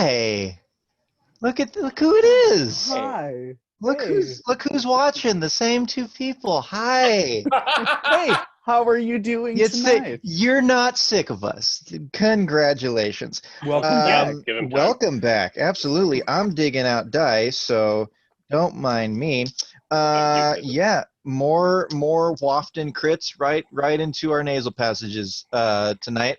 Hi. Look who it is. Hi. Look Hey. look who's watching. The same two people. Hi. Hey, how are you doing tonight? You're not sick of us. Congratulations. Welcome back. Give him time. Welcome back. Absolutely. I'm digging out dice, so don't mind me. Yeah, more wafting crits right into our nasal passages tonight.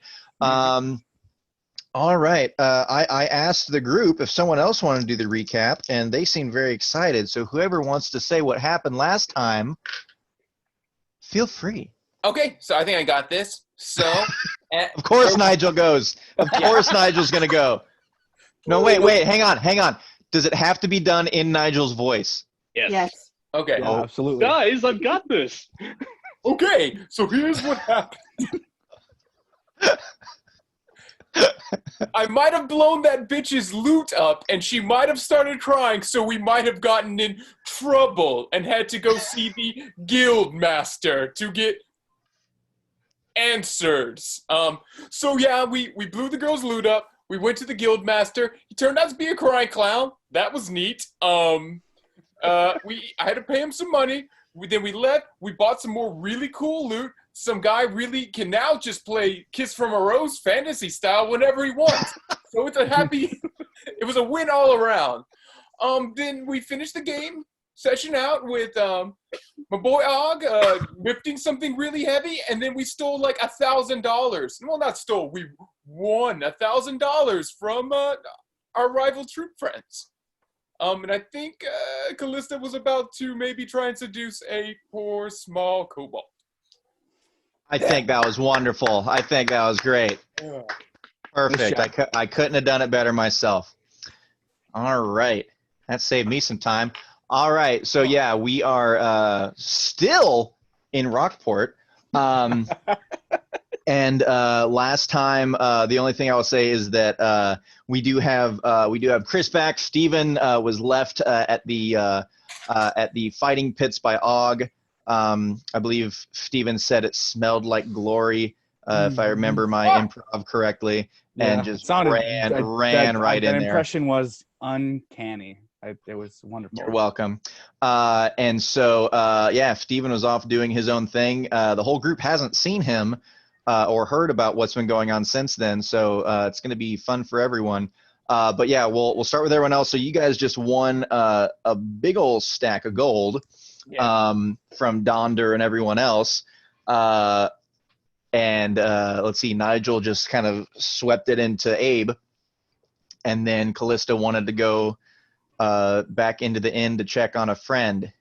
All right. I asked the group if someone else wanted to do the recap, and they seemed very excited. So whoever wants to say what happened last time, feel free. Okay, so I think I got this. So, Of course, Nigel goes. Of course, Nigel's gonna go. No, wait, hang on. Does it have to be done in Nigel's voice? Yes. Okay. Yeah, absolutely. Guys, I've got this. Okay, so here's what happened. I might have blown that bitch's loot up, and she might have started crying, so we might have gotten in trouble and had to go see the guild master to get answers. So yeah, we blew the girl's loot up. We went to the guild master. He turned out to be a crying clown. That was neat. I had to pay him some money. Then we left. We bought some more really cool loot. Some guy really can now just play Kiss from a Rose fantasy style whenever he wants. So it's it was a win all around. Then we finished the game session out with my boy Og lifting something really heavy, and then we stole like $1,000. Well, not stole, we won $1,000 from our rival troop friends. And I think Callista was about to maybe try and seduce a poor small kobold. I think that was wonderful. I think that was great. Yeah. Perfect. I couldn't have done it better myself. All right. That saved me some time. All right. So, yeah, we are still in Rockport. And last time, the only thing I will say is that we do have Chris back. Steven was left at the fighting pits by Og. I believe Steven said it smelled like glory, if I remember my improv correctly, and just ran right in there. That impression was uncanny. It was wonderful. You're welcome. And so, yeah, Steven was off doing his own thing. The whole group hasn't seen him or heard about what's been going on since then, so it's going to be fun for everyone. But yeah, we'll start with everyone else. So you guys just won a big old stack of gold. Yeah. From Donder and everyone else. And let's see, Nigel just kind of swept it into Abe. And then Callista wanted to go back into the inn to check on a friend,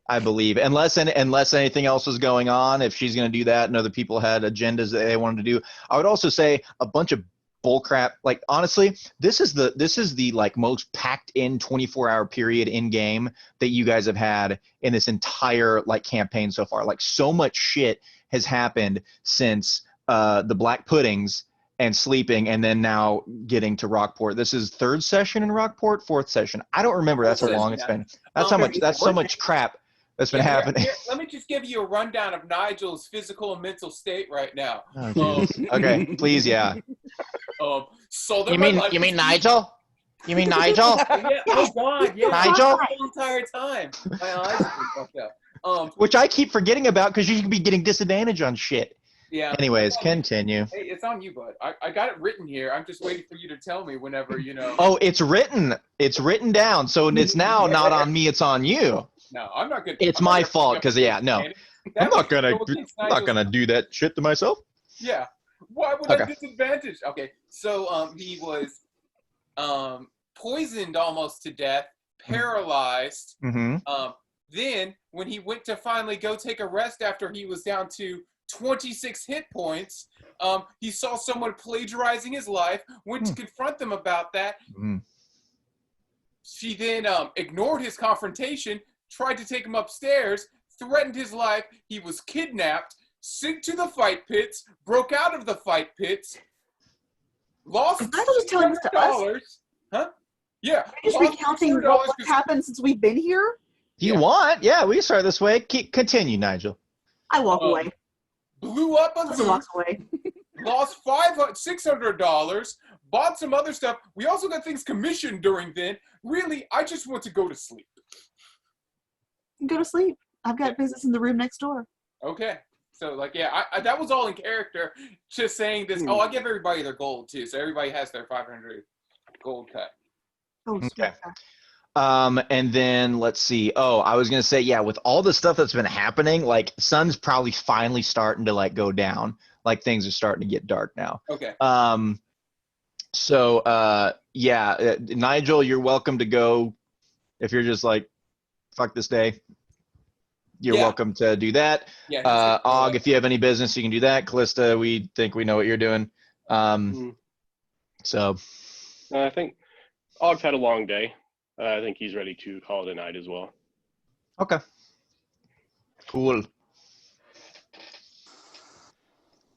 I believe. Unless anything else was going on, if she's going to do that and other people had agendas that they wanted to do. I would also say a bunch of bullcrap. Like, honestly, this is the like most packed in 24-hour period in game that you guys have had in this entire like campaign so far. Like, so much shit has happened since the Black Puddings and sleeping, and then now getting to Rockport. This is third session in Rockport, fourth session. I don't remember. That's how long it's been. That's how much. That's so much crap that's been happening. Here, let me just give you a rundown of Nigel's physical and mental state right now. Oh, okay, please, yeah. So You mean Nigel? You mean Nigel? Yeah, oh God, yeah. Nigel? The whole entire time. My eyes are fucked up. Which I keep forgetting about because you could be getting disadvantage on shit. Yeah. Anyways, continue. Hey, it's on you, bud. I got it written here. I'm just waiting for you to tell me whenever, you know. Oh, it's written. It's written down. So it's now not on me. It's on you. No, I'm not gonna. It's my fault because I'm not gonna do that shit to myself. Yeah. Why would I disadvantage? Okay, so he was poisoned almost to death, paralyzed. Mm-hmm. Then when he went to finally go take a rest after he was down to 26 hit points, he saw someone plagiarizing his life, went to confront them about that. She then ignored his confrontation, tried to take him upstairs, threatened his life. He was kidnapped, sent to the fight pits, broke out of the fight pits, lost $600. Huh? Yeah. Just recounting what happened since we've been here? Do you want? Yeah, we start this way. Continue, Nigel. I walk away. Blew up a loot, walks away. lost $600, bought some other stuff. We also got things commissioned during then. Really, I just want to go to sleep. Go to sleep. I've got business in the room next door. Okay. So, like, yeah, I that was all in character. Just saying this. Oh, I give everybody their gold, too. So everybody has their 500 gold cut. Oh, Okay. sweet. And then let's see. Oh, I was gonna say, yeah, with all the stuff that's been happening, like sun's probably finally starting to like go down. Like things are starting to get dark now. Okay. Nigel, you're welcome to go if you're just like, fuck this day. You're welcome to do that. Yeah. Og, if you have any business, you can do that. Callista, we think we know what you're doing. So. I think Og's had a long day. I think he's ready to call it a night as well. Okay. Cool.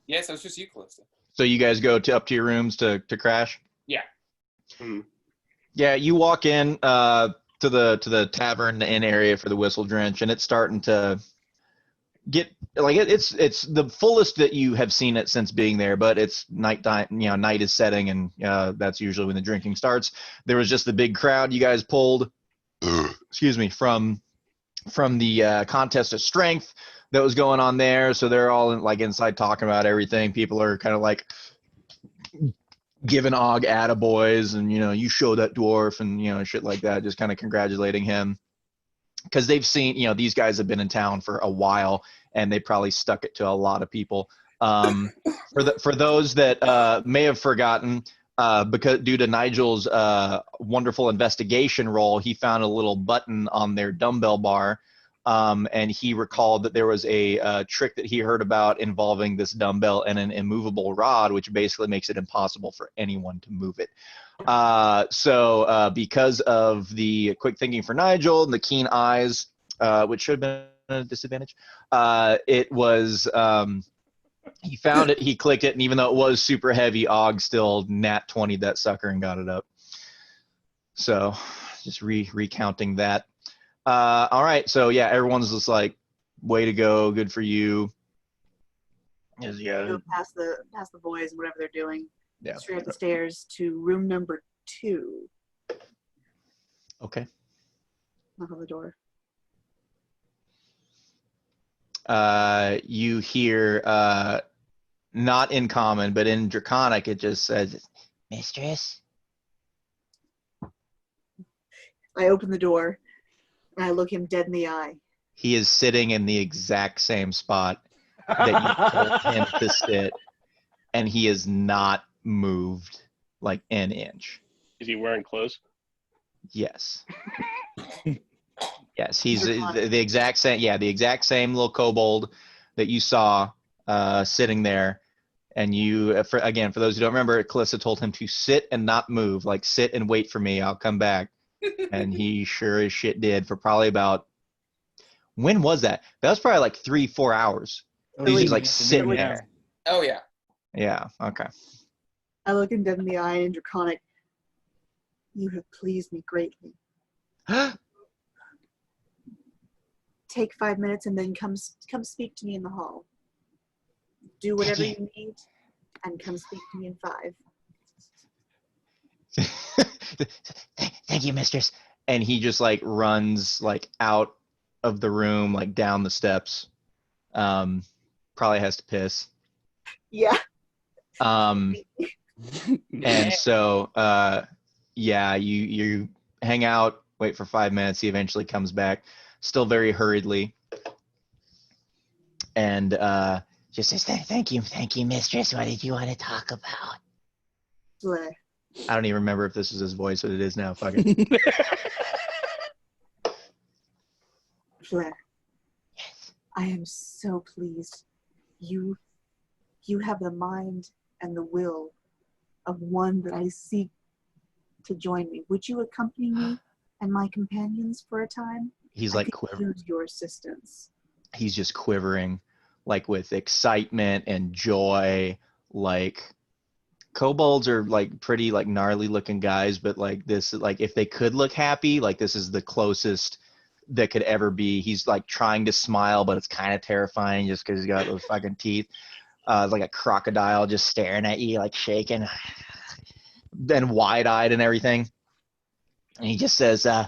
Yes, it's just you, Callista. So you guys go up to your rooms to crash? Yeah. Yeah, you walk in to the tavern, the inn area for the Whistle Drench, and it's starting to get like it's the fullest that you have seen it since being there, but it's nighttime. Night is setting, and that's usually when the drinking starts. There was just the big crowd you guys pulled. Excuse me, from the contest of strength that was going on there. So they're all inside talking about everything. People are kind of like giving Og attaboys and, you show that dwarf and, shit like that, just kind of congratulating him. Because they've seen, these guys have been in town for a while and they probably stuck it to a lot of people. For those that may have forgotten, because due to Nigel's wonderful investigation role, he found a little button on their dumbbell bar. And he recalled that there was a trick that he heard about involving this dumbbell and an immovable rod, which basically makes it impossible for anyone to move it. So because of the quick thinking for Nigel and the keen eyes, which should have been a disadvantage, it was he found it, he clicked it, and even though it was super heavy, Og still nat 20'd that sucker and got it up. So just recounting that. All right, so yeah, everyone's just like, way to go, good for you. Go past the boys and whatever they're doing. Yeah. Straight up the stairs to room number 2. Okay. Knock on the door. You hear, not in common, but in Draconic, it just says, "Mistress." I open the door and I look him dead in the eye. He is sitting in the exact same spot that you told him to sit, and he is not moved like an inch. Is he wearing clothes? Yes. Yes, he's the exact same. Yeah, the exact same little kobold that you saw sitting there. And you, for those who don't remember, Callista told him to sit and not move, like sit and wait for me. I'll come back. And he sure as shit did for probably about, when was that? That was probably like 3-4 hours. He's just like sitting there. Oh, yeah. Yeah, okay. I look him dead in the eye and Draconic. You have pleased me greatly. Take 5 minutes and then come speak to me in the hall. Do whatever you need and come speak to me in 5. Thank you, mistress. And he just like runs like out of the room, like down the steps. Probably has to piss. Yeah. And so yeah, you hang out, wait for 5 minutes. He eventually comes back, still very hurriedly, and just says, thank you, mistress. What did you want to talk about? Blair. I don't even remember if this was his voice, but it is now. Fuck it. Blair. Yes. I am so pleased. You have the mind and the will of one that I seek to join me. Would you accompany me and my companions for a time? He's I like could quivering. use your assistance. He's just quivering, like with excitement and joy. Like kobolds are like pretty like gnarly looking guys, but like this, like if they could look happy, like this is the closest that could ever be. He's like trying to smile, but it's kind of terrifying just because he's got those fucking teeth. Like a crocodile just staring at you, like shaking. then wide-eyed and everything. And he just says, oh,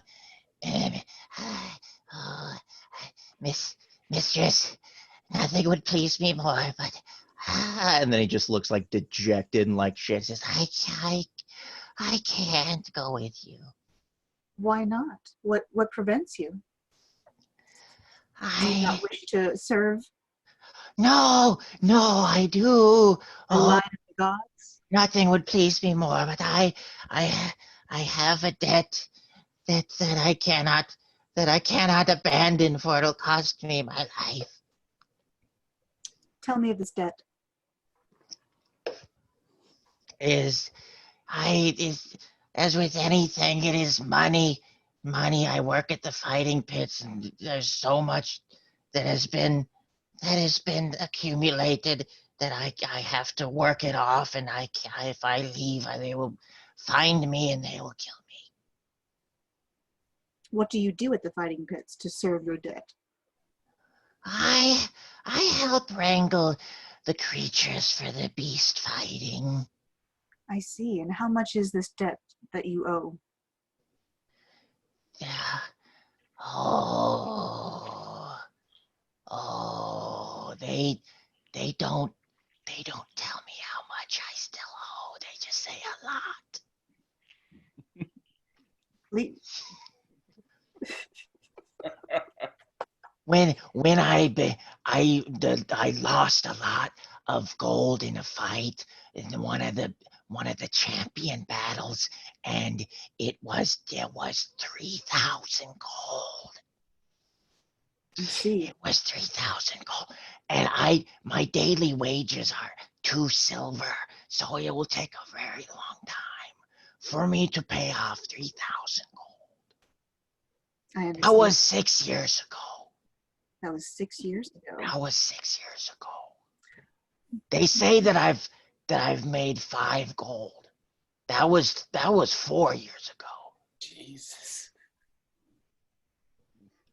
mistress, nothing would please me more, but and then he just looks like dejected and like shit. Says, I can't go with you. Why not? What prevents you? Do you not wish to serve No, I do. the line of the gods? Nothing would please me more, but I have a debt that I cannot abandon, for it'll cost me my life. Tell me of this debt. Is as with anything, it is money. I work at the fighting pits, and there's so much that has been accumulated that I have to work it off, and if I leave, they will find me and they will kill me. What do you do at the fighting pits to serve your debt? I help wrangle the creatures for the beast fighting. I see. And how much is this debt that you owe? Yeah. They don't tell me how much I still owe. They just say a lot. When I lost a lot of gold in a fight in one of the champion battles, and there was 3,000 gold. I see. It was 3,000 gold, and my daily wages are 2 silver, so it will take a very long time for me to pay off 3,000 gold. I understand. That was 6 years ago. That was 6 years ago. That was 6 years ago. They say that I've made 5 gold. That was 4 years ago. Jesus.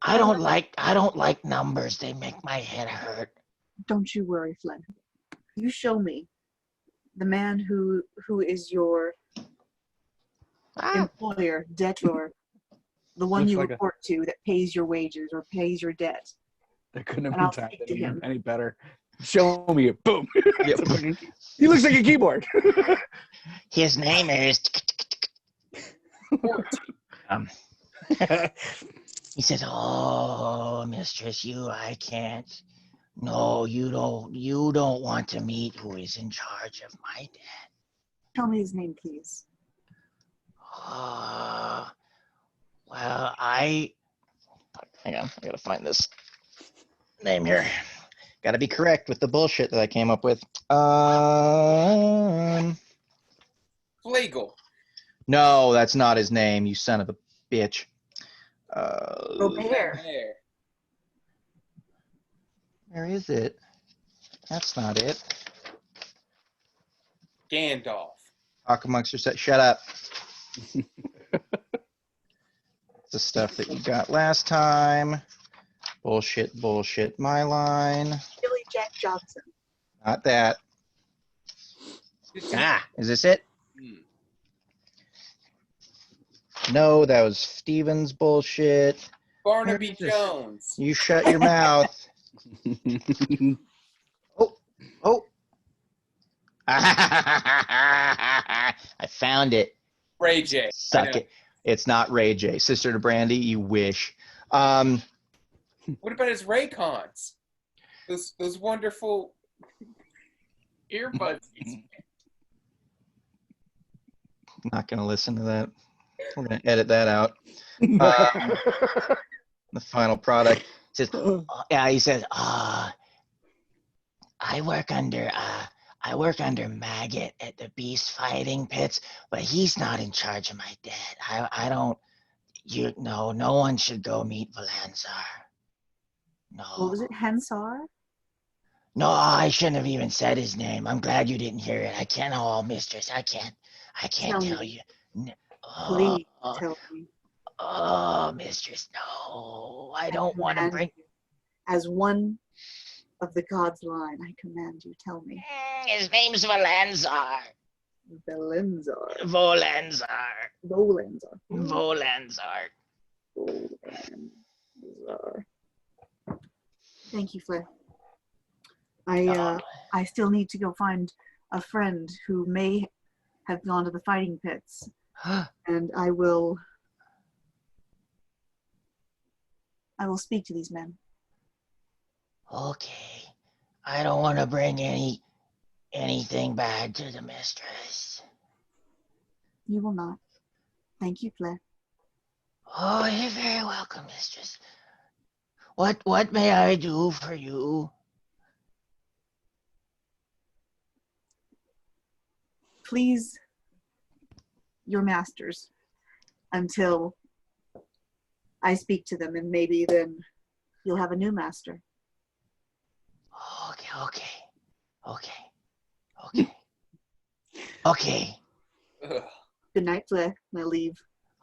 I don't like numbers. They make my head hurt. Don't you worry, Flynn. You show me the man who is your employer, debtor, the one Looks you like report to that pays your wages or pays your debt. That couldn't have And I'll been speak to timed him. any better. Show me it. Boom. Yep. He looks like a keyboard. His name is. He says, "Oh, mistress, I can't. No, you don't want to meet who is in charge of my debt." Tell me his name, please. Well, hang on, I gotta find this name here. Gotta be correct with the bullshit that I came up with. Flagel. No, that's not his name, you son of a bitch. Robert. Where is it? That's not it. Gandalf. Talk amongst yourselves. Shut up. The stuff that you got last time. Bullshit, my line. Billy Jack Johnson. Not that. Is this it? No, that was Steven's bullshit. Barnaby Where is this? Jones. You shut your mouth. Oh. I found it. Ray J. Suck it. It's not Ray J. Sister to Brandy, you wish. What about his Raycons? Those wonderful earbuds. I'm not going to listen to that. We're going to edit that out. The final product says, he says, I work under Maggot at the beast fighting pits, but he's not in charge of my debt. I don't, no one should go meet Valanzar. No. What was it, Hansar? No, I shouldn't have even said his name. I'm glad you didn't hear it. I can't, mistress, I can't tell you. Please tell me. Oh, mistress, no. I don't want to bring... As one of the gods' line, I command you, tell me. His name's Valanzar. Belenzar. Volenzar. Bolenzar. Volenzar. Bolenzar. Thank you, Fleur. I still need to go find a friend who may have gone to the fighting pits, and I will speak to these men. Okay. I don't want to bring anything bad to the mistress. You will not. Thank you, Fleur. Oh, you're very welcome, mistress. What may I do for you? Please your masters until I speak to them, and maybe then you'll have a new master. Okay. Good night, Fleur. I leave.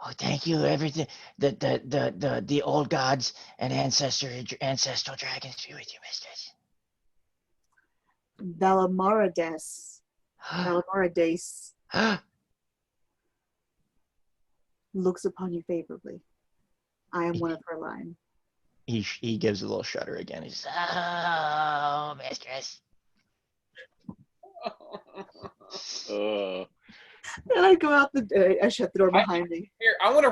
Oh, thank you. Everything. The old gods and ancestral dragons be with you, mistress. Valamarades looks upon you favorably. I am one of her line. He gives a little shudder again. He's Oh, mistress. And I go out I shut the door behind me. Here, I want to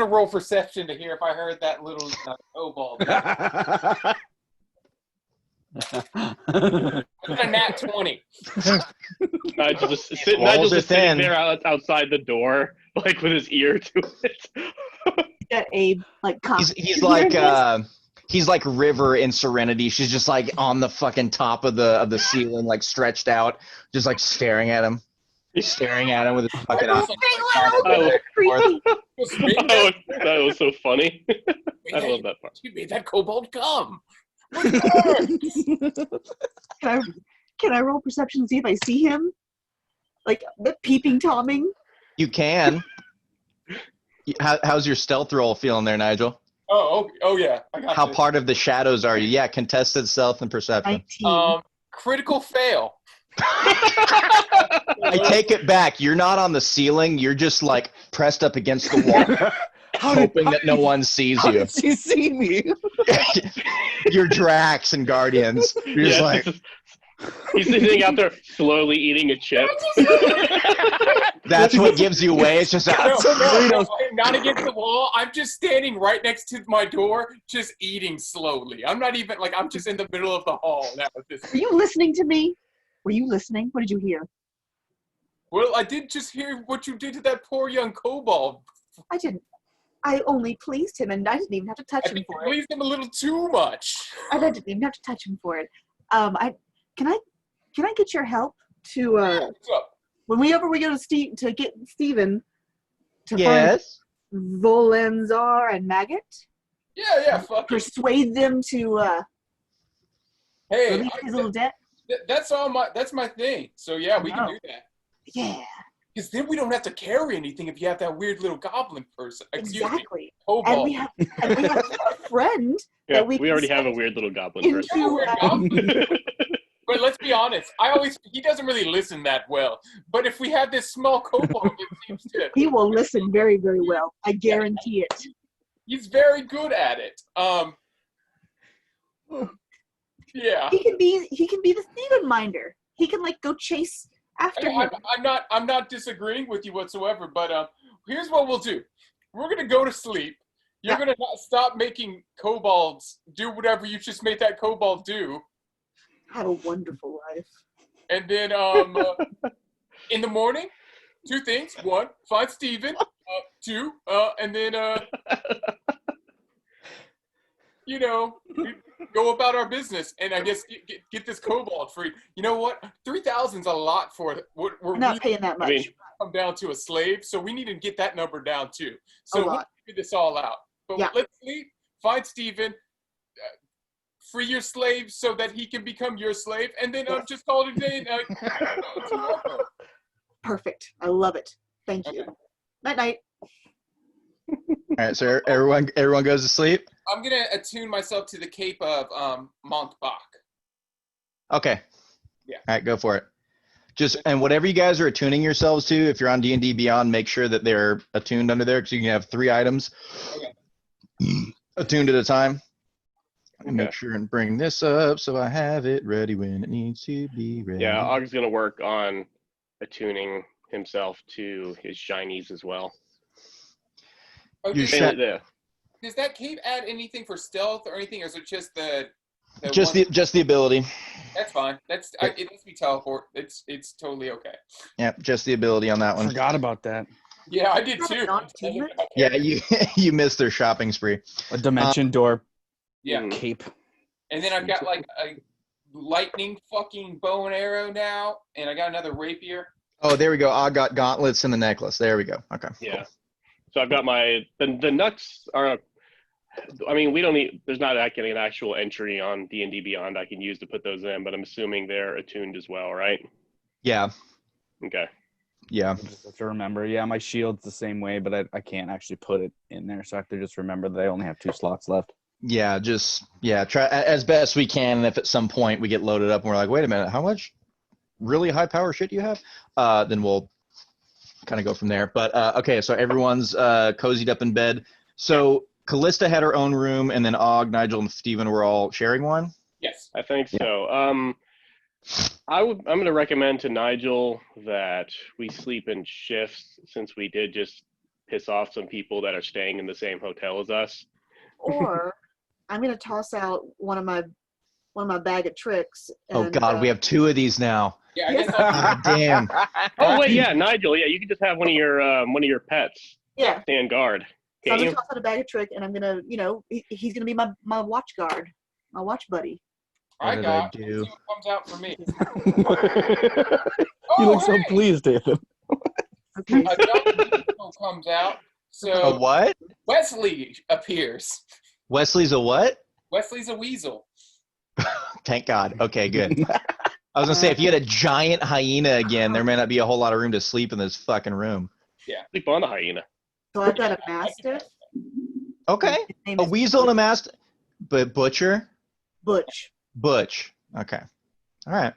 roll perception to hear if I heard that little kobold. A nat 20. Nigel's just Walls are sitting thin. there outside the door, like with his ear to it. Got Abe like he's like River in Serenity. She's just like on the fucking top of the ceiling, like stretched out, just like staring at him with his fucking eyes. creepy. That was so funny. I love that part. You made that kobold come. Can I roll perception to see if I see him? Like the peeping Tomming? You can. How's your stealth roll feeling there, Nigel? Oh yeah. I got How this. part of the shadows are you? Yeah, contested stealth and perception. 19. Critical fail. I take it back. You're not on the ceiling. You're just like pressed up against the wall, hoping that no one sees How you. did she see me? You're Drax and Guardians. You're just like, he's sitting out there slowly eating a chip. that's what gives you away. It's just No, a, I'm not against the wall. I'm just standing right next to my door, just eating slowly. I'm not even like I'm just in the middle of the hall now. Were you listening to me? Were you listening? What did you hear? Well, I did just hear what you did to that poor young kobold. I didn't. I only pleased him, and I didn't even have to touch I him think you for it. pleased him a little too much. I didn't even have to touch him for it. Can I get your help to What's up? whenever we go to get Steven to yes. find Volenzar and Maggot? Yeah, fuck it. Persuade them to Hey, release his little debt? that's my thing. So yeah, we can do that. Yeah, Because then we don't have to carry anything if you have that weird little goblin person. Excuse me, exactly. kobold. And we have a friend Yeah, that we we already can have a send weird little goblin into person. Weird goblin. But let's be honest, he doesn't really listen that well. But if we have this small kobold, it seems to. he will listen very, very well. I guarantee it. He's very good at it. Yeah. He can be the Steven minder. He can like go chase after him. I'm not disagreeing with you whatsoever. But here's what we'll do. We're gonna go to sleep. You're gonna stop making kobolds do whatever you just made that kobold do. Had a wonderful life. And then in the morning, two things. One, find Steven. Two, and then go about our business. And I guess get this kobold free. You know what? 3,000's a lot for it. We're I'm not paying that much. I mean, come down to a slave, so we need to get that number down too. A So we'll lot. figure this all out. But Yeah. let's sleep. Find Steven. Free your slave so that he can become your slave, and then just call it a day. Tomorrow. Perfect. I love it. Thank you. Okay. Night night. All right, so everyone goes to sleep. I'm gonna attune myself to the Cape of Montbach. Okay. Yeah. All right, go for it. Just and whatever you guys are attuning yourselves to, if you're on D&D Beyond, make sure that they're attuned under there because you can have 3 items attuned at a time. Okay. Make sure and bring this up so I have it ready when it needs to be ready. Yeah, Og's gonna work on attuning himself to his shinies as well. Oh, You does, should- does that cape add anything for stealth or anything, or is it just the just one- the ability. That's fine. It lets me teleport. It's totally okay. Yeah, just the ability on that one. Forgot about that. Yeah, I did Is that a too. non-achievement? Yeah, you you missed their shopping spree. A dimension door Yeah, Mm. cape. and then I've got like a lightning fucking bow and arrow now, and I got another rapier. Oh, there we go. I got gauntlets and the necklace. There we go. Okay. Yeah. So I've got the nuts are. I mean, we don't need. There's not actually an actual entry on D&D Beyond I can use to put those in, but I'm assuming they're attuned as well, right? Yeah. Okay. Yeah. I just have to remember. Yeah, my shield's the same way, but I can't actually put it in there, so I have to just remember that I only have 2 slots left. Yeah. Just try as best we can. And if at some point we get loaded up and we're like, wait a minute, how much really high power shit do you have? Then we'll kind of go from there. But okay, so everyone's cozied up in bed. So Callista had her own room, and then Og, Nigel, and Steven were all sharing one. Yes. I think Yeah. so. I'm going to recommend to Nigel that we sleep in shifts since we did just piss off some people that are staying in the same hotel as us. Or I'm gonna toss out one of my bag of tricks. Oh and, God, we have 2 of these now. Yeah, I Yes. guess I'll, God damn. Oh wait, yeah, Nigel. Yeah, you could just have one of your pets yeah. stand guard. So I'm Can't gonna you? toss out a bag of trick, and I'm gonna, he's gonna be my watch guard, my watch buddy. I did got. I Let's do? see what comes out for me. You Oh, look so hey, pleased, David. Okay. a Dr. Evil comes out. A So what? Wesley appears. Wesley's a what? Wesley's a weasel. Thank God. Okay, good. I was gonna say if you had a giant hyena again, there may not be a whole lot of room to sleep in this fucking room. Sleep on the hyena. So I've got a mastiff. Okay. His name A is weasel and a mastiff, but butcher. Butch. Butch. Okay. All right.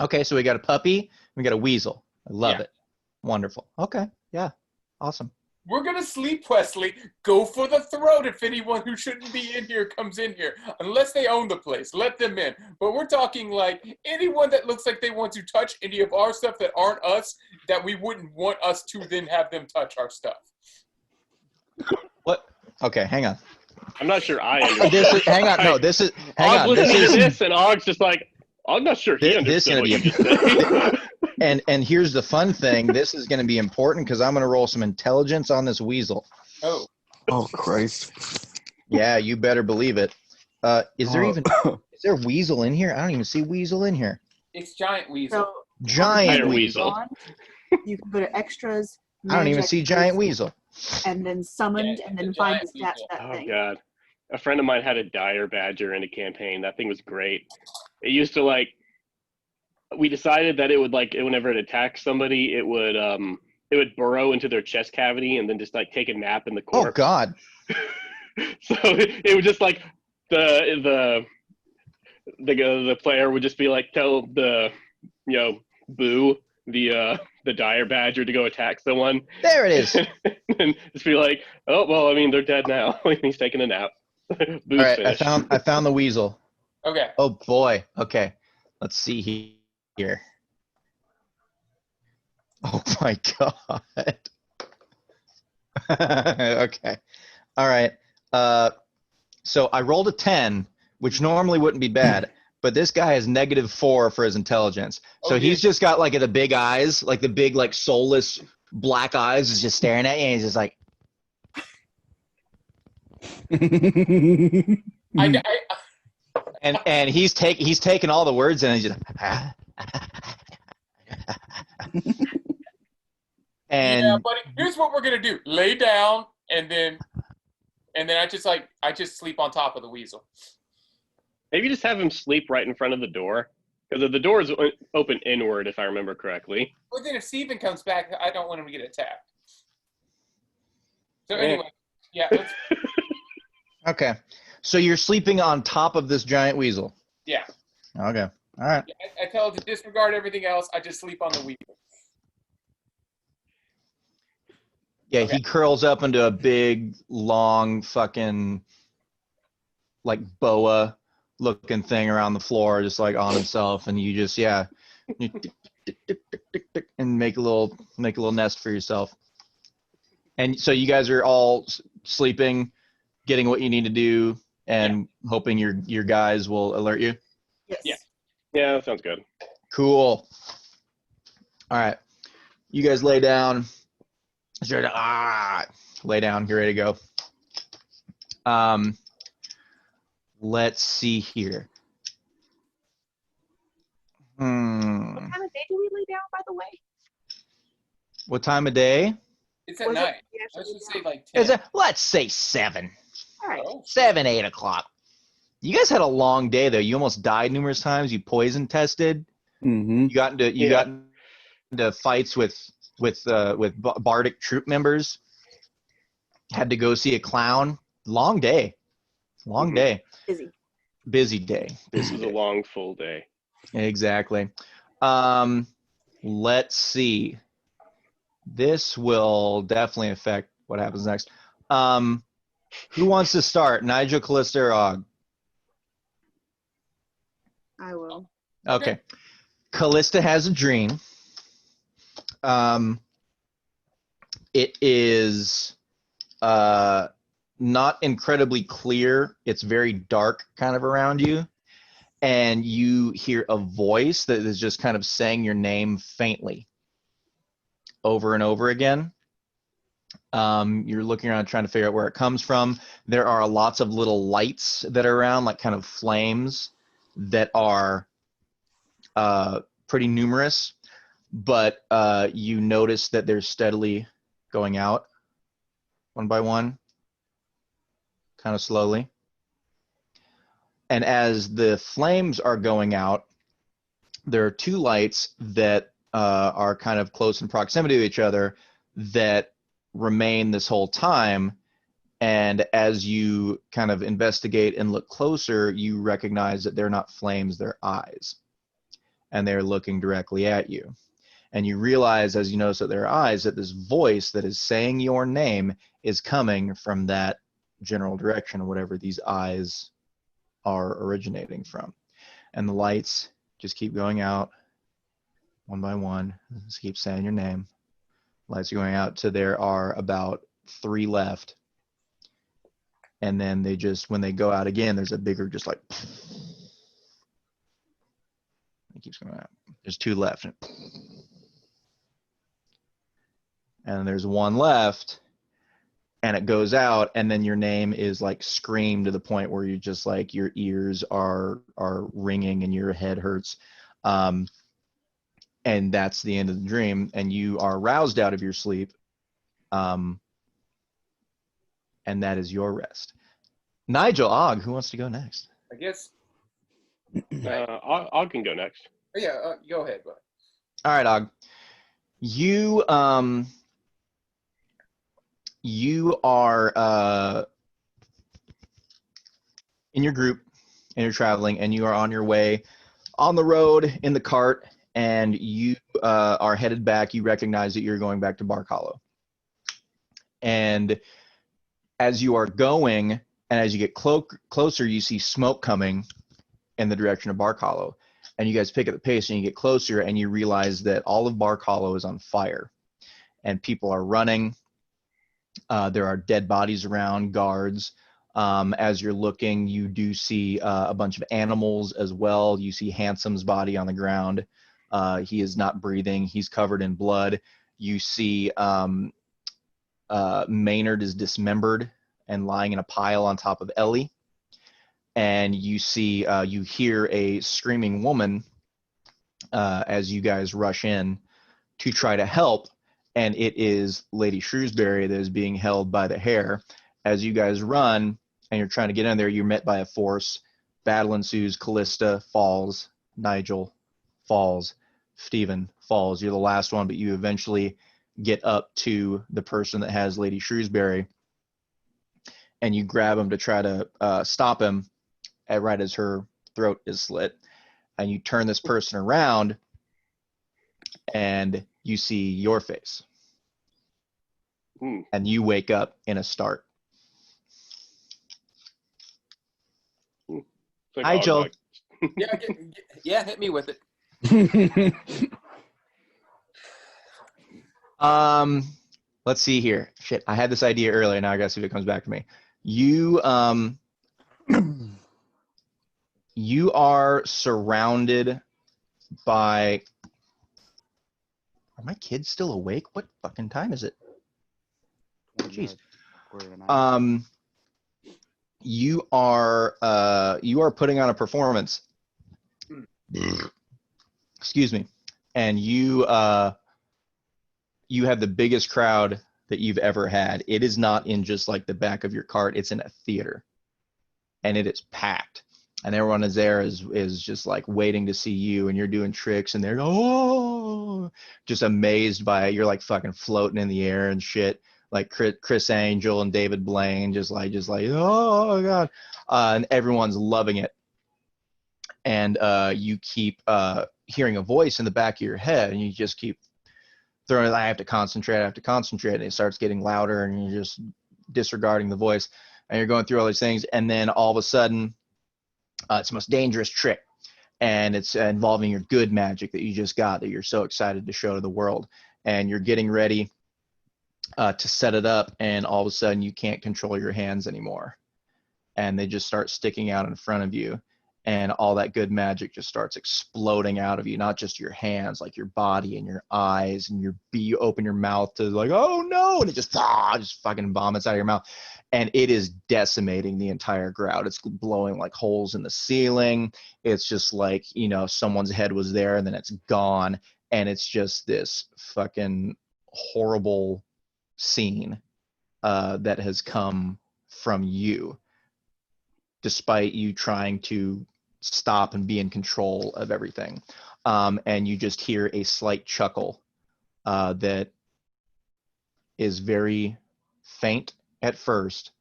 Okay, so we got a puppy. We got a weasel. I love Yeah. it. Wonderful. Okay. Yeah. Awesome. We're gonna sleep, Wesley. Go for the throat if anyone who shouldn't be in here comes in here. Unless they own the place, let them in. But we're talking like anyone that looks like they want to touch any of our stuff that aren't us, that we wouldn't want us to then have them touch our stuff. What? Okay, hang on. I'm not sure I understand. This is, hang on. No, this is. Hang Og's on. listening This to is. this, and Og's just like, I'm not sure he This understood gonna what be you just said. And here's the fun thing. This is going to be important because I'm going to roll some intelligence on this weasel. Oh, Oh, Christ. Yeah, you better believe it. Is there Oh. even is there weasel in here? I don't even see weasel in here. it's giant weasel. So Giant Giant weasel. weasel. on, you can go to extras. I don't even manage see giant activities, weasel. And then summoned, Yeah, and the then find the giant stats weasel. that Oh thing. God, a friend of mine had a dire badger in a campaign. That thing was great. It used to like. We decided that it would like whenever it attacked somebody, it would burrow into their chest cavity and then just like take a nap in the Oh corpse. God. So it would just like the player would just be like tell the Boo the dire badger to go attack someone There it is. and just be like, oh well, I mean they're dead now. He's taking a nap. Boo's All right, finished. I found the weasel. Okay. Oh boy. Okay. Let's see here. Oh my God. Okay. All right. So I rolled a 10, which normally wouldn't be bad, but this guy has -4 for his intelligence. So Oh, he's just got like the big eyes, like the big like soulless black eyes, is just staring at you, and he's just like, I and he's taking all the words and he's just and yeah, buddy. Here's what we're gonna do: lay down, and then I just sleep on top of the weasel. Maybe just have him sleep right in front of the door, because the door is open inward, if I remember correctly. But then if Steven comes back, I don't want him to get attacked. So Yeah. anyway, yeah. Let's, okay. So you're sleeping on top of this giant weasel. yeah. Okay. All right. I tell it to disregard everything else. I just sleep on the Weaver. Yeah, Okay. he curls up into a big, long, fucking, like boa looking thing around the floor, just like on himself, and you just you tick, tick, tick, tick, tick, tick, and make a little nest for yourself. And so you guys are all sleeping, getting what you need to do, and hoping your guys will alert you. Yes. Yeah. Yeah, that sounds good. Cool. All right, you guys lay down. Lay down. Get ready to go. Let's see here. What time of day do we lay down, by the way? What time of day? It's Or at is it night. we actually Let's lay just down? say like 10. Is it? Let's say 7. All right. Oh, 7, 8 o'clock. You guys had a long day though. You almost died numerous times. You poison tested. Mm-hmm. You got into fights with Bardic troop members. Had to go see a clown. Long day. Long Mhm. day. Busy. Busy day. It Busy was a day. long, full day. Exactly. Let's see. This will definitely affect what happens next. Who wants to start? Nigel, Callista, or Og? I will. Okay. Callista has a dream. It is not incredibly clear. It's very dark kind of around you. And you hear a voice that is just kind of saying your name faintly over and over again. You're looking around trying to figure out where it comes from. There are lots of little lights that are around, like kind of flames that are pretty numerous, but you notice that they're steadily going out one by one, kind of slowly. And as the flames are going out, there are 2 lights that are kind of close in proximity to each other that remain this whole time. And as you kind of investigate and look closer, you recognize that they're not flames, they're eyes. And they're looking directly at you. And you realize, as you notice that there are eyes, that this voice that is saying your name is coming from that general direction, whatever these eyes are originating from. And the lights just keep going out one by one. Just keep saying your name. Lights are going out till there are about 3 left. And then they just, when they go out again, there's a bigger, just like, it keeps going out. There's 2 left. And there's 1 left, and it goes out, and then your name is like screamed to the point where you just like, your ears are ringing and your head hurts. And that's the end of the dream, and you are roused out of your sleep. And that is your rest. Nigel, Og, who wants to go next? I guess. Og can go next. Oh, yeah, go ahead. Bud. All right, Og. You are in your group, and you're traveling, and you are on your way on the road in the cart, and you are headed back. You recognize that you're going back to Bark Hollow. And as you are going, and as you get closer, you see smoke coming in the direction of Bark Hollow. And you guys pick up the pace, and you get closer, and you realize that all of Bark Hollow is on fire. And people are running. There are dead bodies around, guards. As you're looking, you do see a bunch of animals as well. You see Handsome's body on the ground. He is not breathing. He's covered in blood. You see Maynard is dismembered and lying in a pile on top of Ellie. And you see, you hear a screaming woman as you guys rush in to try to help. And it is Lady Shrewsbury that is being held by the hair. As you guys run and you're trying to get in there, you're met by a force. Battle ensues. Callista falls. Nigel falls. Stephen falls. You're the last one, but you eventually get up to the person that has Lady Shrewsbury. And you grab him to try to stop him right as her throat is slit. and you turn this person around, and you see your face. And you wake up in a start. Like Hi, Joel. Yeah, hit me with it. Let's see here. Shit, I had this idea earlier. Now I gotta see if it comes back to me. You you are surrounded by. Are my kids still awake? What fucking time is it? Jeez. You are putting on a performance. Excuse me. And you have the biggest crowd that you've ever had. It is not in just like the back of your cart. It's in a theater, and it is packed. And everyone is there is just like waiting to see you, and you're doing tricks, and they're just amazed by it. You're like fucking floating in the air and shit. Like Chris Angel and David Blaine, just like oh god, and everyone's loving it. And you keep hearing a voice in the back of your head, and you just keep throwing. I have to concentrate. And it starts getting louder, and you're just disregarding the voice, and you're going through all these things, and then all of a sudden, it's the most dangerous trick, and it's involving your good magic that you just got that you're so excited to show to the world, and you're getting ready to set it up, and all of a sudden you can't control your hands anymore, and they just start sticking out in front of you, and all that good magic just starts exploding out of you, not just your hands, like your body and your eyes, and you open your mouth to like, oh no, and it just fucking vomits out of your mouth, and it is decimating the entire crowd. It's blowing like holes in the ceiling. It's just like, you know, someone's head was there and then it's gone, and it's just this fucking horrible scene that has come from you, despite you trying to stop and be in control of everything. And you just hear a slight chuckle that is very faint at first,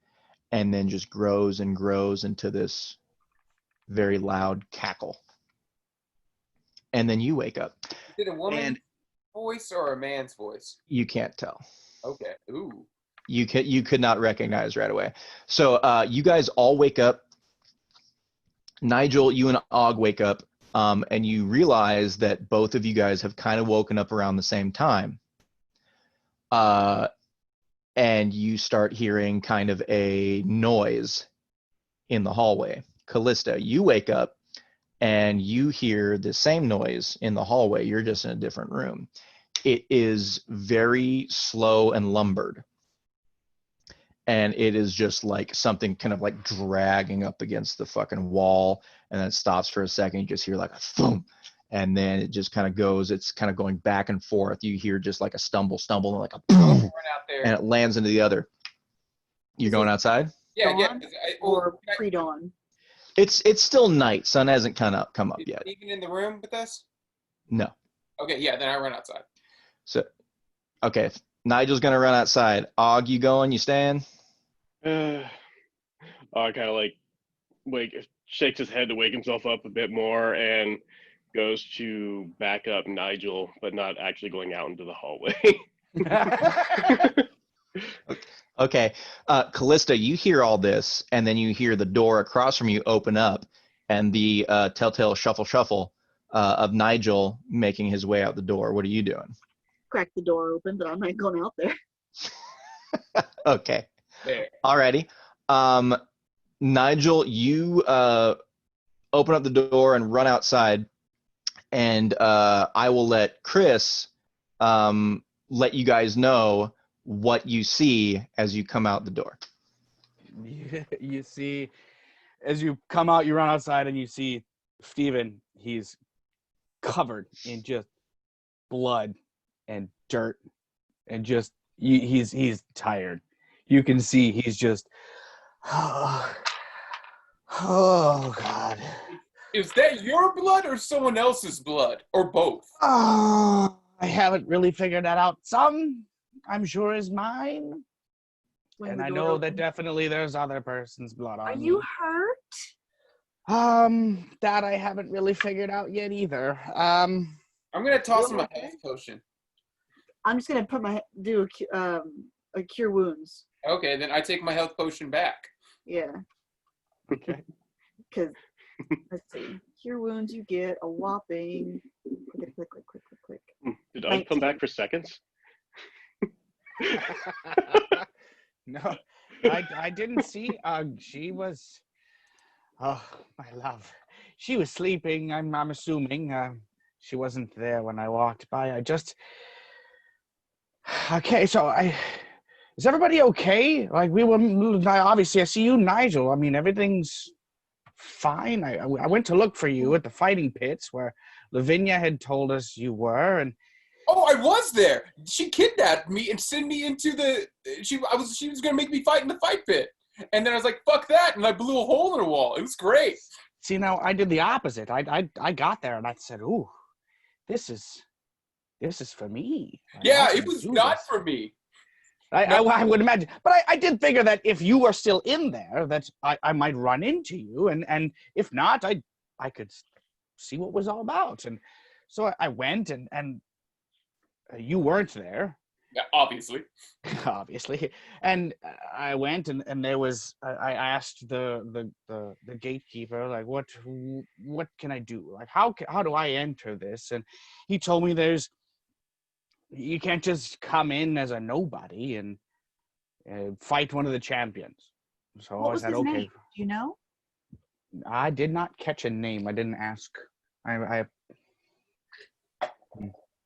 and then just grows and grows into this very loud cackle. And then you wake up. Is it a woman's voice or a man's voice? You can't tell. Okay. Ooh. You could not recognize right away. So you guys all wake up. Nigel, you and Og wake up, and you realize that both of you guys have kind of woken up around the same time. And you start hearing kind of a noise in the hallway. Callista, you wake up, and you hear the same noise in the hallway. You're just in a different room. It is very slow and lumbered. And it is just like something kind of like dragging up against the fucking wall, and then it stops for a second. You just hear like a thump, and then it just kind of goes. It's kind of going back and forth. You hear just like a stumble, and like a boom, Run out there. and it lands into the other. You're going outside? Yeah, yeah. Dawn or pre-dawn? It's still night. Sun hasn't come up yet. Even in the room with us? No. Okay, yeah, then I run outside. So, okay, Nigel's gonna run outside. Og, you going? You staying? I kind of like shakes his head to wake himself up a bit more and goes to back up Nigel, but not actually going out into the hallway. Okay, Callista, you hear all this, and then you hear the door across from you open up, and the telltale shuffle of Nigel making his way out the door. What are you doing? Crack the door open, but I'm not going out there. Okay. There. Alrighty. Nigel, you open up the door and run outside, and I will let Chris let you guys know what you see as you come out the door. You see, as you come out, you run outside and you see Steven. He's covered in just blood and dirt, and just he's tired. You can see he's just oh God. Is that your blood or someone else's blood? Or both? Oh, I haven't really figured that out. Some, I'm sure, is mine. When And the I door know that opened. definitely there's other person's blood on Are me. you hurt? That I haven't really figured out yet either. I'm gonna toss him a Okay. health potion. I'm just gonna do a cure wounds. Okay, then I take my health potion back. Yeah, Okay. because let's see, cure wounds you get a whopping. Click. Did I come back for seconds? No, I didn't see Ugg. She was, oh, my love. She was sleeping. I'm assuming. She wasn't there when I walked by. Okay, so is everybody okay? Like obviously I see you, Nigel. I mean, everything's fine. I went to look for you at the fighting pits where Lavinia had told us you were, and Oh, I was there. She kidnapped me and sent me into the. She was gonna make me fight in the fight pit, and then I was like, "Fuck that!" and I blew a hole in the wall. It was great. see, now I did the opposite. I got there and I said, "Ooh, this is for me." Yeah, I it can was do not this. for me. I would imagine, but I did figure that if you were still in there, that I might run into you, and if not, I could see what it was all about, and so I went, and you weren't there, Yeah, obviously. obviously, and I went, and there was I asked the gatekeeper, like, what can I do, like how do I enter this, and he told me you can't just come in as a nobody and fight one of the champions. So What I was said, his okay. name? Do you know? I did not catch a name. I didn't ask.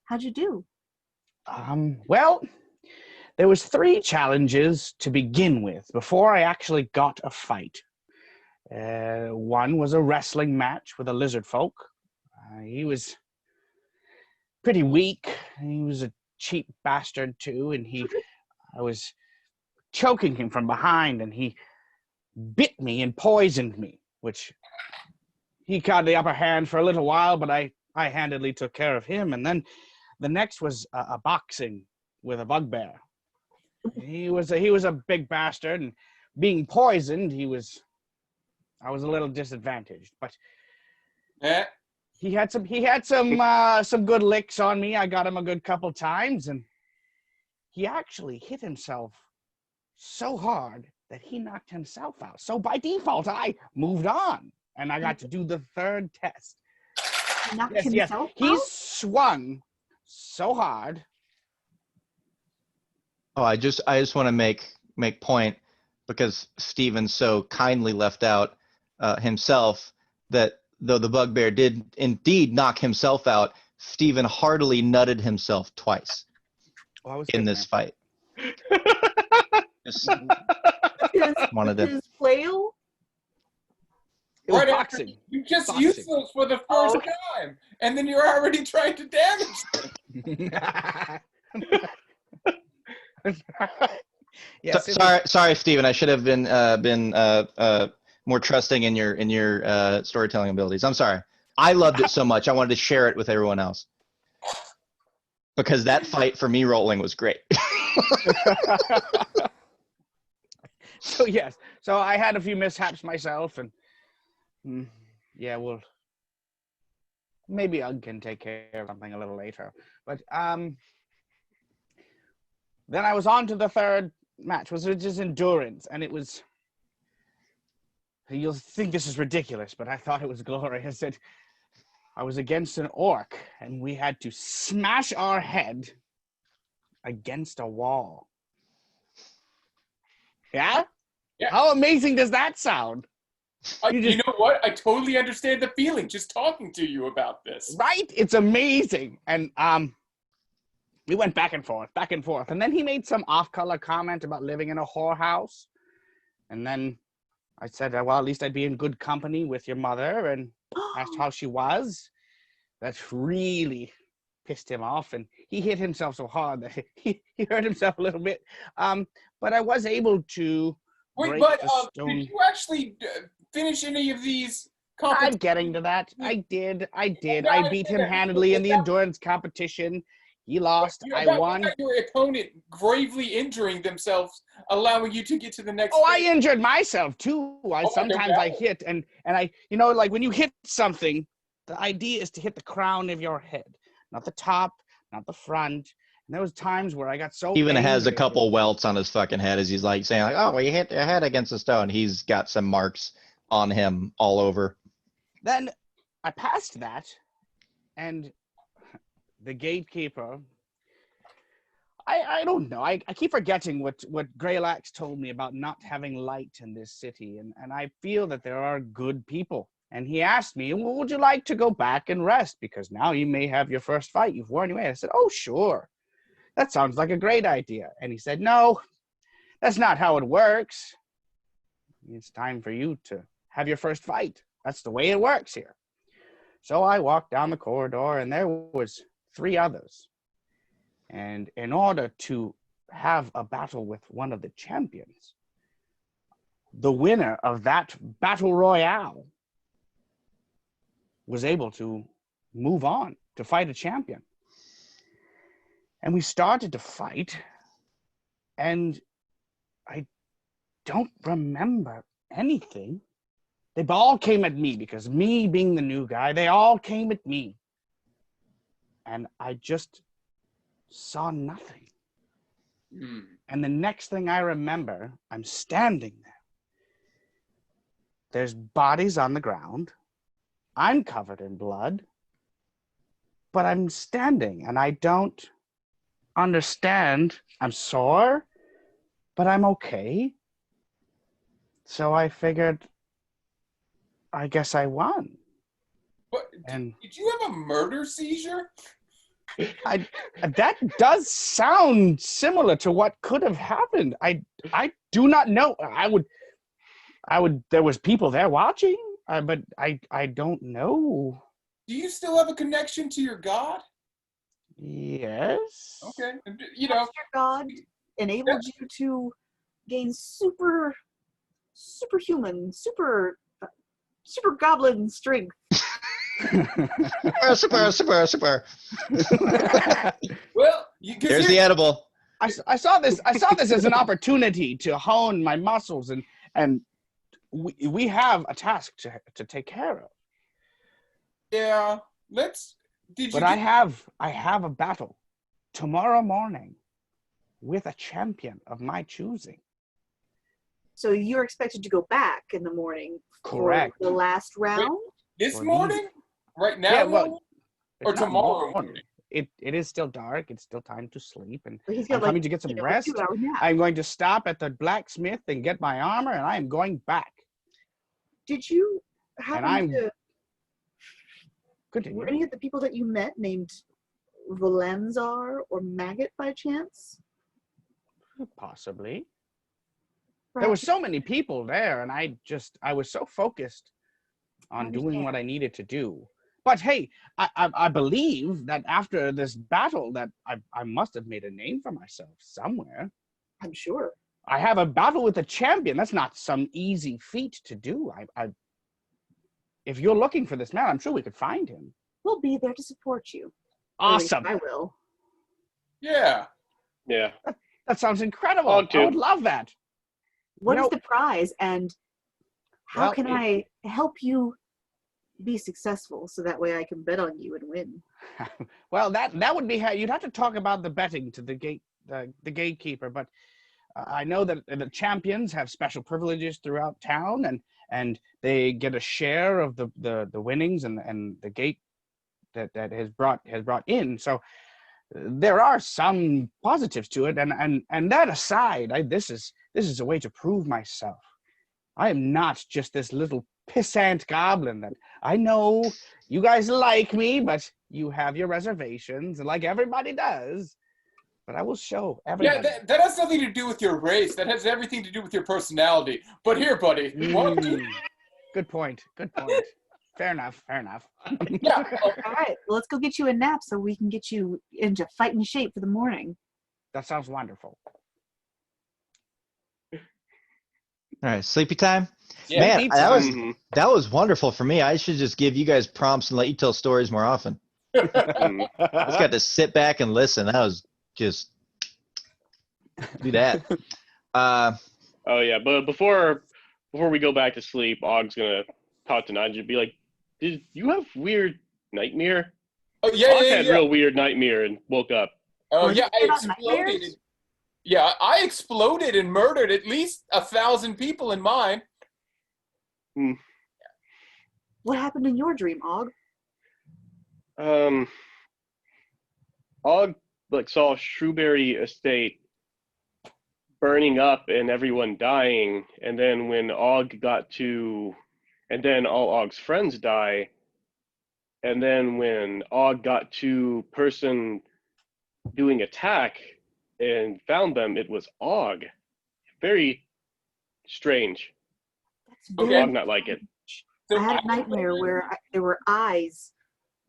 How'd you do? Well, there was 3 challenges to begin with before I actually got a fight. One was a wrestling match with a lizard folk. He was pretty weak. He was a cheap bastard too, and I was choking him from behind, and he bit me and poisoned me, which he got the upper hand for a little while, but I handedly took care of him. And then the next was a boxing with a bugbear. He was a big bastard, and being poisoned, I was a little disadvantaged, but Yeah. he had some good licks on me. I got him a good couple times, and he actually hit himself so hard that he knocked himself out. So by default, I moved on, and I got to do the 3rd test. He knocked Yes. himself He out? swung so hard. Oh, I just want to make point, because Steven so kindly left out himself, that though the bugbear did indeed knock himself out, Steven heartily nutted himself twice Oh, I was in good, this man. fight. Just His, wanted to. his flail? It was Right after boxing. you just Boxing. used those for the first Oh, okay. time, and then you're already trying to damage them. Yes, it was- Sorry, Steven. I should have been more trusting in your storytelling abilities. I'm sorry. I loved it so much. I wanted to share it with everyone else, because that fight for me rolling was great. So yes, so I had a few mishaps myself, and yeah, well, maybe Ugg can take care of something a little later. But then I was on to the 3rd match, which is endurance, and it was. You'll think this is ridiculous, but I thought it was glorious. I was against an orc, and we had to smash our head against a wall. Yeah? Yeah. How amazing does that sound? You know what? I totally understand the feeling just talking to you about this. Right? It's amazing. And we went back and forth. And then he made some off-color comment about living in a whorehouse. And then I said, well, at least I'd be in good company with your mother, and asked how she was. That really pissed him off, and he hit himself so hard that he hurt himself a little bit. But I was able to Wait, break but the stone. did you actually finish any of these I'm competitions? getting to that. I did. Yeah, I beat him handedly in the endurance competition. He lost. You know, I what won. about your opponent gravely injuring themselves, allowing you to get to the next. Oh, I phase? injured myself too. no Sometimes I doubt. hit and I, you know, like when you hit something, the idea is to hit the crown of your head, not the top, not the front. And there was times where I got so Even has a angry. couple welts on his fucking head as he's like saying like, "Oh, well, you hit your head against a stone." He's got some marks on him all over. Then I passed that, and the gatekeeper. I don't know. I keep forgetting what Greylax told me about not having light in this city, and I feel that there are good people. And he asked me, well, would you like to go back and rest? Because now you may have your first fight. You've worn your way. I said, oh, sure. That sounds like a great idea. And he said, no, that's not how it works. It's time for you to have your first fight. That's the way it works here. So I walked down the corridor, and there was 3 others. And in order to have a battle with one of the champions, the winner of that battle royale was able to move on to fight a champion. And we started to fight, and I don't remember anything. They all came at me because me being the new guy, they all came at me. And I just saw nothing. And the next thing I remember, I'm standing there. There's bodies on the ground. I'm covered in blood. But I'm standing and I don't understand. I'm sore, but I'm okay. So I figured, I guess I won. What, And did you have a murder seizure? that does sound similar to what could have happened. I do not know. I would. There was people there watching, but I don't know. Do you still have a connection to your god? Yes. Okay, you know. Your God enabled you to gain superhuman, super goblin strength. Super. Well, There's the edible. I saw this as an opportunity to hone my muscles, and we have a task to take care of. Yeah, let's. But I have a battle tomorrow morning with a champion of my choosing. So you're expected to go back in the morning Correct. for the last round? this Or morning? Right now? Yeah, well, or it's not tomorrow morning. It is still dark. It's still time to sleep, and But he's I'm got coming to get some rest. 2-hour nap. I'm going to stop at the blacksmith and get my armor, and I am going back. Did you happen I'm- to, Continue. were any of the people that you met named Valenzar or Maggot by chance? Possibly. There were Perhaps- so many people there, and I was so focused on doing Understand. what I needed to do. But hey, I believe that after this battle that I must have made a name for myself somewhere. I'm sure. I have a battle with a champion. That's not some easy feat to do. If you're looking for this man, I'm sure we could find him. We'll be there to support you. Or at least Awesome. I will. Yeah. Yeah. That sounds incredible. I'll do. I would love that. What is know- the prize, and how Well, can I help you be successful so that way I can bet on you and win? Well, that would be how you'd have to talk about the betting to the gatekeeper. But I know that the champions have special privileges throughout town, and they get a share of the winnings and the gate that has brought in. So there are some positives to it, and that aside, this is a way to prove myself. I am not just this little pissant goblin that I know you guys like me, but you have your reservations, like everybody does. But I will show everybody. Yeah, that has nothing to do with your race. That has everything to do with your personality. But here, buddy. Why don't you- Good point. Fair enough. Yeah. All right, well, let's go get you a nap so we can get you into fighting shape for the morning. That sounds wonderful. All right, sleepy time. Yeah. Man, pizza. that was Mhm. that was wonderful for me. I should just give you guys prompts and let you tell stories more often. Mm. Just got to sit back and listen. That was just do that. Oh yeah, but before we go back to sleep, Og's gonna talk to Nigel and be like, "Did you have weird nightmare?" Oh yeah, Og yeah, had yeah. real weird nightmare and woke up. Oh Was yeah, it I about exploded. nightmares? Yeah, I exploded and murdered at least 1,000 people in mine. What happened in your dream, Og? Og like saw Shrewberry Estate burning up and everyone dying, and then when Og got to, and then all Og's friends die, and then when Og got to person doing attack and found them, it was Og. Very strange. That's Okay. very Og not like it. So I had a nightmare where there were eyes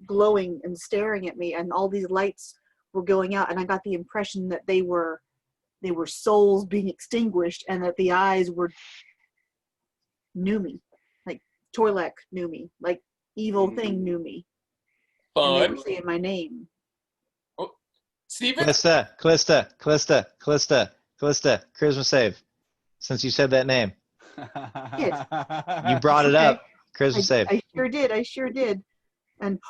glowing and staring at me, and all these lights were going out, and I got the impression that they were souls being extinguished, and that the eyes knew me, like Torlek knew me, like evil thing knew me, and they fun. were saying my name. Steven? Callista, charisma save. Since you said that name, you brought it up. Charisma save. I sure did. And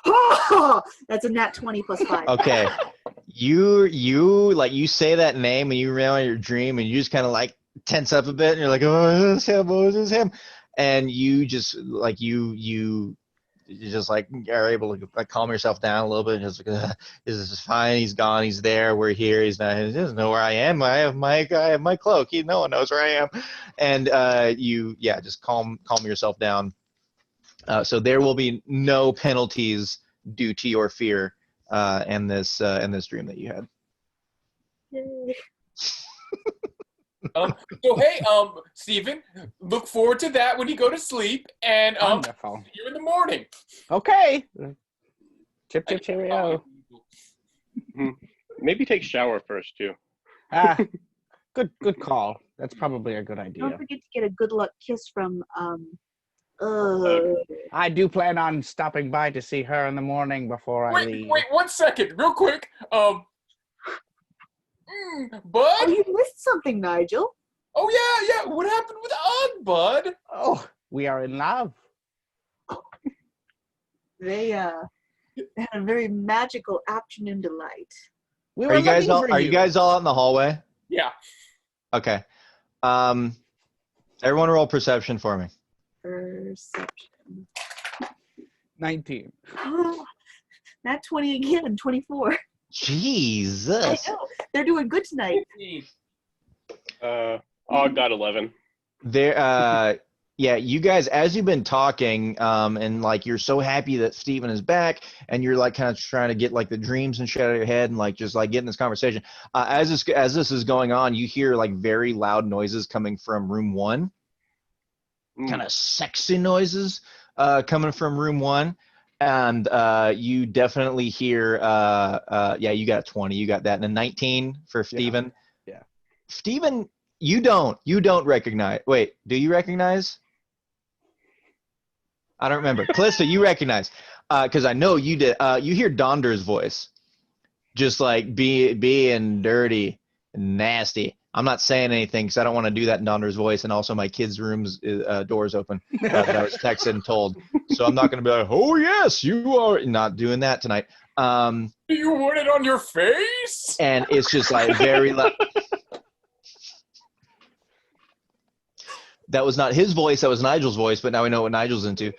that's a nat 20 plus 5. Okay. You like you say that name and you remember your dream and you just kind of like tense up a bit and you're like, oh, is this him? Oh, is this him? And you just like you just like are able to like calm yourself down a little bit. And just like, this is fine. He's gone. He's there. We're here. He's not. He doesn't know where I am. I have my cloak. No one knows where I am. And you just calm yourself down. So there will be no penalties due to your fear in this dream that you had. So hey, Steven, look forward to that when you go to sleep, and Wonderful. see you in the morning. Okay. Chip, chip, cheerio. Maybe take shower first too. Ah, good call. That's probably a good Don't idea. forget to get a good luck kiss from I do plan on stopping by to see her in the morning before I leave. Wait, 1 second, real quick. Bud? Oh, you missed something, Nigel. Oh yeah. What happened with Og, Bud? Oh, we are in love. They had a very magical afternoon delight. We Are were you guys looking all for are you guys all out in the hallway? Yeah. Okay. Everyone roll perception for me. Perception. 19. Not 20 again, 24. I Jesus. know. They're doing good tonight. Og got 11. There you guys, as you've been talking, and like you're so happy that Steven is back, and you're like kind of trying to get like the dreams and shit out of your head, and like just like getting this conversation. As this is going on, you hear like very loud noises coming from room 1, kind of sexy noises coming from room 1, and you definitely hear you got 20, you got that, and a 19 for Steven. Yeah. Steven, you don't recognize. Wait, do you recognize? I don't remember. Callista, you recognize, because I know you did. You hear Donder's voice, just like being dirty and nasty. I'm not saying anything because I don't want to do that in Donder's voice, and also my kids' rooms doors open that I was texted and told. So I'm not going to be like, oh yes, you are not doing that tonight. Do you want it on your face? And it's just like very loud. That was not his voice. That was Nigel's voice. But now we know what Nigel's into.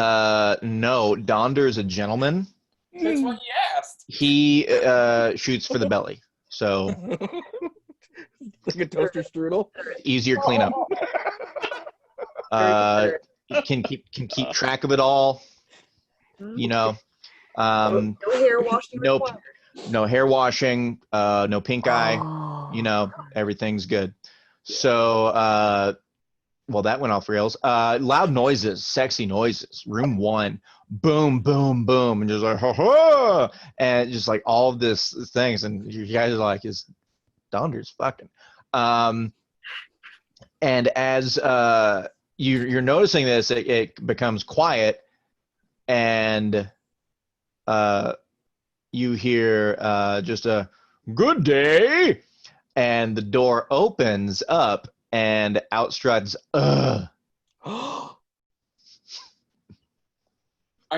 No, Donder is a gentleman. That's what he asked. He shoots for the belly, so Like a toaster strudel. easier cleanup. Can keep track of it all. You know, No hair washing nope. required. No hair washing. No pink eye. You know, everything's good. So, well, that went off rails. Loud noises, sexy noises. Room 1, boom, boom, boom, and just like ha ha, and just like all of this things, and you guys are like, is Donder's fucking. And as you're noticing this, it becomes quiet, and you hear just a good day, and the door opens up, and out struts. I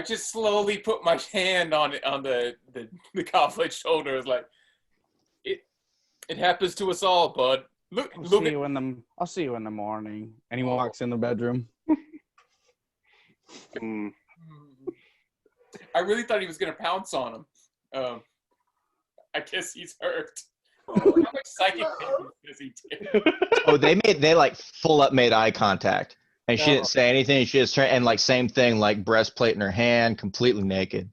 just slowly put my hand on the goblet's shoulder. It's like, it happens to us all, bud. Look, I'll look see at you in the morning. And he walks in the bedroom. Mm. I really thought he was gonna pounce on him. I guess he's hurt. How much psychic damage does he do? Oh, they like full up made eye contact, and she didn't say anything. She just turned, and like same thing, like breastplate in her hand, completely naked,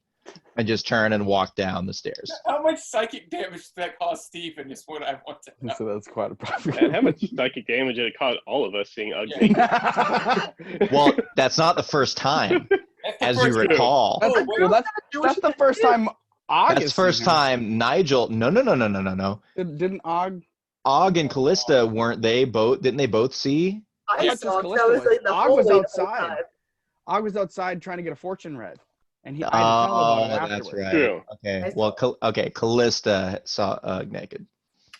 and just turned and walked down the stairs. How much psychic damage did that cause Stephen is what I want to know. So that's quite a problem. And how much psychic damage did it cause all of us seeing ugly? Well, that's not the first time, That's the as first you time. recall. That's, Oh, well, that's the first time Og That's has the first seen him. time Nigel. No. Didn't Og? Og and Callista weren't they both? Didn't they both see? I Not just saw Callista that was was. like the Og whole was way the whole outside. time. Og was outside trying to get a fortune read, and I had to tell him about it That's afterwards. right. True. Okay. I Well, Callista saw Og naked.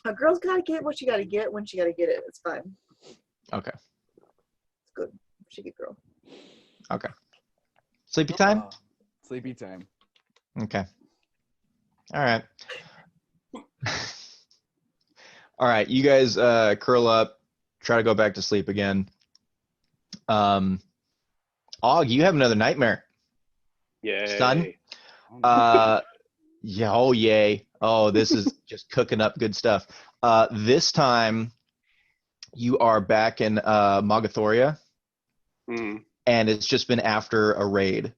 A girl's gotta get what she gotta get when she gotta get it. It's fine. Okay. It's good. She get girl. Sleepy time. Sleepy time. Okay. All right. All right. You guys curl up, try to go back to sleep again. Og, you have another nightmare. Yay. Son? Yeah. Oh, yay. Oh, this is just cooking up good stuff. This time, you are back in Mogathoria, Mm. and it's just been after a raid.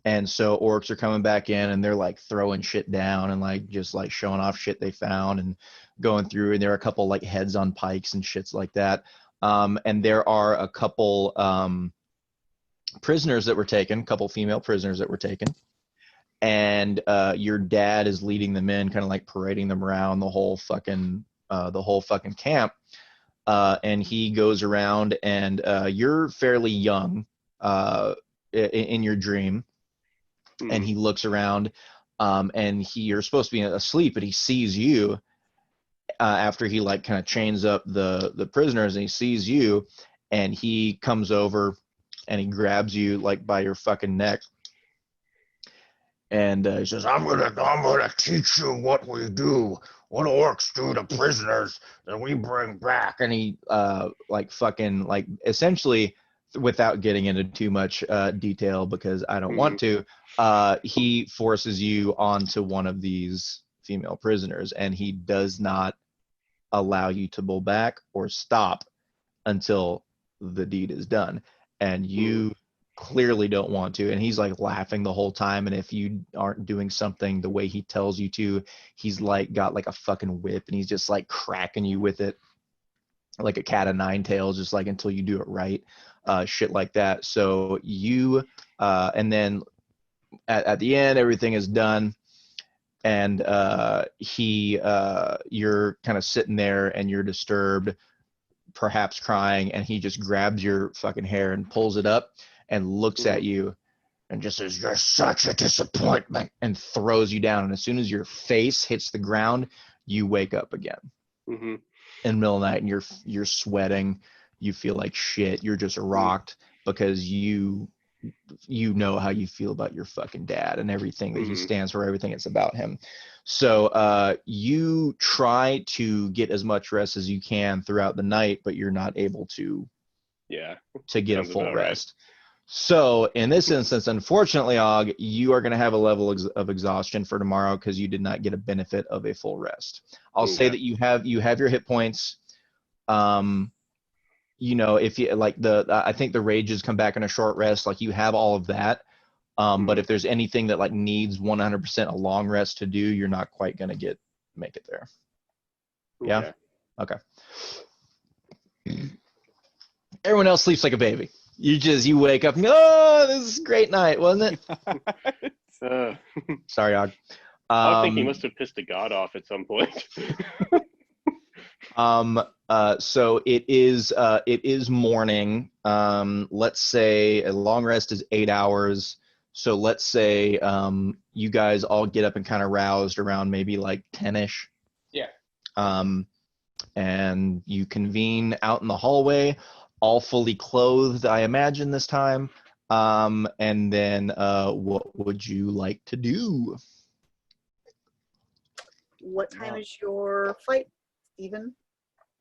And so orcs are coming back in, and they're like throwing shit down and like just like showing off shit they found and going through. And there are a couple like heads on pikes and shits like that. And there are a couple prisoners that were taken, a couple female prisoners that were taken. And your dad is leading them in, kind of like parading them around the whole fucking camp. And he goes around, and you're fairly young in your dream. And he looks around, and you're supposed to be asleep, but he sees you after he like kind of chains up the prisoners, and he sees you, and he comes over and he grabs you like by your fucking neck, and he says, I'm gonna teach you what we do, what orcs do to prisoners that we bring back. And he like fucking like essentially, without getting into too much detail because I don't want to, he forces you onto one of these female prisoners, and he does not allow you to pull back or stop until the deed is done. And you clearly don't want to, and he's like laughing the whole time, and if you aren't doing something the way he tells you to, he's like got like a fucking whip, and he's just like cracking you with it like a cat of nine tails, just like until you do it right. Shit like that. So you and then at the end everything is done, and you're kind of sitting there and you're disturbed, perhaps crying, and he just grabs your fucking hair and pulls it up and looks at you and just says, "You're such a disappointment," and throws you down. And as soon as your face hits the ground, you wake up again Mm-hmm. in the middle of the night, and you're sweating. You feel like shit. You're just rocked because you know how you feel about your fucking dad and everything that he stands for, everything it's about him. So you try to get as much rest as you can throughout the night, but you're not able to Yeah. get a Sounds full about right. rest. So in this instance, unfortunately, Og, you are going to have a level of exhaustion for tomorrow because you did not get a benefit of a full rest. I'll say that you have your hit points. You know, if you like I think the rages come back in a short rest, like you have all of that. But if there's anything that like needs 100% a long rest to do, you're not quite going to make it there. Yeah. Okay. Everyone else sleeps like a baby. You wake up and go, oh, this is a great night, wasn't it? Sorry, Og. I think he must have pissed a god off at some point. So it is morning. Let's say a long rest is 8 hours. So let's say you guys all get up and kind of roused around maybe like 10ish. Yeah. And you convene out in the hallway, all fully clothed, I imagine this time. And then what would you like to do? What time is your flight, Steven?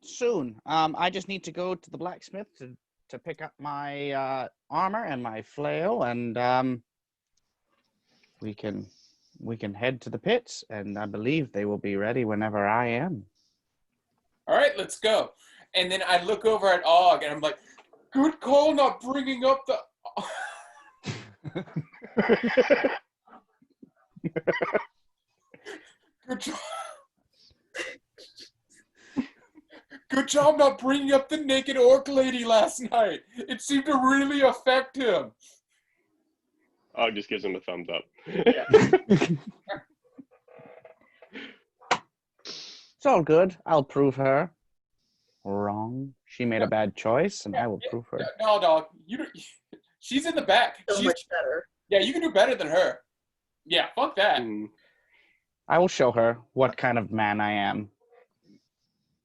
Soon. I just need to go to the blacksmith to pick up my armor and my flail, and we can head to the pits, and I believe they will be ready whenever I am. All right, let's go. And then I look over at Og, and I'm like, good call not bringing up the... Good job. Good job not bringing up the naked orc lady last night. It seemed to really affect him. Oh, just gives him a thumbs up. It's all good. I'll prove her wrong. She made a bad choice, and I will prove her. No, dog. She's in the back. So much better. Yeah, you can do better than her. Yeah, fuck that. Mm. I will show her what kind of man I am.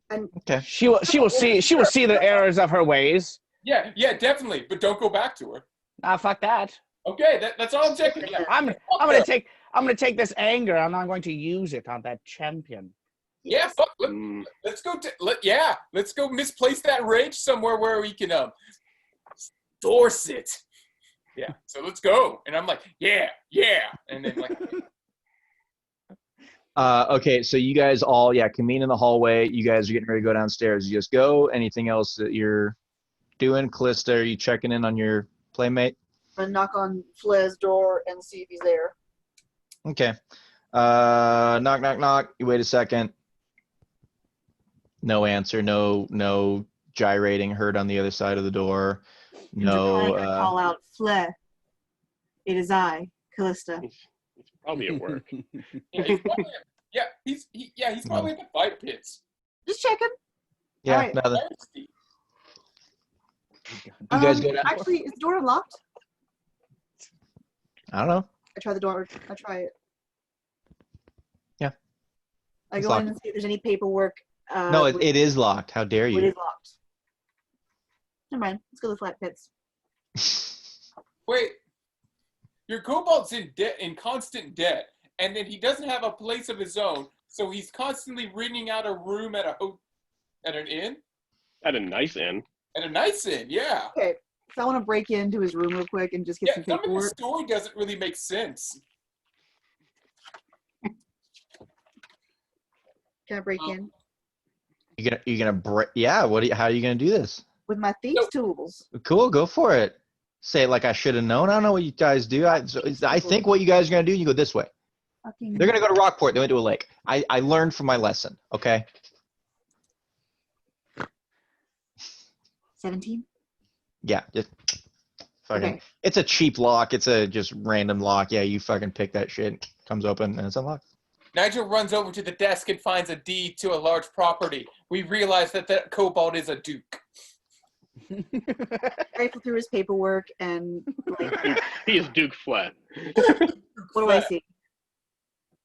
And Okay. She will see the errors of her ways. Yeah, definitely. But don't go back to her. Ah, fuck that. Okay, that's all I'm checking. Yeah. I'm gonna take this anger and I'm going to use it on that champion. Yeah, fuck. Mm. Let's go. Let's go misplace that rage somewhere where we can source it. Yeah. So let's go. And I'm like, yeah, and then like. Okay, so you guys all, convene in the hallway. You guys are getting ready to go downstairs. You just go. Anything else that you're doing? Callista, are you checking in on your playmate? I'm gonna knock on Flair's door and see if he's there. Okay. Knock, knock, knock. You wait a second. No answer. No gyrating heard on the other side of the door. No. I call out, Flair. It is I, Callista. It's probably at work. Yeah, he's probably at the fight pits. Just checking. Yeah, Alright. nothing. Thirsty. You guys go down. Actually, is the door unlocked? I don't know. I try the door. I try it. Yeah. I It's go in locked. and see if there's any paperwork. No, it is locked. How dare It you? is locked. Never mind. Let's go to the flat pits. Wait, your kobold's in constant debt, and then he doesn't have a place of his own, so he's constantly renting out a room at an inn. At a nice inn. At a nice inn, yeah. Okay. So I want to break into his room real quick and just get Yeah, some some of the paperwork. story doesn't really make sense. Can I break in? You gonna break? Yeah. How are you gonna do this? With my thieves' tools. Cool. Go for it. Say it like I should have known. I don't know what you guys do. I think what you guys are gonna do. You go this way. Fucking They're gonna go to Rockport. They went to a lake. I learned from my lesson. Okay. 17? Yeah. Just fucking. Okay. It's a cheap lock. It's a just random lock. Yeah. You fucking pick that shit. Comes open and it's unlocked. Nigel runs over to the desk and finds a deed to a large property. We realize that kobold is a duke. Rifle through his paperwork and like, He is Duke Flat. what do I see?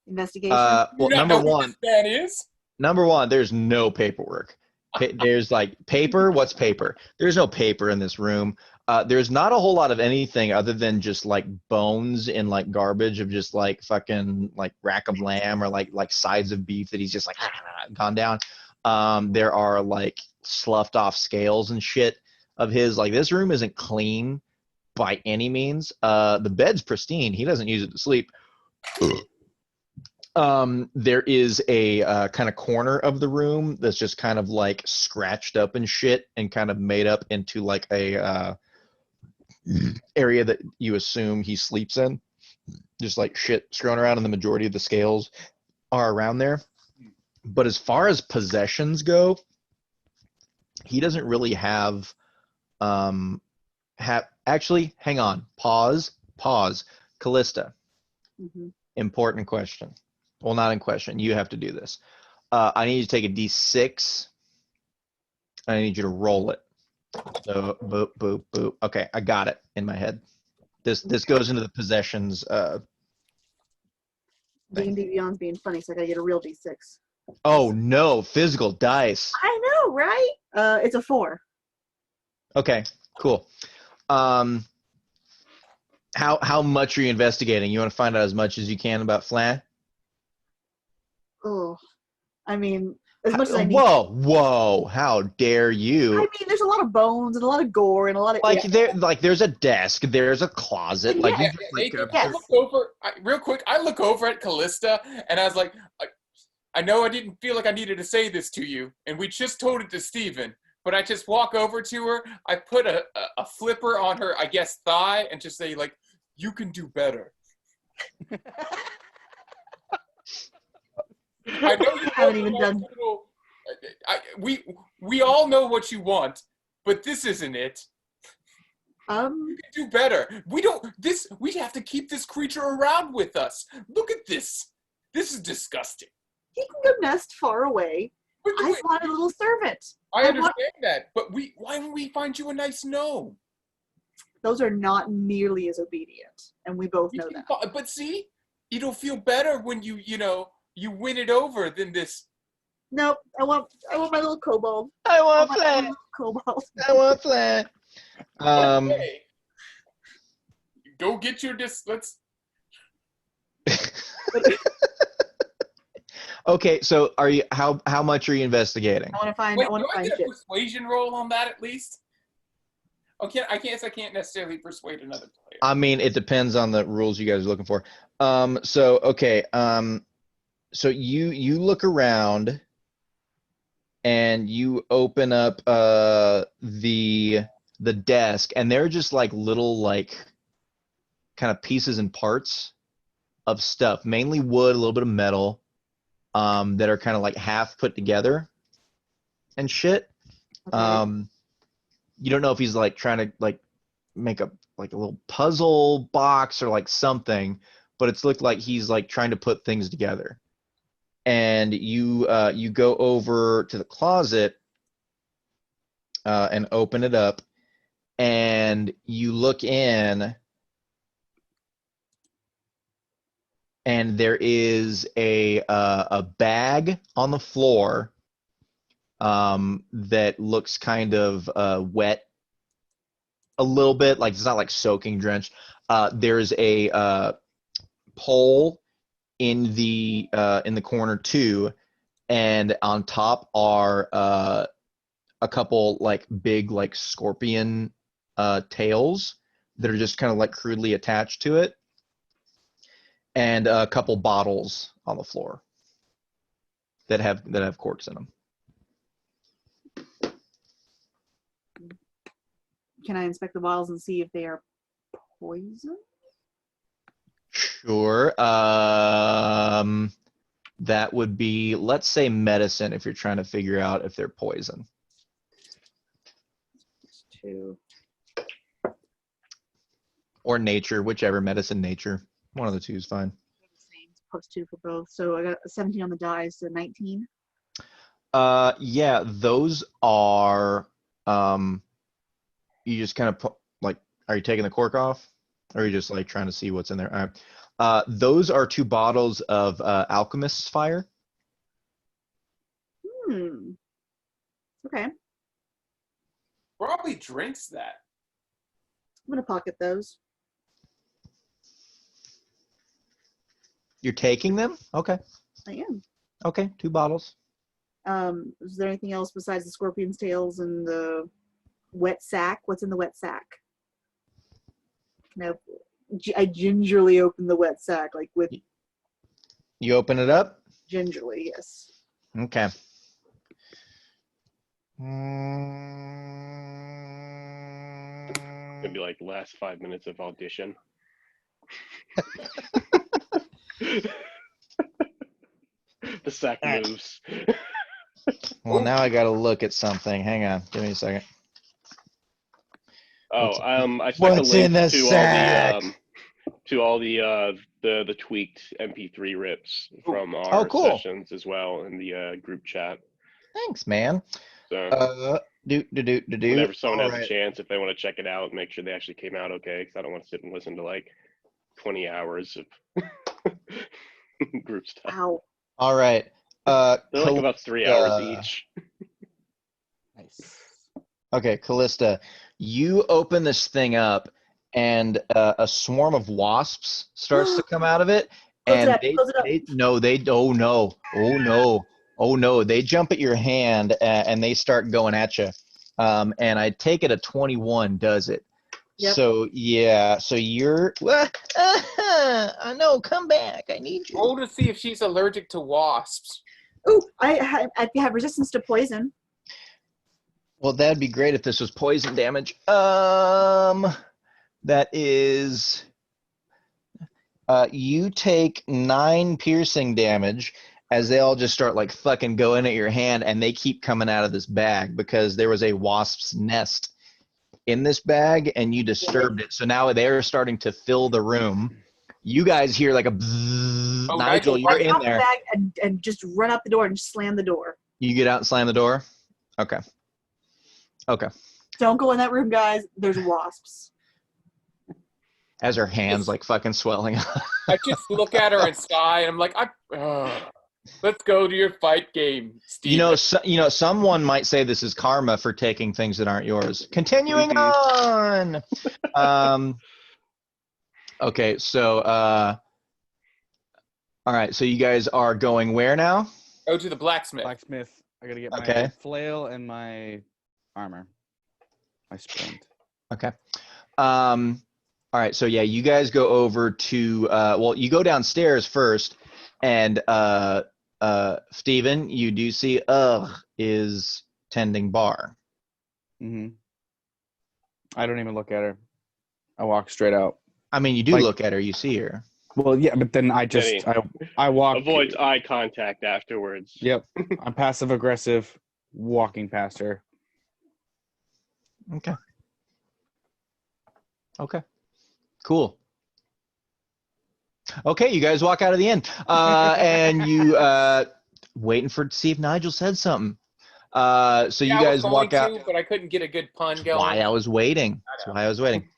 Investigation? Well, You not number know who one. this man is? Number one, there's no paperwork. There's like paper. What's paper? There's no paper in this room. There's not a whole lot of anything other than just like bones and like garbage of just like fucking like rack of lamb or like sides of beef that he's just like gone down. There are like sloughed off scales and shit of his. Like this room isn't clean by any means. The bed's pristine. He doesn't use it to sleep. There is a kind of corner of the room that's just kind of like scratched up and shit and kind of made up into like a area that you assume he sleeps in. Just like shit strewn around, and the majority of the scales are around there. But as far as possessions go, he doesn't really have actually, hang on. Pause. Callista. Mhm. Important question. Well, not in question. You have to do this. I need you to take a D6. I need you to roll it. So, boop, boop, boop. Okay, I got it in my head. This goes into the possessions. D&D Beyond's being funny, so I gotta get a real D6. Oh no, physical dice. I know, right? It's a 4. Okay, cool. How much are you investigating? You want to find out as much as you can about Flan? Oh, I mean, as much as I need. Whoa! How dare you? I mean, there's a lot of bones and a lot of gore and a lot of There's a desk, there's a closet. Like Yeah, you just like Nathan, yes. I look over real quick. I look over at Callista, and I was like, I know I didn't feel like I needed to say this to you, and we just told it to Steven, but I just walk over to her. I put a flipper on her, I guess, thigh, and just say like, "You can do better." I know you haven't even done. We all know what you want, but this isn't it. You can do better. We have to keep this creature around with us. Look at this. This is disgusting. He can go nest far away. I just wanted a little servant. I understand that, but why don't we find you a nice gnome? Those are not nearly as obedient, and we both know that. But see, it'll feel better when you win it over than this. Nope, I want my little kobold. I want my Flan. little kobold. I want Flan. Okay. Go get your let's. Okay, so are you how much are you investigating? I want to find. Wait, I want do to I find get a shit. persuasion roll on that at least? Okay, I can't necessarily persuade another player. I mean, it depends on the rules you guys are looking for. So okay, so you look around and you open up the desk, and they're just like little like kind of pieces and parts of stuff, mainly wood, a little bit of metal, that are kind of like half put together and shit. Okay. You don't know if he's like trying to like make a little puzzle box or like something, but it's looked like he's like trying to put things together. And you go over to the closet and open it up, and you look in, and there is a bag on the floor that looks kind of wet a little bit, like it's not like soaking drenched. There's a pole in the corner too, and on top are a couple like big like scorpion tails that are just kind of like crudely attached to it, and a couple bottles on the floor that have corks in them. Can I inspect the bottles and see if they are poison? Sure. That would be, let's say, medicine if you're trying to figure out if they're poison. 2. Or nature, whichever. Medicine, nature. One of the two is fine. +2 for both. So I got a 17 on the die, so 19. Yeah, those are, you just kind of like, are you taking the cork off? Or are you just like trying to see what's in there? All right. Those are 2 bottles of Alchemist's Fire. Okay. Probably drinks that. I'm going to pocket those. You're taking them? Okay. I am. Okay, 2 bottles. Is there anything else besides the scorpion's tails and the wet sack? What's in the wet sack? No. I gingerly open the wet sack, like with. You open it up? Gingerly, yes. Okay. It'd be like last 5 minutes of audition. The sack moves. Well, now I gotta look at something. Hang on. Give me a second. I stuck a What's link in the to sack? all the tweaked MP3 rips from our Oh, cool. sessions as well in the group chat. Thanks, man. So Whenever someone All has a right. chance, if they want to check it out, make sure they actually came out okay. Because I don't want to sit and listen to like 20 hours of group stuff. Ow. All right. They're like about 3 hours Callista. each. Nice. Okay, Callista, you open this thing up, and a swarm of wasps starts to come out of it, Close it and up, close it up. oh no, they jump at your hand and they start going at you. And I take it a 21 does it. Yep. So yeah, so you're. I know, come back. I need you. Roll to see if she's allergic to wasps. Ooh, I have resistance to poison. Well, that'd be great if this was poison damage. That is, you take 9 piercing damage as they all just start like fucking going at your hand, and they keep coming out of this bag because there was a wasp's nest in this bag, and you disturbed it. So now they're starting to fill the room. You guys hear like a bzzz. Oh, Nigel, Nigel, you're in Drop the there. bag and just run out the door and slam the door. You get out and slam the door. Okay. Okay. Don't go in that room, guys. There's wasps. As her hands like fucking swelling. I just look at her and sigh, and I'm like, let's go to your fight game, Steve. Someone might say this is karma for taking things that aren't yours. Continuing on. Okay, so all right, so you guys are going where now? Go to the blacksmith. Blacksmith. I gotta get my Okay. flail and my armor. My splint. Okay. All right, so yeah, you guys go over to you go downstairs first, and Steven, you do see is tending bar. Mm-hmm. I don't even look at her. I walk straight out. I mean, you do Like- look at her, you see her. Well, yeah, but then I just I walk. Avoids eye contact afterwards. Yep, I'm passive aggressive, walking past her. Okay. Okay. Cool. Okay, you guys walk out of the inn, and you waiting to see if Nigel said something. So Yeah, you I was guys walk going out. to, but I couldn't get a good pun going. Why I was waiting. That's why I was waiting.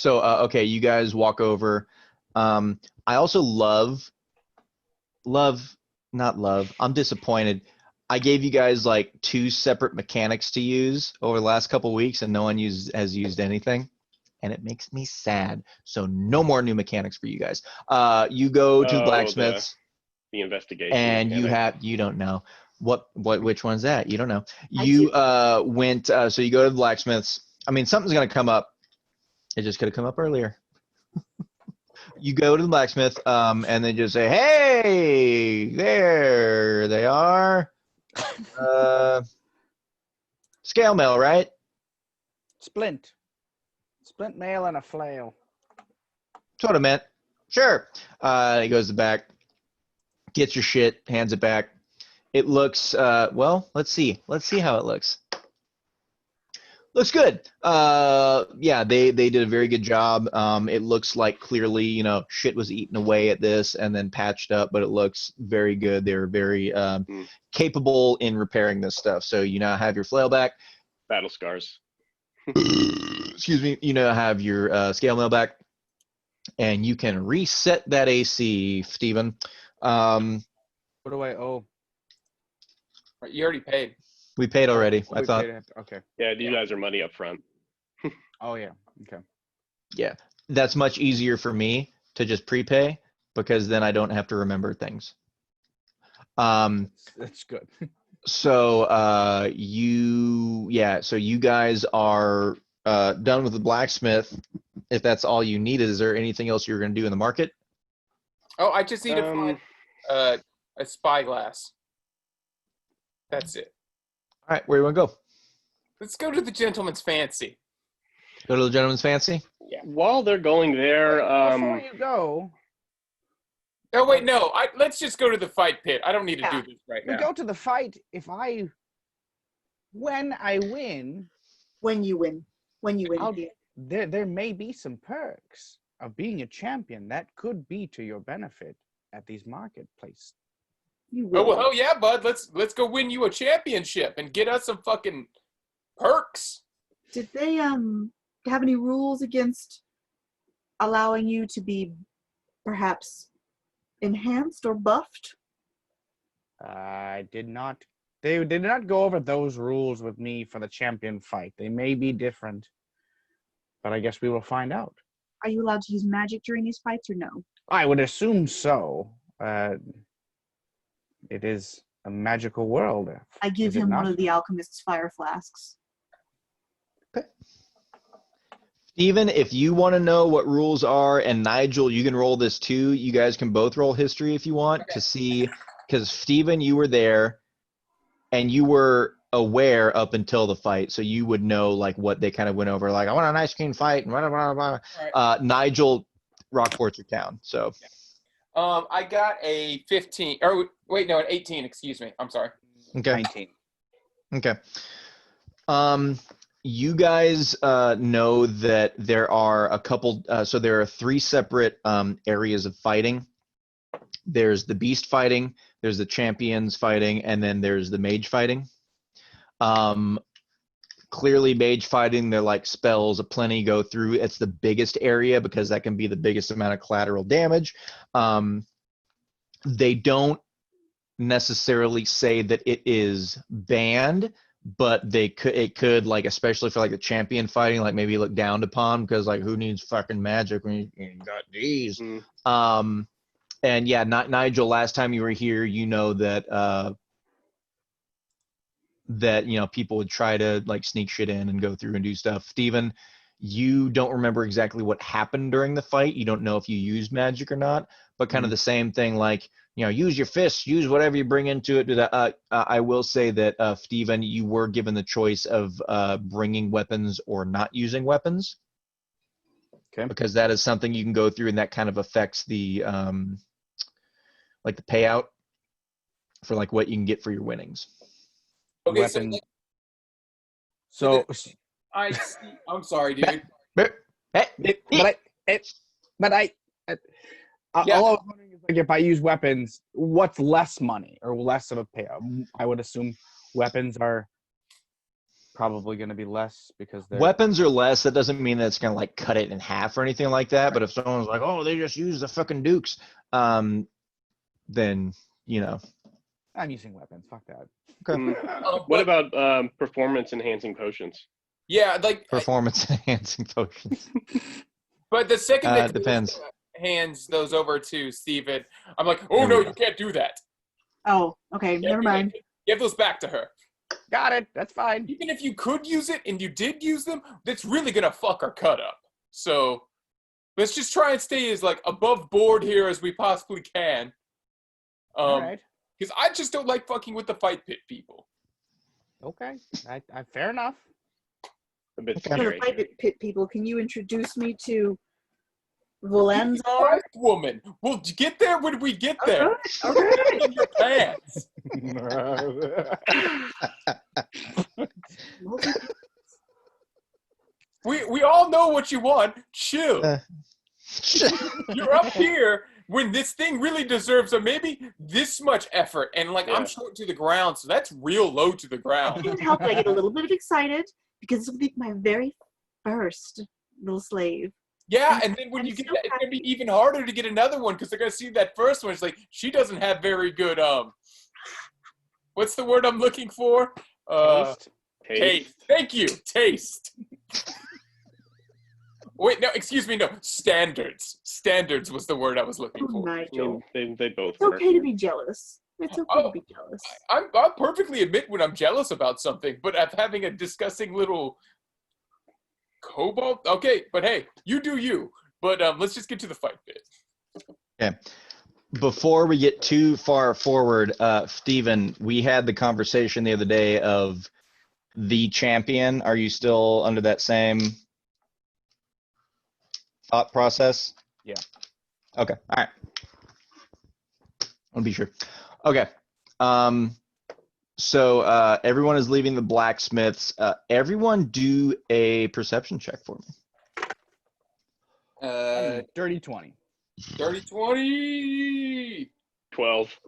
Okay, you guys walk over. I also I'm disappointed. I gave you guys like 2 separate mechanics to use over the last couple weeks, and no one has used anything, and it makes me sad. So no more new mechanics for you guys. You go to blacksmiths, The investigation. and mechanic. you don't know which one's that. You don't know. I You went. So you go to the blacksmiths. I mean, something's gonna come up. It just could have come up earlier. You go to the blacksmith, and they just say, "Hey, there they are." Scale mail, right? Splint mail and a flail. That's what I meant. Sure. He goes to the back, gets your shit, hands it back. It looks let's see how it looks. Looks good. Yeah, they did a very good job. It looks like clearly, shit was eaten away at this and then patched up, but it looks very good. They're very capable in repairing this stuff. So you now have your flail back. Battle scars. Excuse me. You now have your scale mail back, and you can reset that AC, Steven. What do I owe? You already paid. We paid already. Oh, I we thought. paid it. Okay. Yeah, you guys are money up front. Oh yeah. Okay. Yeah, that's much easier for me to just prepay because then I don't have to remember things. That's good. So you guys are done with the blacksmith. If that's all you need, is there anything else you're going to do in the market? Oh, I just need to find a spyglass. That's it. All right, where do you want to go? Let's go to the gentleman's fancy. Go to the gentleman's fancy. While they're going there, Before you go, Oh wait, no. Let's just go to the fight pit. I don't need to Yeah. do this right we now. go to the fight. When I win, When you win. I'll- there may be some perks of being a champion that could be to your benefit at these marketplace You Oh will. well, hell yeah, bud. Let's go win you a championship and get us some fucking perks. Did they have any rules against allowing you to be perhaps enhanced or buffed? I did not. They did not go over those rules with me for the champion fight. They may be different, but I guess we will find out. Are you allowed to use magic during these fights or no? I would assume so. It is a magical world. I give Is it him one not? of the alchemist's fire flasks. Steven, if you want to know what rules are, and Nigel, you can roll this too. You guys can both roll history if you want to see, because Steven, you were there, and you were aware up until the fight, so you would know like what they kind of went over. Like, I want a nice clean fight, and blah, blah, blah, blah. Nigel, Rockport's your town, so. I got a 15. Or wait, no, an 18. Excuse me. I'm sorry. Okay. 19. Okay. You guys know that there are a couple, so there are 3 separate areas of fighting. There's the beast fighting, there's the champions fighting, and then there's the mage fighting. Clearly mage fighting, they're like spells aplenty go through. It's the biggest area because that can be the biggest amount of collateral damage. They don't necessarily say that it is banned, but it could like, especially for like the champion fighting, like maybe look down upon, because like who needs fucking magic when you got these. And yeah, Nigel, last time you were here, you know that that people would try to like sneak shit in and go through and do stuff. Steven, you don't remember exactly what happened during the fight. You don't know if you used magic or not, but kind of the same thing, like, use your fists, use whatever you bring into it. I will say that, Steven, you were given the choice of bringing weapons or not using weapons. Okay. Because that is something you can go through, and that kind of affects the like the payout for like what you can get for your winnings. Okay, Weapon. so So, I'm sorry, dude. but I Yeah. all I was wondering is like, if I use weapons, what's less money or less of a payout? I would assume weapons are probably going to be less because they're Weapons are less. That doesn't mean that it's gonna like cut it in half or anything like that. But if someone's like, "Oh, they just use the fucking dukes," then I'm using weapons. Fuck that. What about performance enhancing potions? Yeah, like, performance enhancing potions. but the second that Depends. hands those over to Steven, I'm like, oh no, you can't do that. Oh, okay, never mind. Give those back to her. Got it. That's fine. Even if you could use it and you did use them, that's really gonna fuck our cut up. So let's just try and stay as like above board here as we possibly can. All right. Because I just don't like fucking with the fight pit people. Okay. I fair enough. A bit Okay. For the scary. fight pit people, can you introduce me to Valenza? Alright, woman. We'll get there when we get there. Okay. In your pants. We all know what you want. Chill. You're up here when this thing really deserves maybe this much effort, and like I'm Yeah. short to the ground, so that's real low to the It ground. can't help that I get a little bit excited because this will be my very first little slave. Yeah, and then when I'm you get so that, it's gonna be even harder to get another one because they're gonna see that first one. It's like she doesn't have very good what's the word I'm looking for? Taste. Thank you. Taste. Wait, no, excuse me, no. Standards. Standards was the word I was looking Oh, for. Nigel. They both It's work. okay to be jealous. It's okay to be jealous. I'll perfectly admit when I'm jealous about something, but I'm having a disgusting little cobalt. Okay, but hey, you do you. But let's just get to the fight bit. Okay. Before we get too far forward, Steven, we had the conversation the other day of the champion. Are you still under that same thought process? Yeah. Okay. All right. I'll be sure. Okay. So everyone is leaving the blacksmiths. Everyone do a perception check for me. Dirty 20. Dirty 20. 12.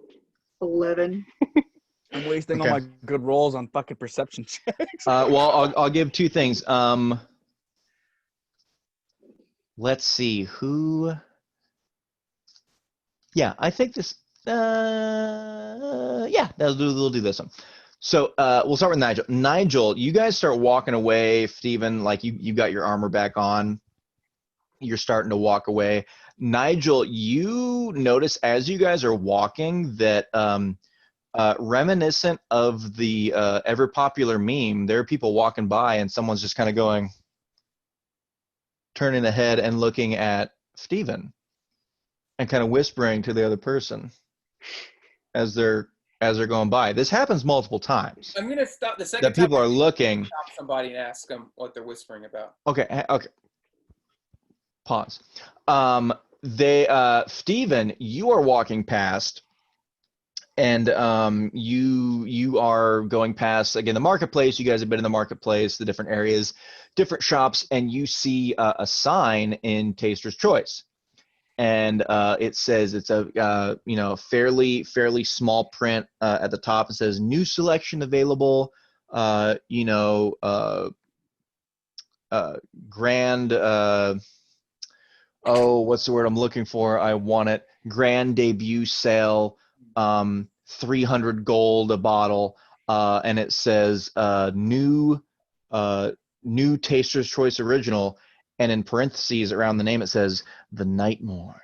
11. I'm wasting all Okay. my good rolls on fucking perception checks. Well, I'll give two things. Let's see who. Yeah, I think this. Yeah, we'll do this one. So we'll start with Nigel. Nigel, you guys start walking away. Steven, like you got your armor back on. You're starting to walk away. Nigel, you notice as you guys are walking that reminiscent of the ever popular meme, there are people walking by and someone's just kind of going, turning ahead and looking at Steven and kind of whispering to the other person as they're going by. This happens multiple times. I'm gonna stop the second That people time are looking. stop somebody and ask them what they're whispering about. Okay. Pause. Steven, you are walking past, and you are going past again the marketplace. You guys have been in the marketplace, the different areas, different shops, and you see a sign in Taster's Choice, and it says it's a fairly small print at the top. It says new selection available. Grand. What's the word I'm looking for? I want it. Grand debut sale. 300 gold a bottle, and it says new Taster's Choice original, and in parentheses around the name it says the Nightmorn.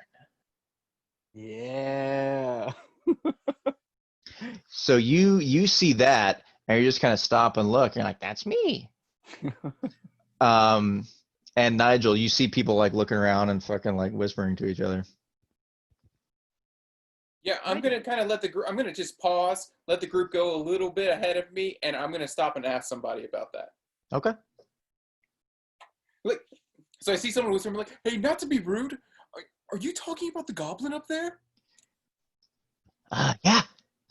Yeah. So you see that, and you just kind of stop and look, and you're like, that's me. And Nigel, you see people like looking around and fucking like whispering to each other. Yeah, I'm gonna kind of let the group. I'm gonna just pause, let the group go a little bit ahead of me, and I'm gonna stop and ask somebody about that. Okay. Like, so I see someone whispering, like, "Hey, not to be rude, are you talking about the goblin up there?"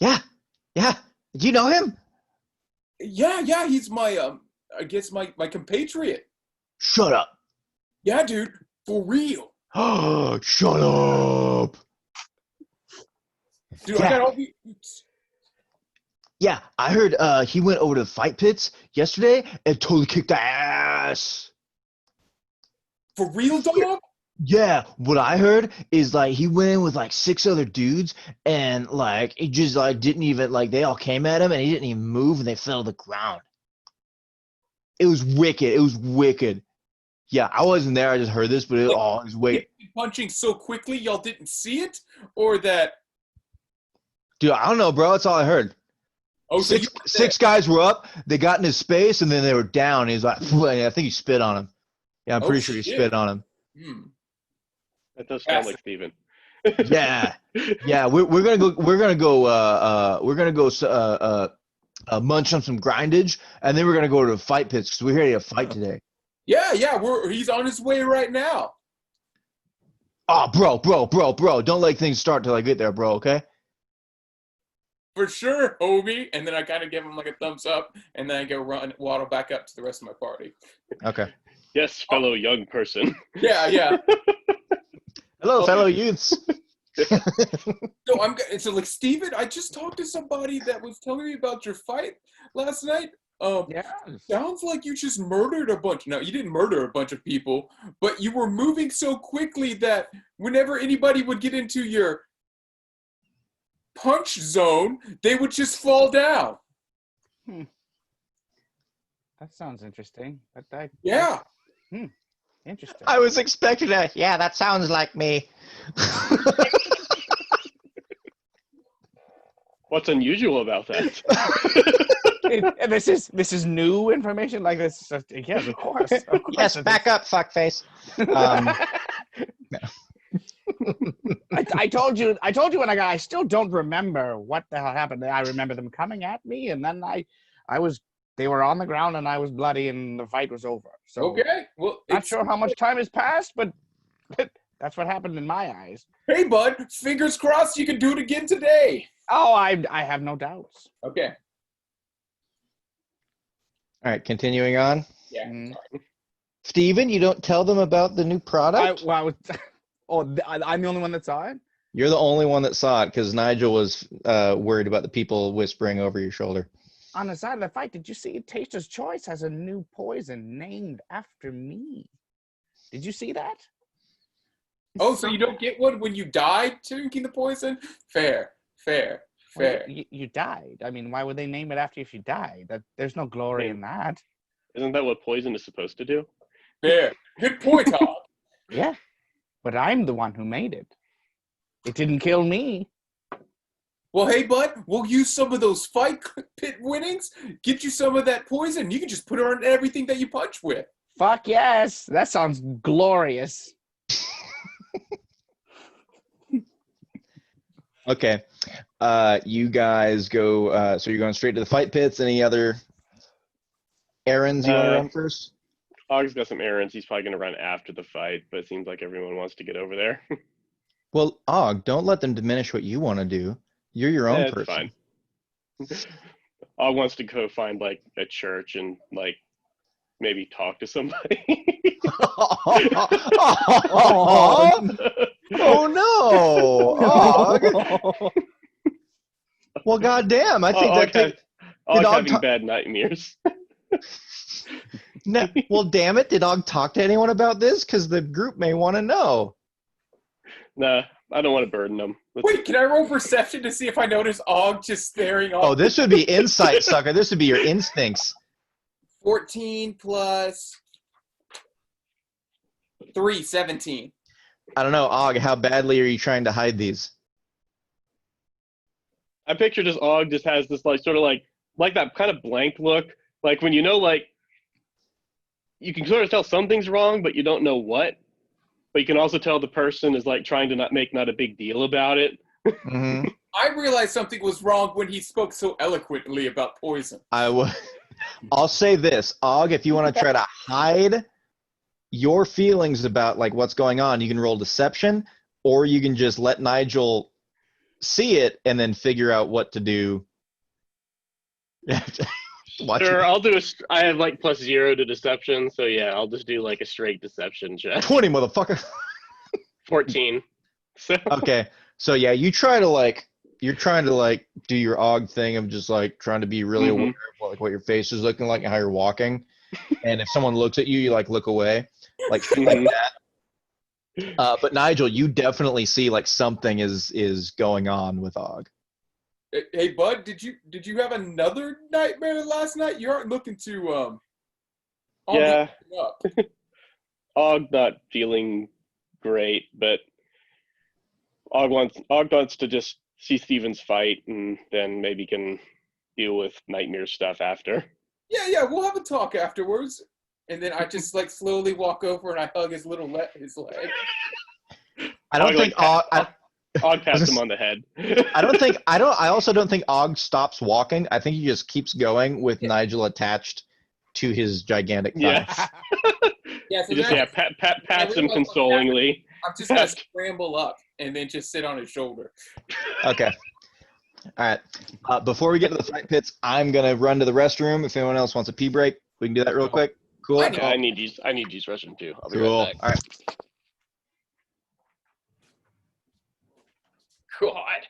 Yeah. Do you know him? Yeah, he's my I guess my compatriot. Shut up. Yeah, dude, for real. Shut up. Dude, Yeah. I got all the. Yeah, I heard he went over to the fight pits yesterday and totally kicked ass. For real, dog? Yeah, what I heard is like he went in with like 6 other dudes and like it just like didn't even like they all came at him and he didn't even move and they fell to the ground. It was wicked. It was wicked. Yeah, I wasn't there. I just heard this, but it was wicked. Punching so quickly, y'all didn't see it, or that? Dude, I don't know, bro. That's all I heard. Oh, so Six guys were up. They got in his space and then they were down. He's like, I think he spit on him. Yeah, I'm pretty sure he shit. spit on him. That does sound like Steven. Yeah, we're gonna go munch on some grindage, and then we're gonna go to the fight pits because we're here to fight today. Yeah, he's on his way right now. Oh, bro, don't let things start till I get there, bro. Okay. For sure, homie. And then I kind of give him like a thumbs up, and then I go waddle back up to the rest of my party. Okay. Yes, fellow young person. Yeah. Hello, fellow youths. So like Steven, I just talked to somebody that was telling me about your fight last night. Yeah. Sounds like you just murdered a bunch. No, you didn't murder a bunch of people, but you were moving so quickly that whenever anybody would get into your punch zone, they would just fall down. That sounds interesting. Yeah. Interesting. I was expecting that. Yeah, that sounds like me. What's unusual about that? This is new information. Like this. Yes, of course. Yes, back up, fuckface. I told you when I still don't remember what the hell happened. I remember them coming at me, and then they were on the ground, and I was bloody, and the fight was over. So Okay. Well, not sure how much time has passed, but that's what happened in my eyes. Hey, bud. Fingers crossed you can do it again today. Oh, I have no doubts. Okay. All right, continuing on. Yeah. Steven, you don't tell them about the new product? I'm the only one that saw it. You're the only one that saw it because Nigel was worried about the people whispering over your shoulder. On the side of the fight, did you see Taster's Choice has a new poison named after me? Did you see that? Oh, so you don't get one when you died drinking the poison? Fair. Well, you died. I mean, why would they name it after you if you died? There's no glory in that. Isn't that what poison is supposed to do? Fair. Good point, Hog. Yeah, but I'm the one who made it. It didn't kill me. Well, hey, bud, we'll use some of those fight pit winnings, get you some of that poison. You can just put it on everything that you punch with. Fuck yes. That sounds glorious. Okay. You guys go. So you're going straight to the fight pits. Any other errands you want to run first? Og's got some errands. He's probably going to run after the fight, but it seems like everyone wants to get over there. Well, Og, don't let them diminish what you want to do. You're your own That's person. fine. Og wants to go find like a church and like maybe talk to somebody. Oh no, Og. Well, goddamn, I think that takes. Og Og having ta- bad nightmares. No, well, damn it, did Og talk to anyone about this? Because the group may want to know. Nah, I don't want to burden them. Wait, can I roll perception to see if I notice Og just staring off? Oh, this would be insight, sucker. This would be your instincts. 14 plus 3, 17. I don't know, Og, how badly are you trying to hide these? I picture just Og just has this like sort of like that kind of blank look, like when you know like you can sort of tell something's wrong, but you don't know what. But you can also tell the person is like trying to not a big deal about it. Mm-hmm. I realized something was wrong when he spoke so eloquently about poison. I'll say this, Og, if you want to try to hide your feelings about like what's going on, you can roll deception, or you can just let Nigel see it and then figure out what to do. Sure, I'll do I have like +0 to deception, so yeah, I'll just do like a straight deception check. 20, motherfucker. 14. So Okay, so yeah, you're trying to like do your Og thing of just like trying to be really aware of what your face is looking like and how you're walking, and if someone looks at you, you like look away, like shit like that. But Nigel, you definitely see like something is going on with Og. Hey, bud, did you have another nightmare last night? You aren't looking to all yeah, up. Og not feeling great, but Og wants to just see Steven's fight and then maybe can deal with nightmare stuff after. Yeah, we'll have a talk afterwards. And then I just like slowly walk over and I hug his his leg. I don't think Og pats him on the head. I also don't think Og stops walking. I think he just keeps going with Nigel attached to his gigantic thigh. Yeah. Yeah, so He just pats him consolingly. I'm just gonna scramble up and then just sit on his shoulder. Okay. All right. Before we get to the fight pits, I'm gonna run to the restroom. If anyone else wants a pee break, we can do that real quick. Cool. Yeah, I need to use restroom too. I'll be Cool. right back. All right. God.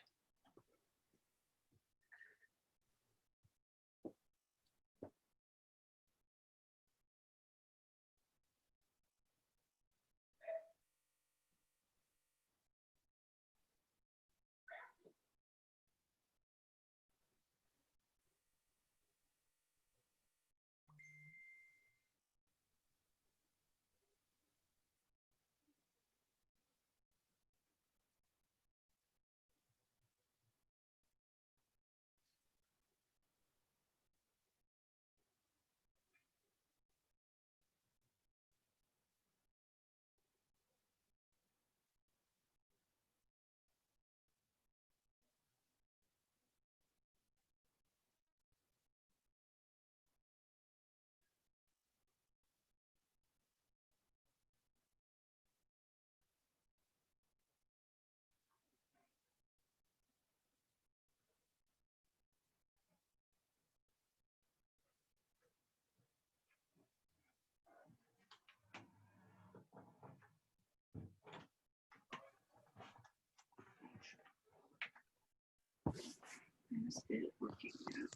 Is it working now?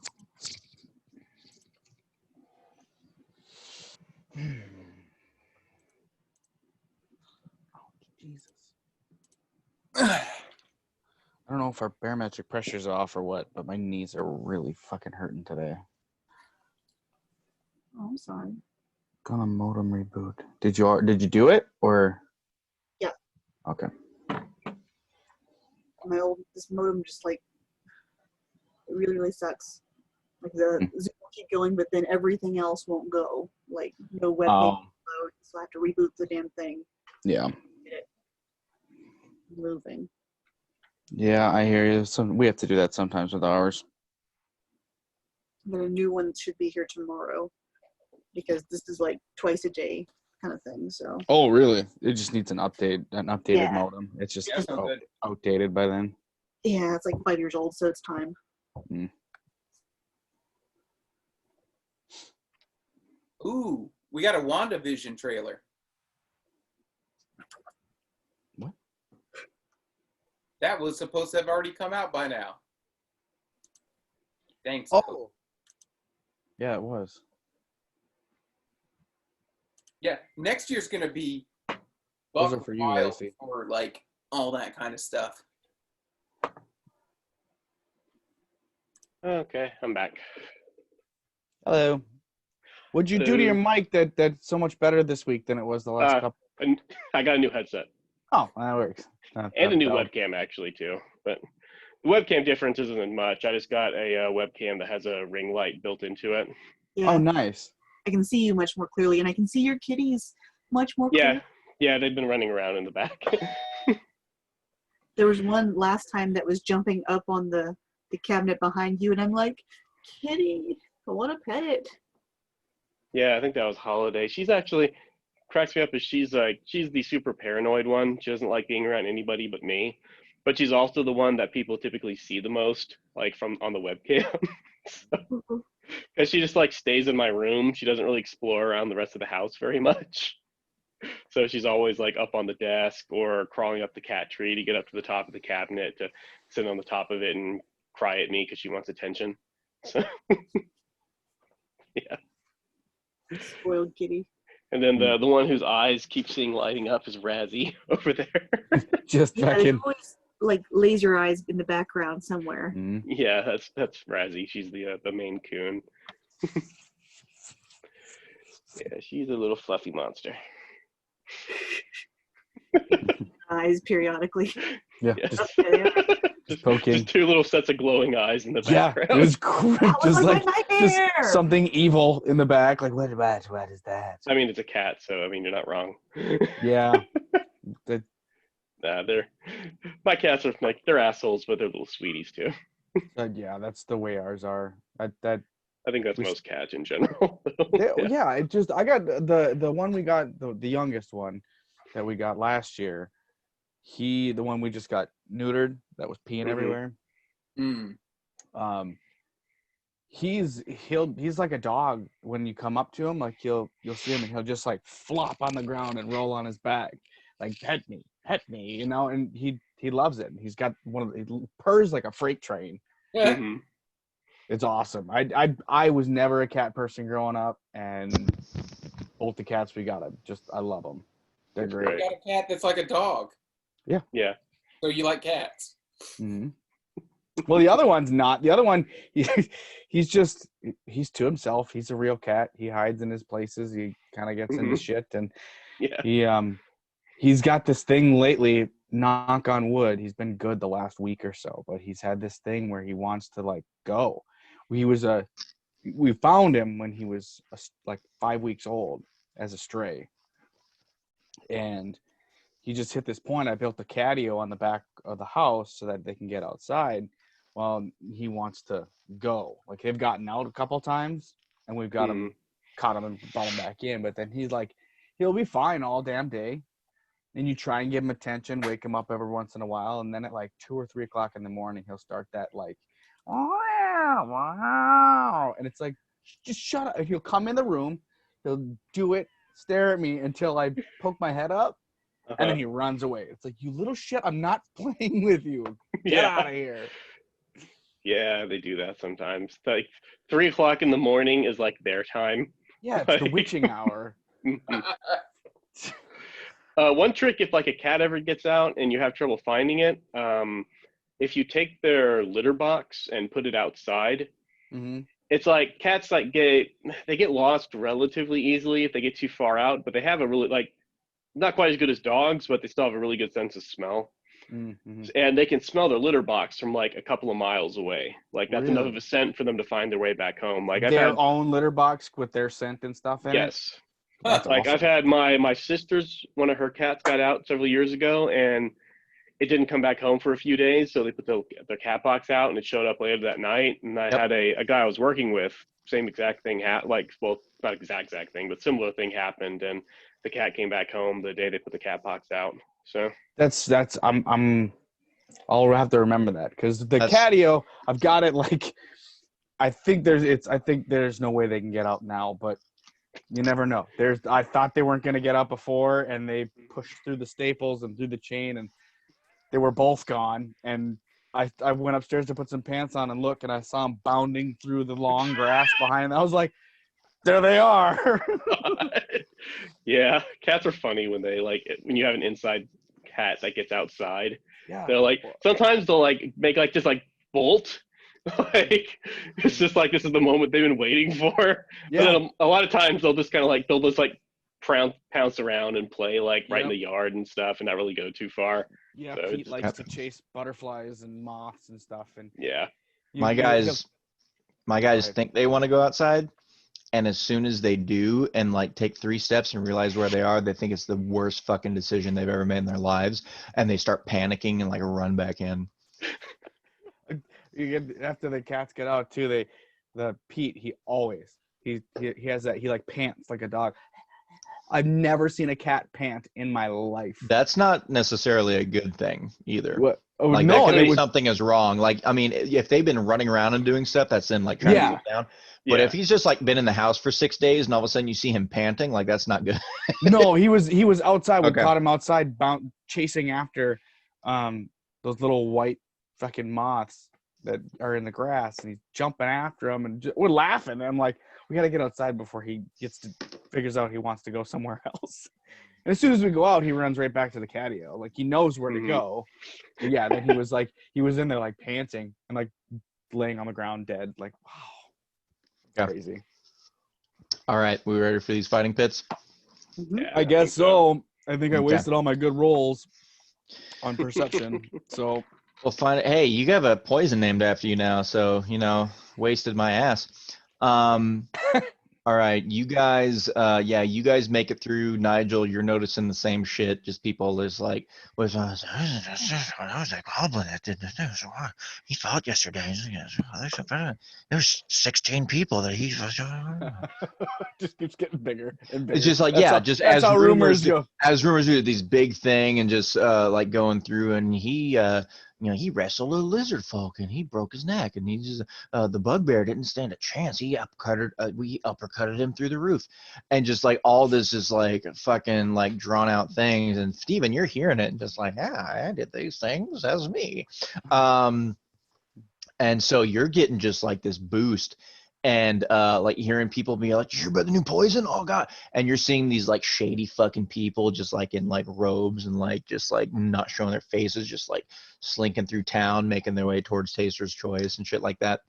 Jesus. I don't know if our barometric pressure's off or what, but my knees are really fucking hurting today. Oh, I'm sorry. Gonna modem reboot. Did you do it or? Yeah. Okay. This modem just like it really sucks. Like the Zoom will keep going, but then everything else won't go. Like no web page will load, so I have to reboot the damn thing. Yeah. Get it moving. Yeah, I hear you. We have to do that sometimes with ours. But a new one should be here tomorrow because this is like twice a day kind of thing. So. Oh, really? It just needs an updated Yeah. modem. It's just Yeah, sounds good. outdated by then. Yeah, it's like 5 years old, so it's time. Ooh, we got a WandaVision trailer. What? That was supposed to have already come out by now. Thanks. Oh. Yeah, it was. Yeah, next year's gonna be Those buck are for you, wild Lacey. for like all that kind of stuff. Okay, I'm back. Hello. What'd you do to your mic that's so much better this week than it was the last couple? And I got a new headset Oh, that works. and a new webcam actually too. But the webcam difference isn't much. I just got a webcam that has a ring light built into it. Yeah, Oh, nice. I can see you much more clearly, and I can see your kitties much more clearly. Yeah, they've been running around in the back. There was one last time that was jumping up on the cabinet behind you, and I'm like, kitty, I want to pet it. Yeah, I think that was Holiday. She's actually cracks me up as she's the super paranoid one. She doesn't like being around anybody but me. But she's also the one that people typically see the most, like from on the webcam. Because she just like stays in my room. She doesn't really explore around the rest of the house very much. So she's always like up on the desk or crawling up the cat tree to get up to the top of the cabinet to sit on the top of it and cry at me because she wants attention. So yeah. Spoiled kitty. And then the one whose eyes keep seeing lighting up is Razzie over there. Just Yeah, fucking. there's always like laser eyes in the background somewhere. Yeah, that's Razzie. She's the main coon. Yeah, she's a little fluffy monster. Eyes periodically. Yeah, Yeah. just Just poking. Just two little sets of glowing eyes in the Yeah, background. it was That was just like my just nightmare! something evil in the back. Like, what is that? I mean, it's a cat, so I mean, you're not wrong. Yeah. Nah, my cats are like they're assholes, but they're little sweeties too. Yeah, that's the way ours are. I think that's We- most cats in general. Yeah, I got the one we got, the youngest one that we got last year. The one we just got neutered that was peeing everywhere. He's like a dog. When you come up to him, like you'll see him and he'll just like flop on the ground and roll on his back, like pet me, you know. And he loves it. He's got he purrs like a freight train. Yeah. Mhm. It's awesome. I was never a cat person growing up, and both the cats we got, I love them. They're That's great. great. You got a cat that's like a dog. Yeah. So you like cats. Mm-hmm. Well, the other one's not. The other one, he's to himself. He's a real cat. He hides in his places. He kind of gets into shit, and Yeah. he's got this thing lately. Knock on wood, he's been good the last week or so, but he's had this thing where he wants to like go. We found him when he was like 5 weeks old as a stray, and he just hit this point. I built a catio on the back of the house so that they can get outside. Well, he wants to go. Like they've gotten out a couple times, and we've got him, caught him and brought him back in. But then he's like, he'll be fine all damn day. And you try and give him attention, wake him up every once in a while, and then at like 2 or 3 o'clock in the morning, he'll start that like, wow, and it's like, just shut up. He'll come in the room, he'll do it, stare at me until I poke my head up, and then he runs away. It's like, you little shit, I'm not playing with you. Get out of here. Yeah, they do that sometimes. Like 3 o'clock in the morning is like their time. Yeah, it's the witching hour. One trick, if like a cat ever gets out and you have trouble finding it, if you take their litter box and put it outside, Mm-hmm. it's like cats like get lost relatively easily if they get too far out, but they have a really like not quite as good as dogs, but they still have a really good sense of smell. Mm-hmm. And they can smell their litter box from like a couple of miles away. Like that's enough of Really? a scent for them to find their way back home. Like I've Their had own litter box with their scent and stuff in it. yes, That's like awesome. I've had my sister's one of her cats got out several years ago and it didn't come back home for a few days, so they put the cat box out and it showed up later that night. And I had a guy I was working with, same exact thing like well not exact thing, but similar thing happened and the cat came back home the day they put the cat box out. So That's I'll have to remember that because the That's- catio, I've got it like I think there's no way they can get out now, but you never know. I thought they weren't gonna get out before and they pushed through the staples and through the chain and they were both gone. And I went upstairs to put some pants on and look and I saw them bounding through the long grass behind them. I was like, there they are. yeah, cats are funny when they like when you have an inside cat that gets outside. Yeah. They're like sometimes they'll like make like just like bolt. Like it's just like this is the moment they've been waiting for. But Yeah. then a lot of times they'll just kind of like pounce around and play like right in Yep. the yard and stuff and not really go too far. Yeah, So Pete it's- likes to chase butterflies and moths and stuff. And Yeah. My guys ahead. think they want to go outside, and as soon as they do and like take 3 steps and realize where they are, they think it's the worst fucking decision they've ever made in their lives, and they start panicking and like run back in. You get after the cats get out too. The Pete he has that he like pants like a dog. I've never seen a cat pant in my life. That's not necessarily a good thing either. What? Oh Like no! that could and it be was, something is wrong. Like I mean, if they've been running around and doing stuff, that's then like trying Yeah. to get down. But Yeah. if he's just like been in the house for 6 days and all of a sudden you see him panting, like that's not good. no, he was outside. We Okay. caught him outside, chasing after those little white fucking moths that are in the grass, and he's jumping after them, and we're laughing. And I'm like, we got to get outside before he figures out he wants to go somewhere else. And as soon as we go out, he runs right back to the catio. Like he knows where to Mhm. go. But yeah, then he was in there like panting and like laying on the ground dead. Like, wow, Yeah. crazy. All right, we ready for these fighting pits? Yeah, I guess think so. I think I Okay. wasted all my good rolls on perception. So We'll find it. Hey, you have a poison named after you now, so wasted my ass. All right, you guys, you guys make it through. Nigel, you're noticing the same shit. Just people is like, I was a goblin that did this. He fought yesterday. There's 16 people that he. just keeps getting bigger and bigger. It's just like That's that's how rumors go. As rumors do, these big thing and just like going through, and he he wrestled a lizard folk and he broke his neck, and he just the bugbear didn't stand a chance. We uppercutted him through the roof, and just like all this is like fucking like drawn out things. And Steven, you're hearing it and just like, yeah, I did these things. That's me. And so you're getting just like this boost. And like hearing people be like, "You hear about the new poison? Oh god!" And you're seeing these like shady fucking people just like in like robes and like just like not showing their faces, just like slinking through town, making their way towards Taster's Choice and shit like that.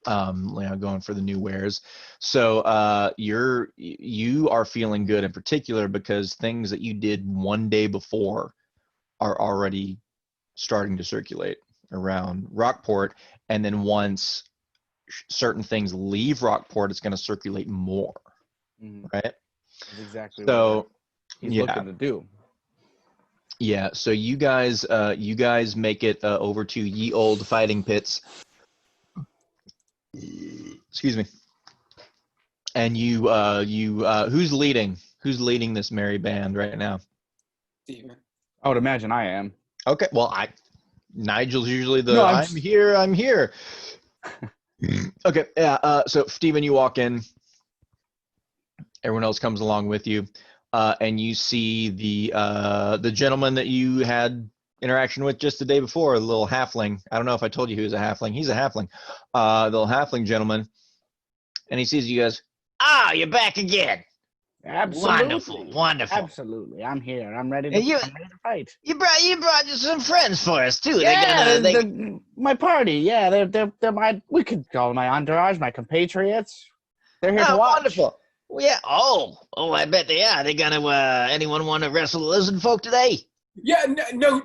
Going for the new wares. So you are feeling good in particular because things that you did one day before are already starting to circulate around Rockport, and then once certain things leave Rockport, it's going to circulate more, Mhm. right? That's exactly So what he's yeah. looking to do. Yeah, so you guys make it over to Ye Old Fighting Pits. Excuse me. And who's leading? Who's leading this merry band right now? Steven. I would imagine I am. Okay, well Nigel's usually the No, I'm here. Okay, yeah. So Steven, you walk in. Everyone else comes along with you, and you see the gentleman that you had interaction with just the day before, a little halfling. I don't know if I told you he was a halfling. He's a halfling. The little halfling gentleman. And he sees you guys. Ah, you're back again. Absolutely. Wonderful. Absolutely. I'm here. I'm ready to, And you- I'm ready to fight. You brought some friends for us too. Yeah, They're my party. Yeah, they're my. We could call my entourage, my compatriots. They're here to oh, watch. wonderful. Well, yeah. Oh, I bet they are. They gonna. Anyone want to wrestle the lizard folk today? Yeah, no.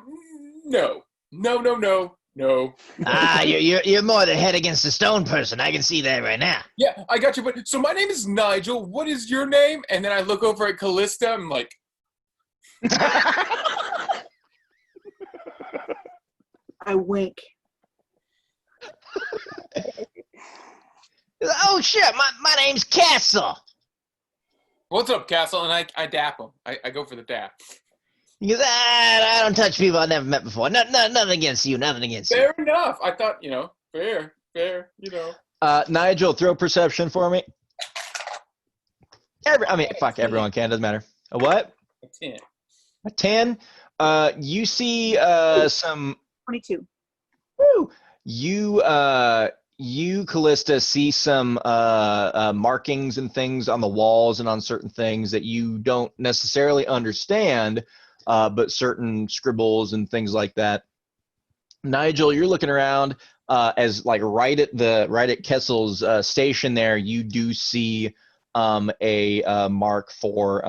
Ah, you're more the head against the stone person. I can see that right now. Yeah, I got you. But so my name is Nigel. What is your name? And then I look over at Callista. I'm like, I wink. Oh shit! My name's Castle. what's up, Castle? And I dap him. I go for the dap. He goes, I don't touch people I've never met before. Nothing against you. Nothing against you. Fair enough. I thought, fair, Nigel, throw perception for me. Fuck, everyone can. Doesn't matter. A what? A 10. A 10. You see some. 22. Woo! You, Callista, see some markings and things on the walls and on certain things that you don't necessarily understand, but certain scribbles and things like that. Nigel, you're looking around as like right at Kessel's station there. You do see a mark for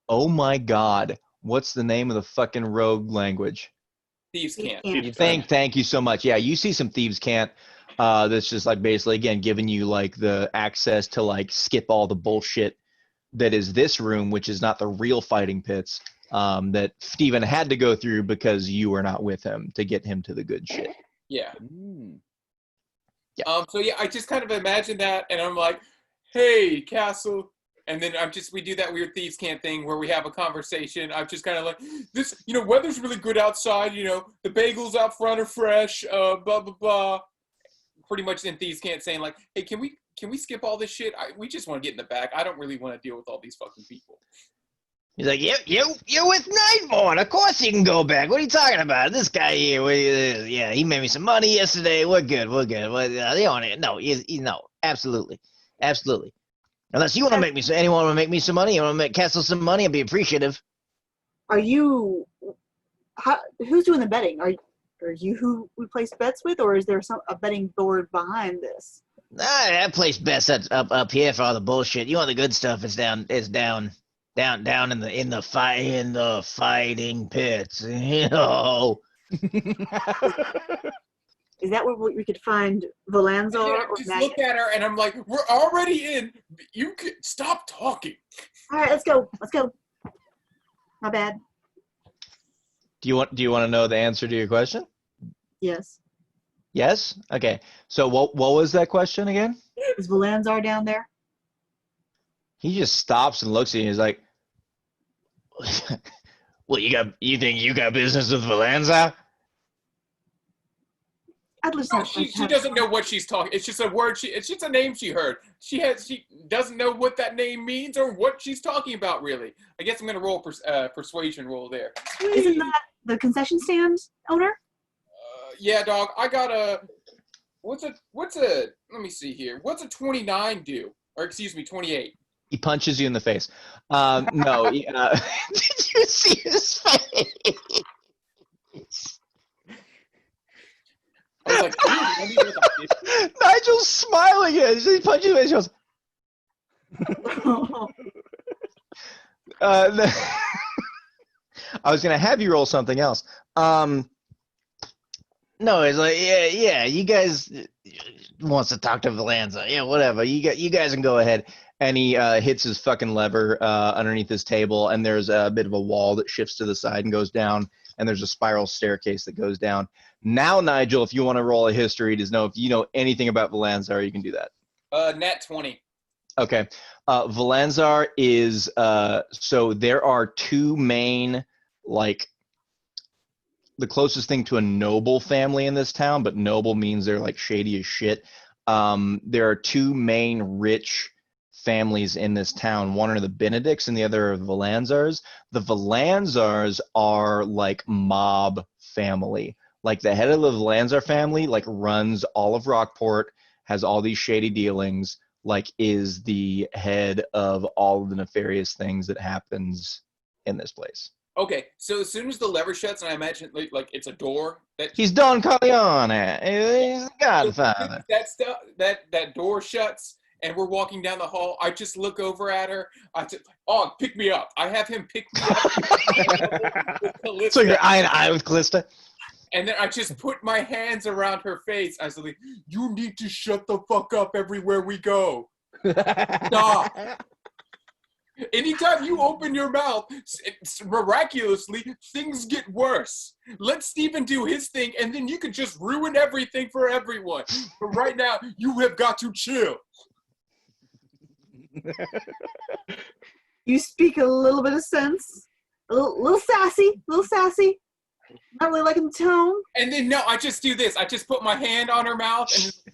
oh my god, what's the name of the fucking rogue language? Thieves can't. Thank you so much. Yeah, you see some thieves can't. That's just like basically again giving you like the access to like skip all the bullshit that is this room, which is not the real fighting pits that Steven had to go through because you were not with him to get him to the good shit. Yeah. Mm. Yeah. So yeah, I just kind of imagine that, and I'm like, "Hey, Castle," and then we do that weird thieves can't thing where we have a conversation. I'm just kind of like, "This, weather's really good outside. The bagels out front are fresh. Blah blah blah." Pretty much in thieves can't saying like, "Hey, can we skip all this shit? We just want to get in the back. I don't really want to deal with all these fucking people." He's like, you're with Nightborn. Of course you can go back. What are you talking about? This guy here, yeah, he made me some money yesterday. We're good. Well, they on it. No, no, absolutely. Unless you want to make me some, anyone want to make me some money, you want to make Castle some money, I'd be appreciative. Are you? Who's doing the betting? Are you who we place bets with, or is there a betting board behind this? I place bets up here for all the bullshit. You want the good stuff? It's down in the fighting pits. Is that where we could find Valanzar? I Or just Maggot? look at her and I'm like, "We're already in. You could stop talking." All right, let's go. My bad. Do you want to know the answer to your question? Yes. Yes? Okay. So what was that question again? Is Valanzar down there? He just stops and looks at you and he's like, Well, you think you got business with Valanza? I'd listen. No, she doesn't know what she's talking. It's just a word. It's just a name she heard. She doesn't know what that name means or what she's talking about. Really, I guess I'm gonna roll persuasion roll there. Isn't that the concession stand owner? Yeah, dog. I got a. What's a? Let me see here. What's a 29 do? Or excuse me, 28. he punches you in the face. No, did you see his face? I was like, "Dude, let me look at this." Nigel's smiling at it. He punches you in the face. He goes, I was gonna have you roll something else. No, it's like yeah. You guys wants to talk to Valanza. Yeah, whatever. You guys can go ahead. And he hits his fucking lever underneath his table, and there's a bit of a wall that shifts to the side and goes down, and there's a spiral staircase that goes down. Now, Nigel, if you want to roll a history to know if you know anything about Valanzar, you can do that. Nat 20. Okay. Valanzar is so there are two main, like, the closest thing to a noble family in this town, but noble means they're like shady as shit. There are two main rich families in this town. One are the Benedicts and the other are the Valanzars. The Valanzars are like mob family. Like the head of the Valanzar family like runs all of Rockport, has all these shady dealings, like is the head of all of the nefarious things that happens in this place. Okay, so as soon as the lever shuts, and I imagine like it's a door that He's Don Corleone. He's the Godfather. that door shuts, and we're walking down the hall. I just look over at her. Og, pick me up. I have him pick me up. with Callista. So you're eye to eye with Callista? And then I just put my hands around her face. I was like, "You need to shut the fuck up everywhere we go. Stop." Anytime you open your mouth, miraculously, things get worse. Let Steven do his thing, and then you could just ruin everything for everyone. But right now, you have got to chill. You speak a little bit of sense. A little sassy. Not really liking the tone. And then, no, I just do this. I just put my hand on her mouth and just,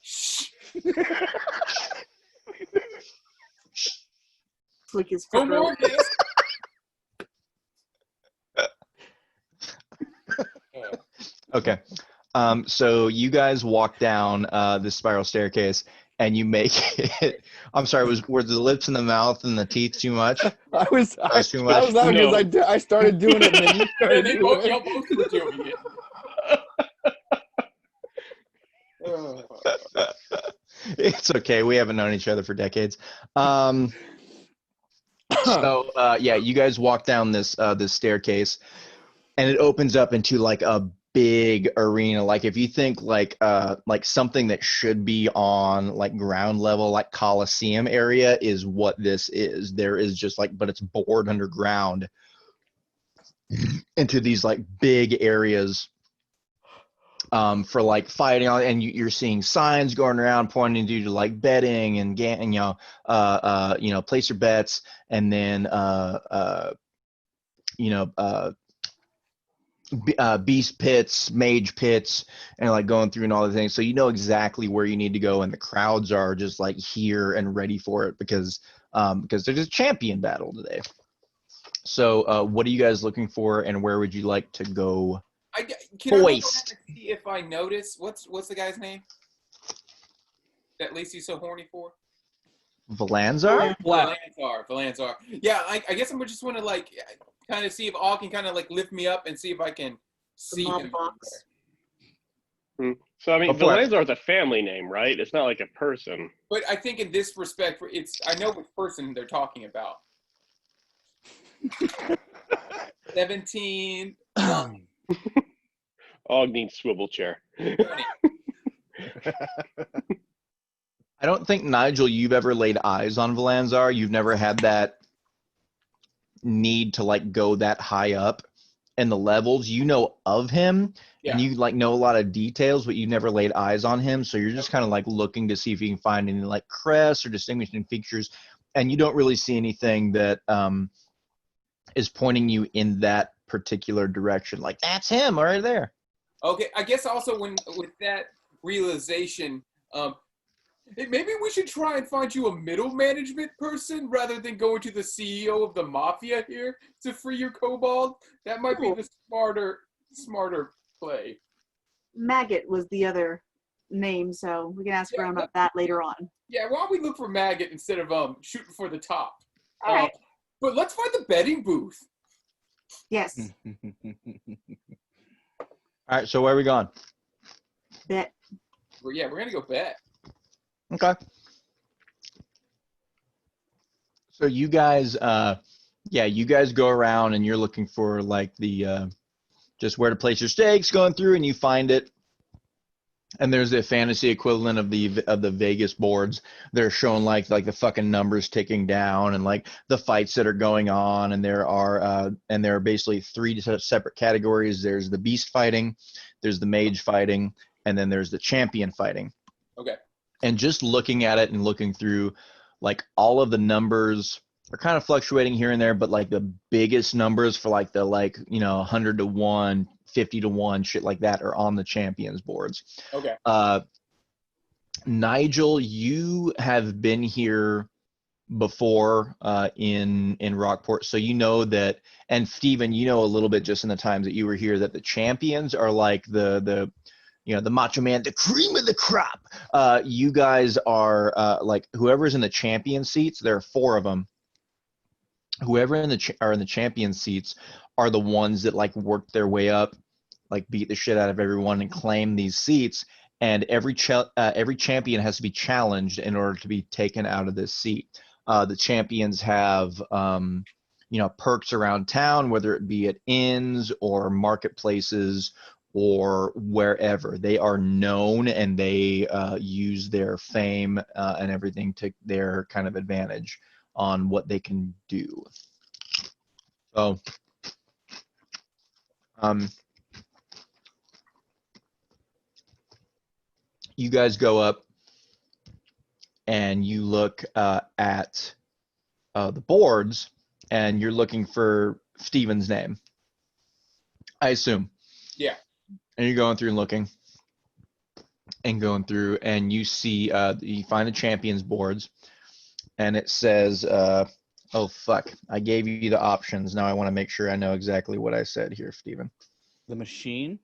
shh. Flick his No foot more real- of this. Okay. So you guys walk down this spiral staircase and you make it. I'm sorry, were the lips and the mouth and the teeth too much? I was too much? laughing No. because I started doing it and then you started They doing both, it. y'all both were doing it. It's okay. We haven't known each other for decades. So yeah, you guys walk down this staircase, and it opens up into like a big arena. Like if you think like something that should be on like ground level, like Coliseum area, is what this is. There is just like, but it's bored underground into these like big areas for like fighting on, and you're seeing signs going around pointing to like betting and place your bets, and then beast pits, mage pits, and like going through and all the things. So you know exactly where you need to go, and the crowds are just like here and ready for it because there's a champion battle today. So what are you guys looking for, and where would you like to go? Can I look Hoist. around and see if I notice what's the guy's name that Lacey's so horny for? Valanzar? Valanzar. Yeah, I guess I just want to like kind of see if all can kind of like lift me up and see if I can see mob him. box. So I mean, Go for it. Valanzar is a family name, right? It's not like a person. But I think in this respect, I know which person they're talking about. 17. Og needs swivel chair. 20. I don't think, Nigel, you've ever laid eyes on Valanzar. You've never had that need to like go that high up in the levels. You know of him, Yeah. and you like know a lot of details, but you've never laid eyes on him. So you're just kind of like looking to see if you can find any like crests or distinguishing features, and you don't really see anything that is pointing you in that particular direction. Like that's him right there. Okay, I guess also with that realization, maybe we should try and find you a middle management person rather than going to the CEO of the mafia here to free your kobold. That might be the smarter play. Maggot was the other name, so we can ask around about that later on. Yeah, why don't we look for Maggot instead of shooting for the top? All right. But let's find the betting booth. Yes. All right, so where are we going? Bet. Yeah, we're gonna go bet. Okay. So you guys, you guys go around and you're looking for like the, just where to place your stakes, going through, and you find it. And there's a fantasy equivalent of the Vegas boards. They're showing like the fucking numbers ticking down and like the fights that are going on. And there are basically three separate categories. There's the beast fighting, there's the mage fighting, and then there's the champion fighting. Okay. And just looking at it and looking through, like all of the numbers are kind of fluctuating here and there, but like the biggest numbers for like the 100 to 1, 50 to 1, shit like that are on the champions boards. Okay. Nigel, you have been here before in Rockport, so you know that. And Steven, you know a little bit just in the times that you were here that the champions are like the the Macho Man, the cream of the crop. You guys are like whoever's in the champion seats. There are 4 of them. Whoever are in the champion seats are the ones that like work their way up, like beat the shit out of everyone and claim these seats. And every champion has to be challenged in order to be taken out of this seat. The champions have perks around town, whether it be at inns or marketplaces or wherever. They are known and they use their fame and everything to their kind of advantage on what they can do. So, you guys go up and you look at the boards and you're looking for Steven's name, I assume. Yeah. And you're going through and looking and going through and you see, you find the champions boards and it says, oh, fuck. I gave you the options. Now I want to make sure I know exactly what I said here, Steven. The machine?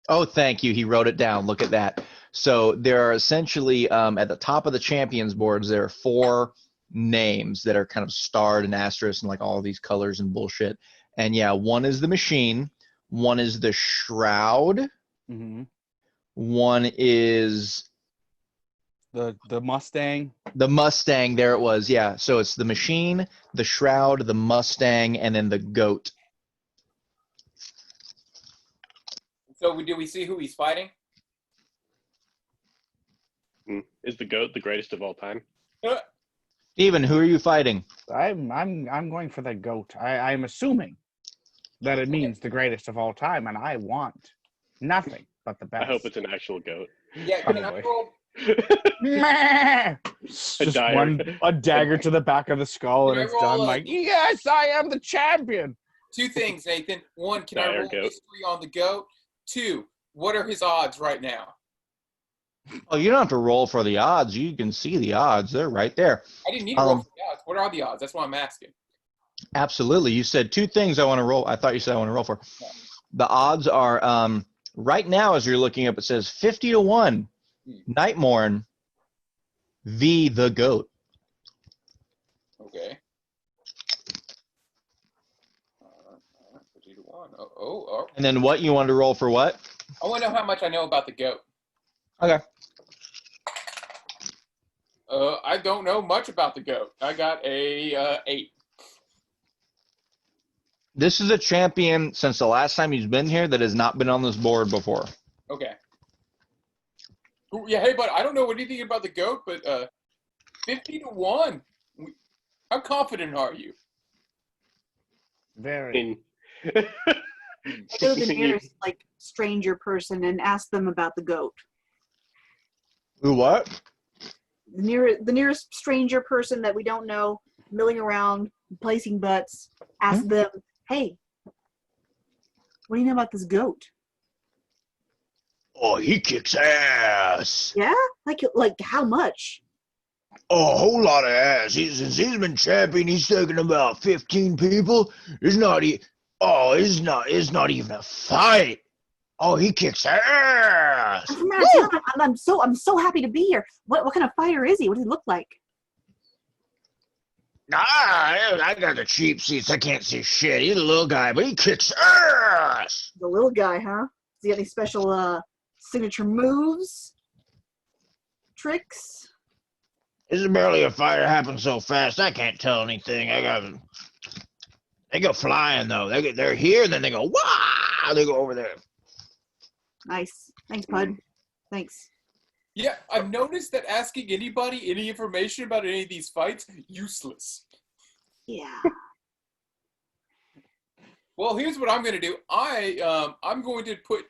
Oh, thank you. He wrote it down. Look at that. So there are essentially, at the top of the champions boards, there are 4 names that are kind of starred and asterisk and like all these colors and bullshit. And yeah, one is the machine. One is the shroud. Mm-hmm. One is the Mustang. the Mustang. There it was. Yeah. So it's the machine, the shroud, the Mustang, and then the goat. So did we see who he's fighting? Is the goat the greatest of all time? Steven, who are you fighting? I'm going for the goat. I'm assuming that it means the greatest of all time, and I want nothing but the best. I hope it's an actual goat. Yeah, can I roll? Just a dagger to the back of the skull, and Can I it's roll done. a- Like, yes, I am the champion. 2 things, Nathan. 1, can I Dire roll goat. history on the goat? 2, what are his odds right now? Oh, you don't have to roll for the odds. You can see the odds. They're right there. I didn't need to roll for the odds. What are the odds? That's what I'm asking. Absolutely. You said 2 things I want to roll. I thought you said I want to roll for. The odds are right now as you're looking up, it says 50-1. Nightmorn v. the goat. Okay. 50 to 1. Oh. And then what you wanted to roll for what? I want to know how much I know about the goat. Okay. I don't know much about the goat. I got a 8. This is a champion since the last time he's been here that has not been on this board before. Okay. Ooh, yeah, hey, but I don't know anything about the goat, but 50 to 1. How confident are you? Very. Go to the nearest like stranger person and ask them about the goat. Ooh, what? The nearest stranger person that we don't know, milling around, placing bets. Ask them, hey, what do you know about this goat? Oh, he kicks ass. Yeah, like how much? Oh, a whole lot of ass. Since he's been champion, he's taken about 15 people. It's not even a fight. Oh, he kicks ass. I'm from out of town. I'm so happy to be here. What kind of fighter is he? What does he look like? I got the cheap seats. I can't see shit. He's a little guy, but he kicks ass. The little guy, huh? Does he have any special signature moves? Tricks? This is barely a fight. It happens so fast. I can't tell anything. They go flying though. They're here, and then they go wow. They go over there. Nice. Thanks, Pud. Thanks. Yeah, I've noticed that asking anybody any information about any of these fights, useless. Yeah. Well, here's what I'm going to do. I'm going to put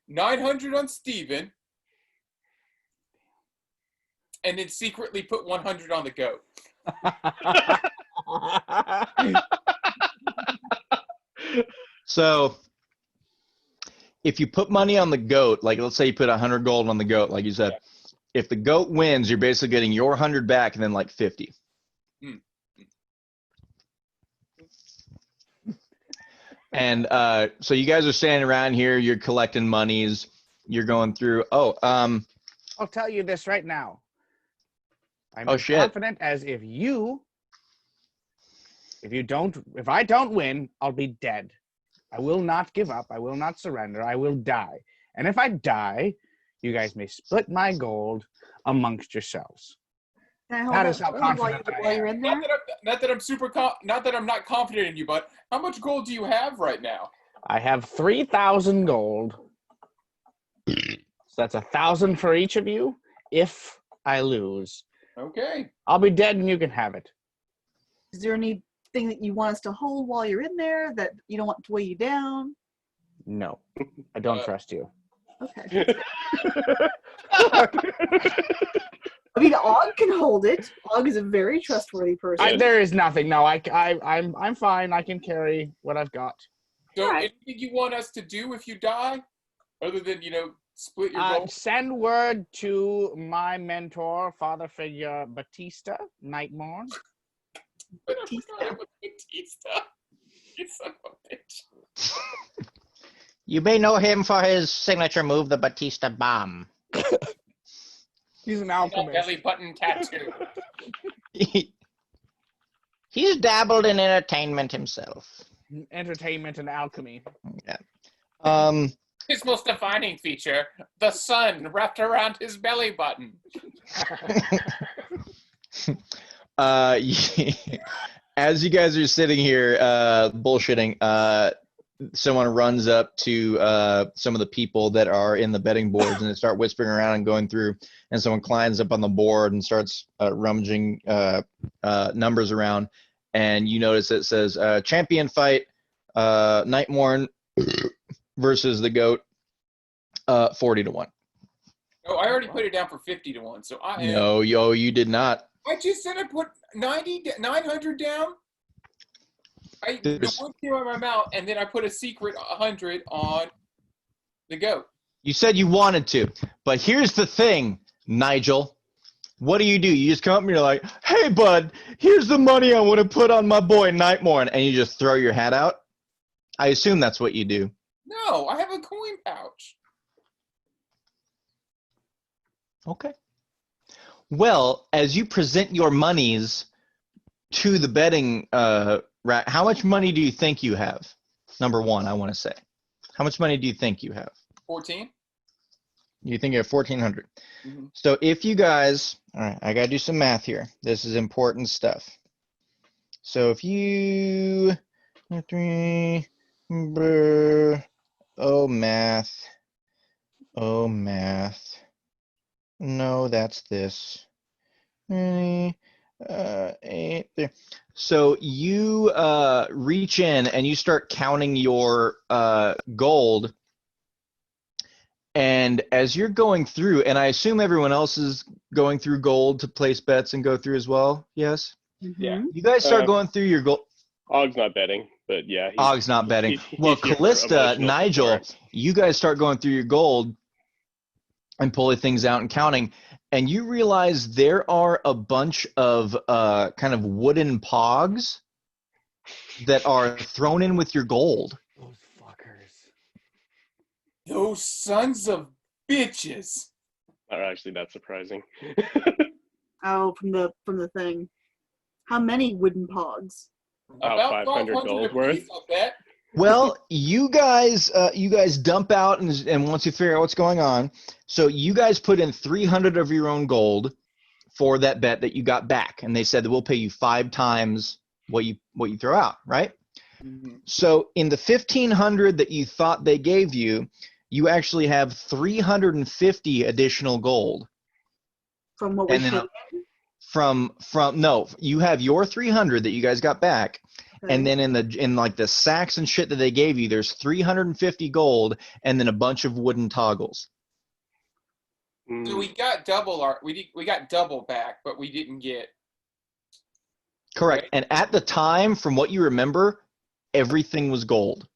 900 on Steven and then secretly put 100 on the goat. So if you put money on the goat, like let's say you put 100 gold on the goat, like you said, if the goat wins, you're basically getting your 100 back and then like 50. And so you guys are standing around here. You're collecting monies. You're going through. I'll tell you this right now. I'm Oh, as shit. confident as if I don't win, I'll be dead. I will not give up. I will not surrender. I will die. And if I die, you guys may split my gold amongst yourselves. Can I hold That that is how gold confident I while you're am. in there? Not that I'm not confident in you, but how much gold do you have right now? I have 3,000 gold. So that's 1,000 for each of you. If I lose, Okay. I'll be dead and you can have it. Is there anything that you want us to hold while you're in there that you don't want to weigh you down? No, I don't trust you. Okay. I mean, Og can hold it. Og is a very trustworthy person. There is nothing. No, I'm fine. I can carry what I've got. So Alright. anything you want us to do if you die, other than split your gold? Send word to my mentor, father figure Batista Nightmorn. Batista. You son of a bitch. You may know him for his signature move, the Batista Bomb. He's an That alchemist. belly button tattoo. He's dabbled in entertainment himself. Entertainment and alchemy. His most defining feature, the sun wrapped around his belly button. As you guys are sitting here bullshitting, someone runs up to some of the people that are in the betting boards and they start whispering around and going through, and someone climbs up on the board and starts rummaging numbers around, and you notice it says champion fight, Nightmorn versus the goat, 40-1. Oh, I already put it down for 50-1, so I am. No, you did not. I just said I put 900 down. The There's- one came out of my mouth, and then I put a secret 100 on the goat. You said you wanted to, but here's the thing, Nigel. What do? You just come up and you're like, hey, bud, here's the money I want to put on my boy Nightmorn, and you just throw your hat out? I assume that's what you do. No, I have a coin pouch. Okay. Well, as you present your monies to the betting rack, how much money do you think you have? Number one, I want to say. How much money do you think you have? 14. You think you have 1,400. Mhm. So if you guys, all right, I got to do some math here. This is important stuff. So if you, math. No, that's this. 8 there. So you reach in and you start counting your gold. And as you're going through, and I assume everyone else is going through gold to place bets and go through as well, yes? Yeah. You guys start going through your gold. Og's not betting, but yeah. Og's not betting. Well, he's here for Callista, emotional Nigel, support. you guys start going through your gold and pulling things out and counting, and you realize there are a bunch of kind of wooden pogs that are thrown in with your gold. Those fuckers. Those sons of bitches. Not actually that surprising. Oh, from the thing. How many wooden pogs? About 500 gold worth. apiece, I bet. Well, you guys dump out and once you figure out what's going on, so you guys put in 300 of your own gold for that bet that you got back, and they said that we'll pay you 5 times what you throw out, right? Mhm. So in the 1,500 that you thought they gave you, you actually have 350 additional gold. From what we And then put from no, you have your 300 that you guys got back. in? And then in like the sacks and shit that they gave you, there's 350 gold and then a bunch of wooden toggles. So we got we got double back, but we didn't get. Correct. Right. And at the time, from what you remember, everything was gold.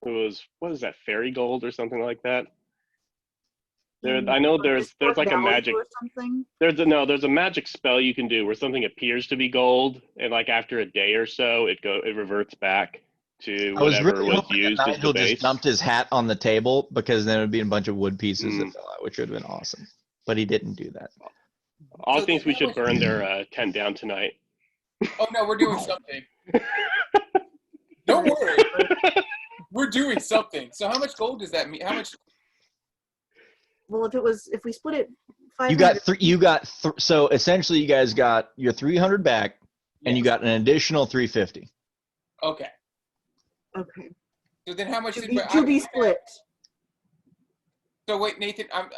It was, what is that, fairy gold or something like that? I know there's like a value magic. or something. There's a magic spell you can do where something appears to be gold, and like after a day or so, it reverts back to I was whatever really was hoping that used as the Nigel base. just dumped his hat on the table because then it would be a bunch of wood pieces Mm. that fell out, which would have been awesome. But he didn't do that. All So thinks we that should was- burn their tent down tonight. Oh no, we're doing something. Don't worry. We're doing something. So how much gold does that mean? How much? Well, if we split it, You got so essentially you guys got your 300 back, and you Yes. got an additional 350. Okay. Okay. So then how much To did be, to be split. So wait, Nathan, I'm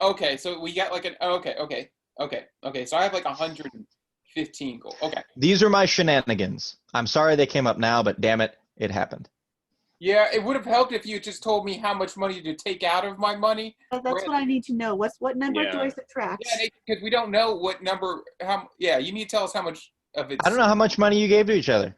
okay. So we got like an okay. So I have like 115 gold. Okay. These are my shenanigans. I'm sorry they came up now, but damn it, it happened. Yeah, it would have helped if you just told me how much money to take out of my money. That's what I need to know. What number do I Yeah. subtract? Yeah, Nathan, because we don't know what number. Yeah, you need to tell us how much of it. I don't know how much money you gave to each other.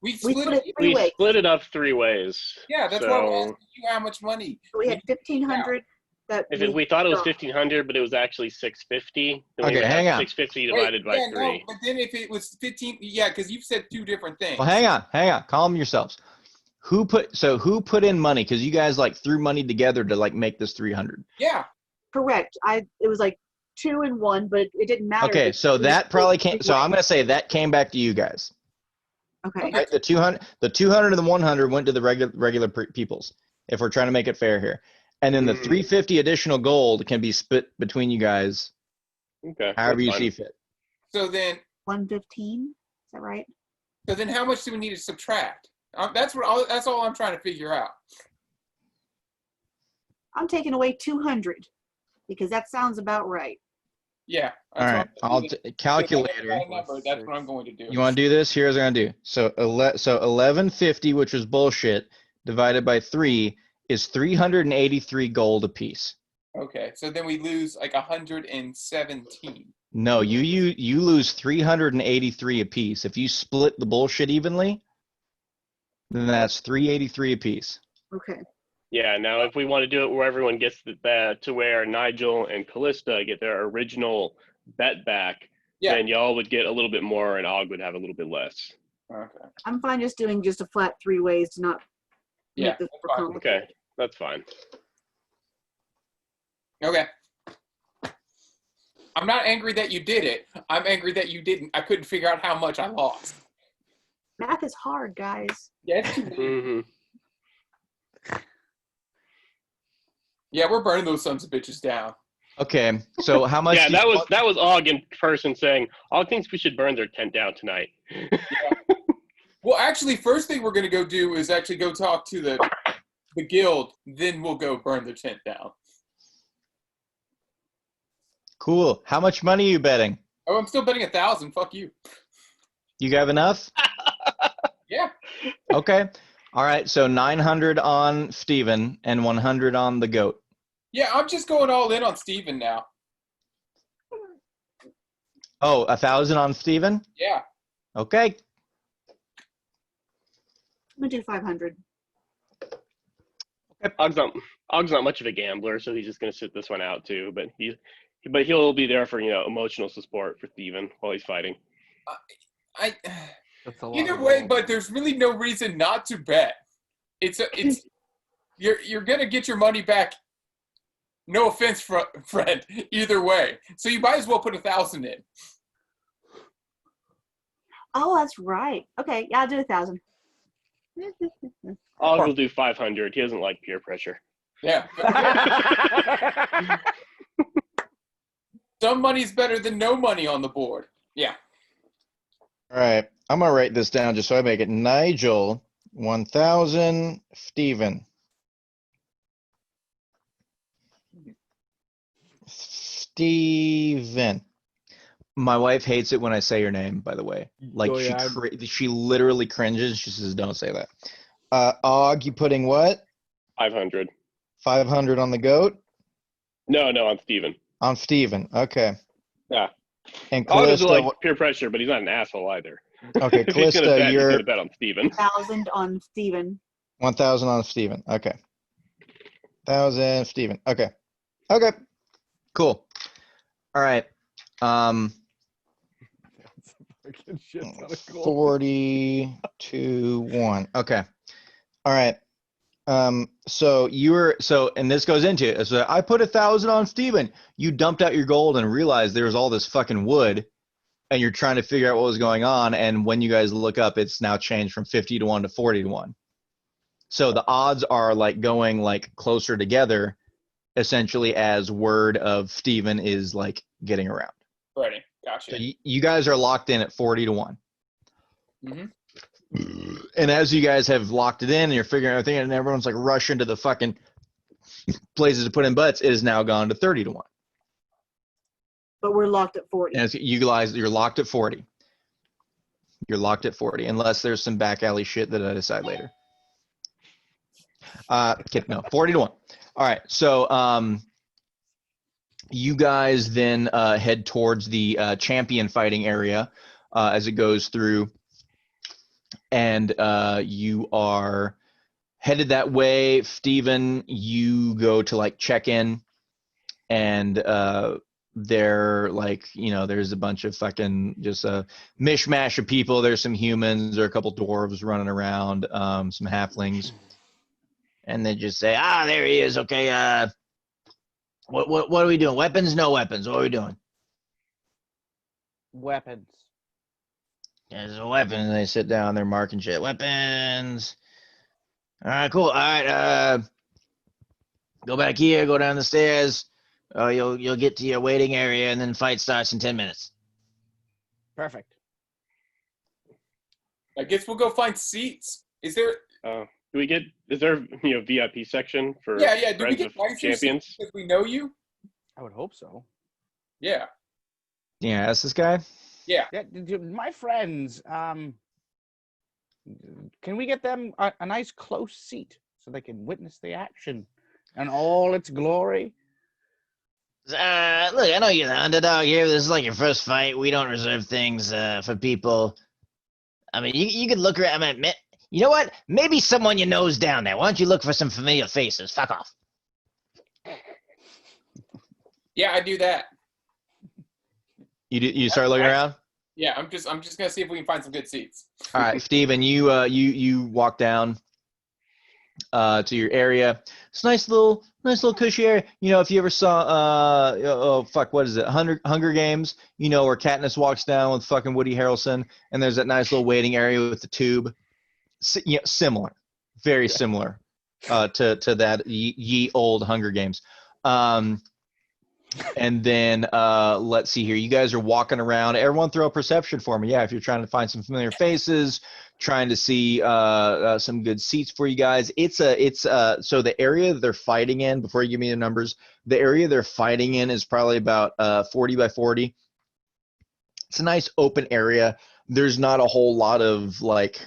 We We split split it. it three We ways. split it up 3 ways. Yeah, that's why I'm So asking you how much money. So we had 1,500 that we thought it was got. 1,500, but it was actually 650. Then we Okay, would have hang on. 650 divided by 3. No, but then if it was 15, yeah, because you've said two different things. Well, hang on. Calm yourselves. Who put in money? Because you guys like threw money together to like make this 300. Yeah, Correct. It was like 2 and 1, but it didn't matter. Okay, because so we that split probably three came. So I'm gonna say that came back to you guys. Okay. Okay. Right? The 200 and the 100 went to the regular peoples. If we're trying to make it fair here, and then the Mhm. 350 additional gold can be split between you guys Okay. however that's you fine. see fit. so then 115. Is that right? how much do we need to subtract? That's all I'm trying to figure out. I'm taking away 200 because that sounds about right. Yeah. All right, I'll calculator. That's what I'm going to do. You want to do this? Here's what I'm gonna do. So 1150, which was bullshit, divided by 3 is 383 gold apiece. Okay, so then we lose like 117. No, you lose 383 apiece. If you split the bullshit evenly, then that's 383 apiece. Okay. Yeah, now if we want to do it where everyone gets to where Nigel and Callista get their original bet back, Yeah. then y'all would get a little bit more and Og would have a little bit less. Okay. I'm fine just doing just a flat 3 ways to not Yeah. make this that's for fine. complicated. Okay, that's fine. Okay. I'm not angry that you did it. I'm angry that you didn't. I couldn't figure out how much I lost. Math is hard, guys. Yeah, it's too late. hmm Yeah, we're burning those sons of bitches down. Okay, so how much? Yeah, do you that was Og in person saying, Og thinks we should burn their tent down tonight. Well, actually, first thing we're gonna go do is actually go talk to the guild. Then we'll go burn the tent down. Cool. How much money are you betting? Oh, I'm still betting 1,000. Fuck you. You have enough? Yeah. Okay. All right. So 900 on Steven and 100 on the goat. Yeah, I'm just going all in on Steven now. Oh, 1,000 on Steven? Yeah. Okay. I'm gonna do 500. Og's not much of a gambler, so he's just gonna sit this one out too. But he'll be there for emotional support for Steven while he's fighting. That's a lot Either of way, gold. but there's really no reason not to bet. It's you're gonna get your money back. No offense, friend. Either way, so you might as well put 1,000 in. Oh, that's right. Okay, yeah, I'll do 1,000. Og will do 500. He doesn't like peer pressure. Yeah. Some money's better than no money on the board. Yeah. All right. I'm going to write this down just so I make it. Nigel, 1,000. Steven. Steven. My wife hates it when I say your name, by the way. Like, Oh, yeah, she literally cringes. She says, don't say that. Og, you putting what? 500. 500 on the goat? No, on Steven. On Steven. Okay. Yeah. And Og doesn't Callista, like peer pressure, but he's not an asshole either. okay, If he's gonna Callista, bet, he's you're gonna bet on Steven. 1,000 on Steven. 1,000 on Steven. Okay. 1,000, Steven. Okay. Okay. Cool. All right. That's a fucking shit ton of gold. 40 to 1. Okay. All right. And this goes into it. So I put 1,000 on Steven. You dumped out your gold and realized there was all this fucking wood, and you're trying to figure out what was going on. And when you guys look up, it's now changed from 50 to 1 to 40 to 1. So the odds are like going like closer together, essentially, as word of Steven is like getting around. Ready. Gotcha. So you guys are locked in at 40 to 1. And as you guys have locked it in and you're figuring everything out and everyone's like rushing to the fucking places to put in butts, it is now gone to 30 to 1. But we're locked at 40. And you guys, you're locked at 40. You're locked at 40, unless there's some back alley shit that I decide later. No, 40 to 1. All right, so you guys then head towards the champion fighting area as it goes through, and you are headed that way. Steven, you go to like check in, and there, like, you know, there's a bunch of fucking just a mishmash of people. There's some humans, there are a couple dwarves running around, some halflings, and they just say, there he is. Okay, what are we doing? Weapons? No weapons. What are we doing? Weapons. There's a weapon. And they sit down. They're marking shit. Weapons. All right, cool. All right, go back here. Go down the stairs. You'll get to your waiting area, and then fight starts in 10 minutes. Perfect. I guess we'll go find seats. Is there? Is there VIP section for Yeah. Do we Friends get of nicer Champions? seats because we know you? I would hope so. Yeah. Yeah, that's this guy. Yeah. Yeah, my friends. Can we get them a nice close seat so they can witness the action and all its glory? Look, I know you're the underdog here. This is like your first fight. We don't reserve things for people. I mean, you could look around. I mean, you know what? Maybe someone you know's down there. Why don't you look for some familiar faces? Fuck off. Yeah, I do that. You start looking around? Yeah, I'm just gonna see if we can find some good seats. All right, Steven, you walk down to your area. It's a nice little cushy area. You know, if you ever saw what is it? Hunger Games, you know, where Katniss walks down with fucking Woody Harrelson, and there's that nice little waiting area with the tube. Similar. Very similar to that ye old Hunger Games. And then let's see here. You guys are walking around. Everyone throw a perception for me. Yeah, if you're trying to find some familiar faces, trying to see some good seats for you guys. So the area that they're fighting in, before you give me the numbers, the area they're fighting in is probably about 40 by 40. It's a nice open area. There's not a whole lot of like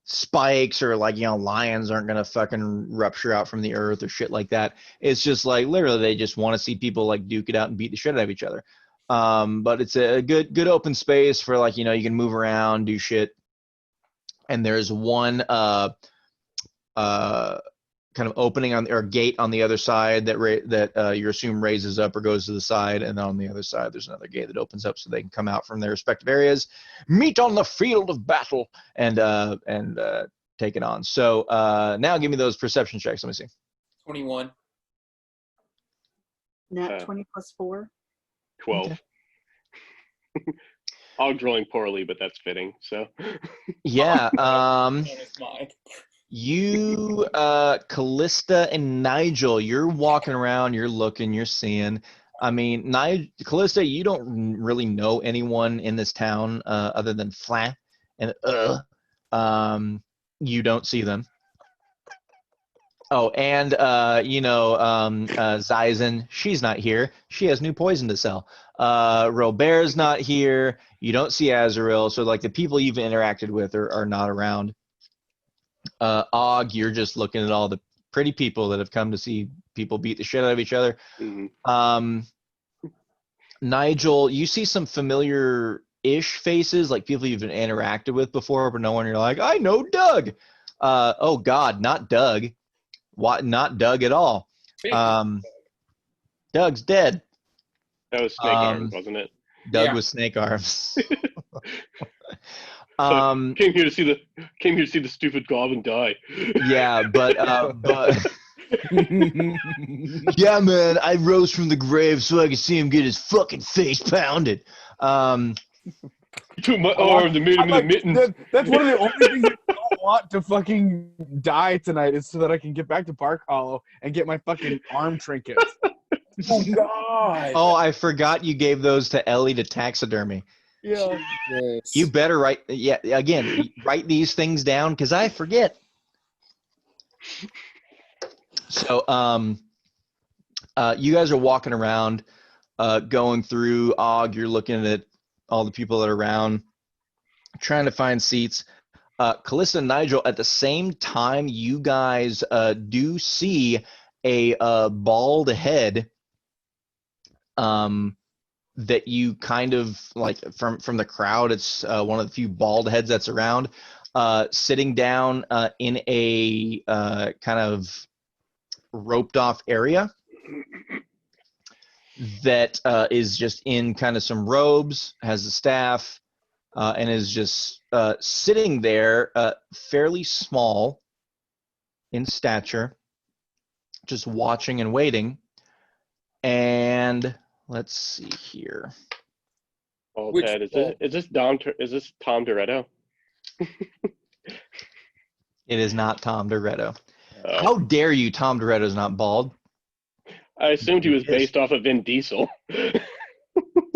spikes or like, you know, lions aren't gonna fucking rupture out from the earth or shit like that. It's just like literally they just want to see people like duke it out and beat the shit out of each other. But it's a good open space for, like, you know, you can move around, do shit. And there's one kind of opening or gate on the other side that you assume raises up or goes to the side, and then on the other side there's another gate that opens up so they can come out from their respective areas, meet on the field of battle, and take it on. So now give me those perception checks. Let me see. 21. Nat 20 plus 4. 12. Okay. I'm drawing poorly, but that's fitting. So Yeah. It's mine. You, Callista and Nigel, you're walking around, you're looking, you're seeing. I mean, Callista, you don't really know anyone in this town other than Flat and you don't see them. Oh, and Zyzen, she's not here. She has new poison to sell. Robert's not here. You don't see Azrael, so like the people you've interacted with are not around. Og, you're just looking at all the pretty people that have come to see people beat the shit out of each other. Mm-hmm. Nigel, you see some familiar-ish faces, like people you've interacted with before, but no one you're like, I know Doug. Oh God, not Doug. What? Not Doug at all. Doug's dead. That was Snake Arms, wasn't it? Doug Yeah. with snake arms. Came here to see the stupid goblin die. Yeah, but yeah, man, I rose from the grave so I could see him get his fucking face pounded. He took my arms and made him into mittens. That's one of the only things I don't want to fucking die tonight is so that I can get back to Bark Hollow and get my fucking arm trinkets. Oh God. Oh, I forgot you gave those to Ellie to taxidermy. Yeah. You better write these things down because I forget. So you guys are walking around, going through Og. You're looking at all the people that are around, trying to find seats. Callista and Nigel, at the same time, you guys do see a bald head that you kind of like from the crowd. It's one of the few bald heads that's around, sitting down in a kind of roped off area that is just in kind of some robes, has a staff, and is just sitting there, fairly small in stature, just watching and waiting. And let's see here. Bald Which head. bald? Is this Tom Toretto? It is not Tom Toretto. Oh. How dare you? Tom Toretto's not bald. I assumed he was Yes. based off of Vin Diesel. He For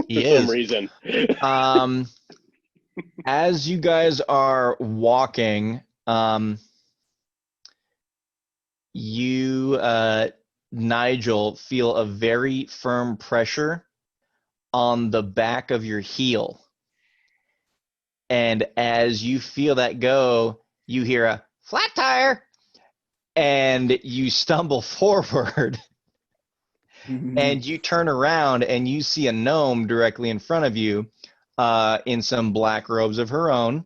is. some reason. As you guys are walking, you, Nigel, feel a very firm pressure on the back of your heel. And as you feel that go, you hear a flat tire and you stumble forward. And you turn around and you see a gnome directly in front of you, in some black robes of her own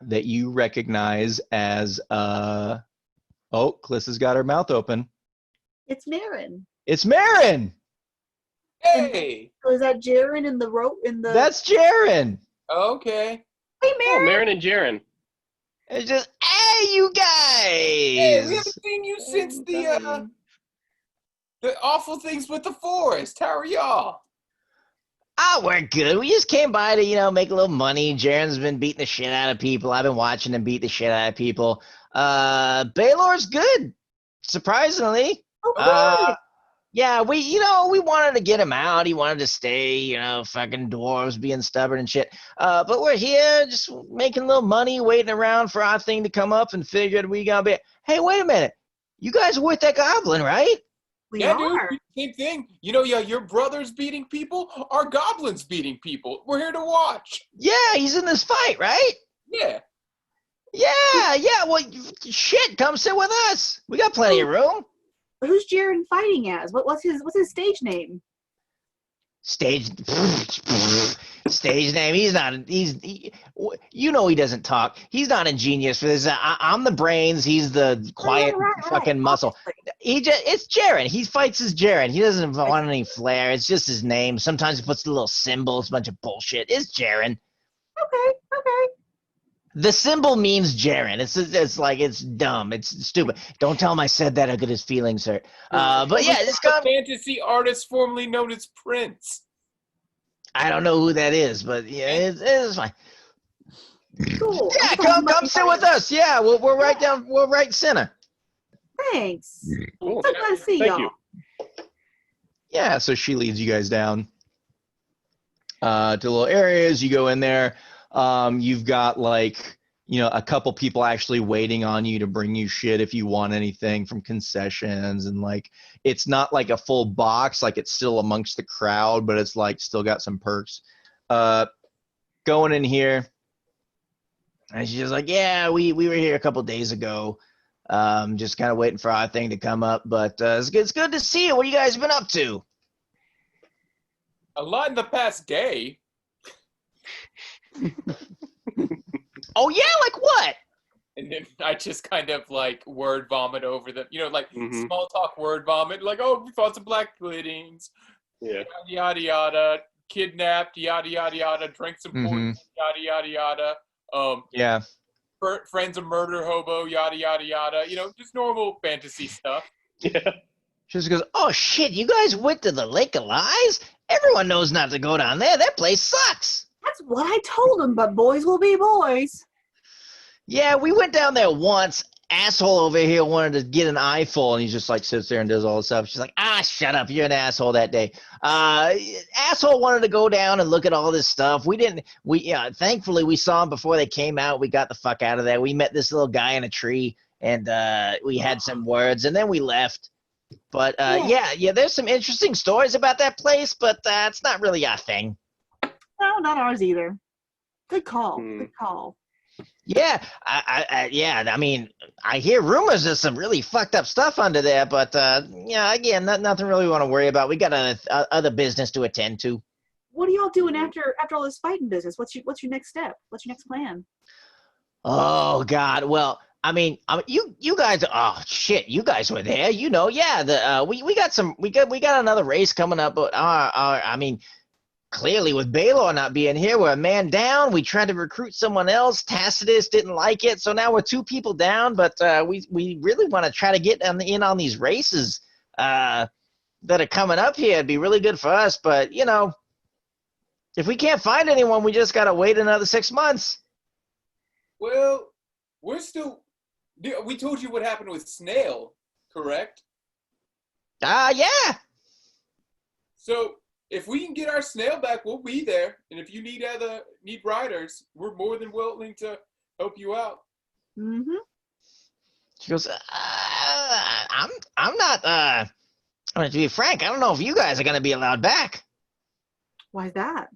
that you recognize as Clissa's got her mouth open. It's Marin. It's Marin. Hey. So is that Jaren in the rope in the? That's Jaren. Okay. Hey, Oh, Marin. Marin and Jaren. It's just, hey, you guys. Hey, we haven't seen you since the awful things with the forest. How are y'all? Oh, we're good. We just came by to, make a little money. Jaren's been beating the shit out of people. I've been watching him beat the shit out of people. Baylor's good, surprisingly. Oh, good. Yeah, we wanted to get him out. He wanted to stay, fucking dwarves being stubborn and shit. But we're here just making a little money, waiting around for our thing to come up and figured we gotta be. Hey, wait a minute. You guys are with that goblin, right? We Yeah, are. dude. Same thing. Your brother's beating people. Our goblin's beating people. We're here to watch. Yeah, he's in this fight, right? Yeah. Yeah. Well, shit, come sit with us. We got plenty of room. Who's Jaren fighting as? What's his stage name? Stage name. He doesn't talk. He's not ingenious for this. I'm the brains. He's the quiet Right. fucking muscle. It's Jaren. He fights as Jaren. He doesn't want any flair. It's just his name. Sometimes he puts a little symbol. It's a bunch of bullshit. It's Jaren. Okay. The symbol means Jaren. It's dumb. It's stupid. Don't tell him I said that. I'll get his feelings hurt. But yeah, this guy. Fantasy artist formerly known as Prince. I don't know who that is, but yeah, it's fine. Cool. Yeah, I'm come sit with us. Yeah, we're right down. We're right center. Thanks. Cool. So glad to see Thank y'all. you. Yeah, so she leads you guys down to little areas. You go in there. You've got a couple people actually waiting on you to bring you shit if you want anything from concessions, and it's not like a full box, it's still amongst the crowd, but it's still got some perks. Going in here, and she's just yeah, we were here a couple days ago, just kind of waiting for our thing to come up, but it's good to see you. What you guys been up to? A lot in the past day. Oh yeah, like what? And then I just kind of like word vomit over them, like Mhm. small talk word vomit, like, oh, we found some black puddings, Yeah. yada yada, kidnapped, yada yada yada, drank some poison, yada yada yada. Yeah. Friends of murder hobo, yada yada yada. Just normal fantasy stuff. Yeah. She just goes, "Oh shit, you guys went to the Lake of Lies? Everyone knows not to go down there. That place sucks." That's what I told him, but boys will be boys. Yeah, we went down there once. Asshole over here wanted to get an eyeful, and he just like sits there and does all this stuff. She's like, shut up. You're an asshole that day. Asshole wanted to go down and look at all this stuff. Thankfully we saw him before they came out. We got the fuck out of there. We met this little guy in a tree, and we had some words, and then we left. But yeah, there's some interesting stories about that place, but it's not really our thing. No, not ours either. Good call. Hmm. Good call. Yeah, I mean, I hear rumors of some really fucked up stuff under there, but again, nothing really we want to worry about. We got other business to attend to. What are y'all doing after all this fighting business? What's your next step? What's your next plan? Oh God, well, I mean, you guys, oh shit, you guys were there, yeah. We got another race coming up, but I mean. Clearly, with Baylor not being here, we're a man down. We tried to recruit someone else. Tacitus didn't like it, so now we're 2 people down. But we really want to try to get in on these races that are coming up here. It'd be really good for us. But if we can't find anyone, we just gotta wait another 6 months. Well, we told you what happened with Snail, correct? Yeah. So if we can get our Snail back, we'll be there. And if you need riders, we're more than willing to help you out. Mm-hmm. She goes, I'm not. I mean, to be frank, I don't know if you guys are gonna be allowed back. Why's that?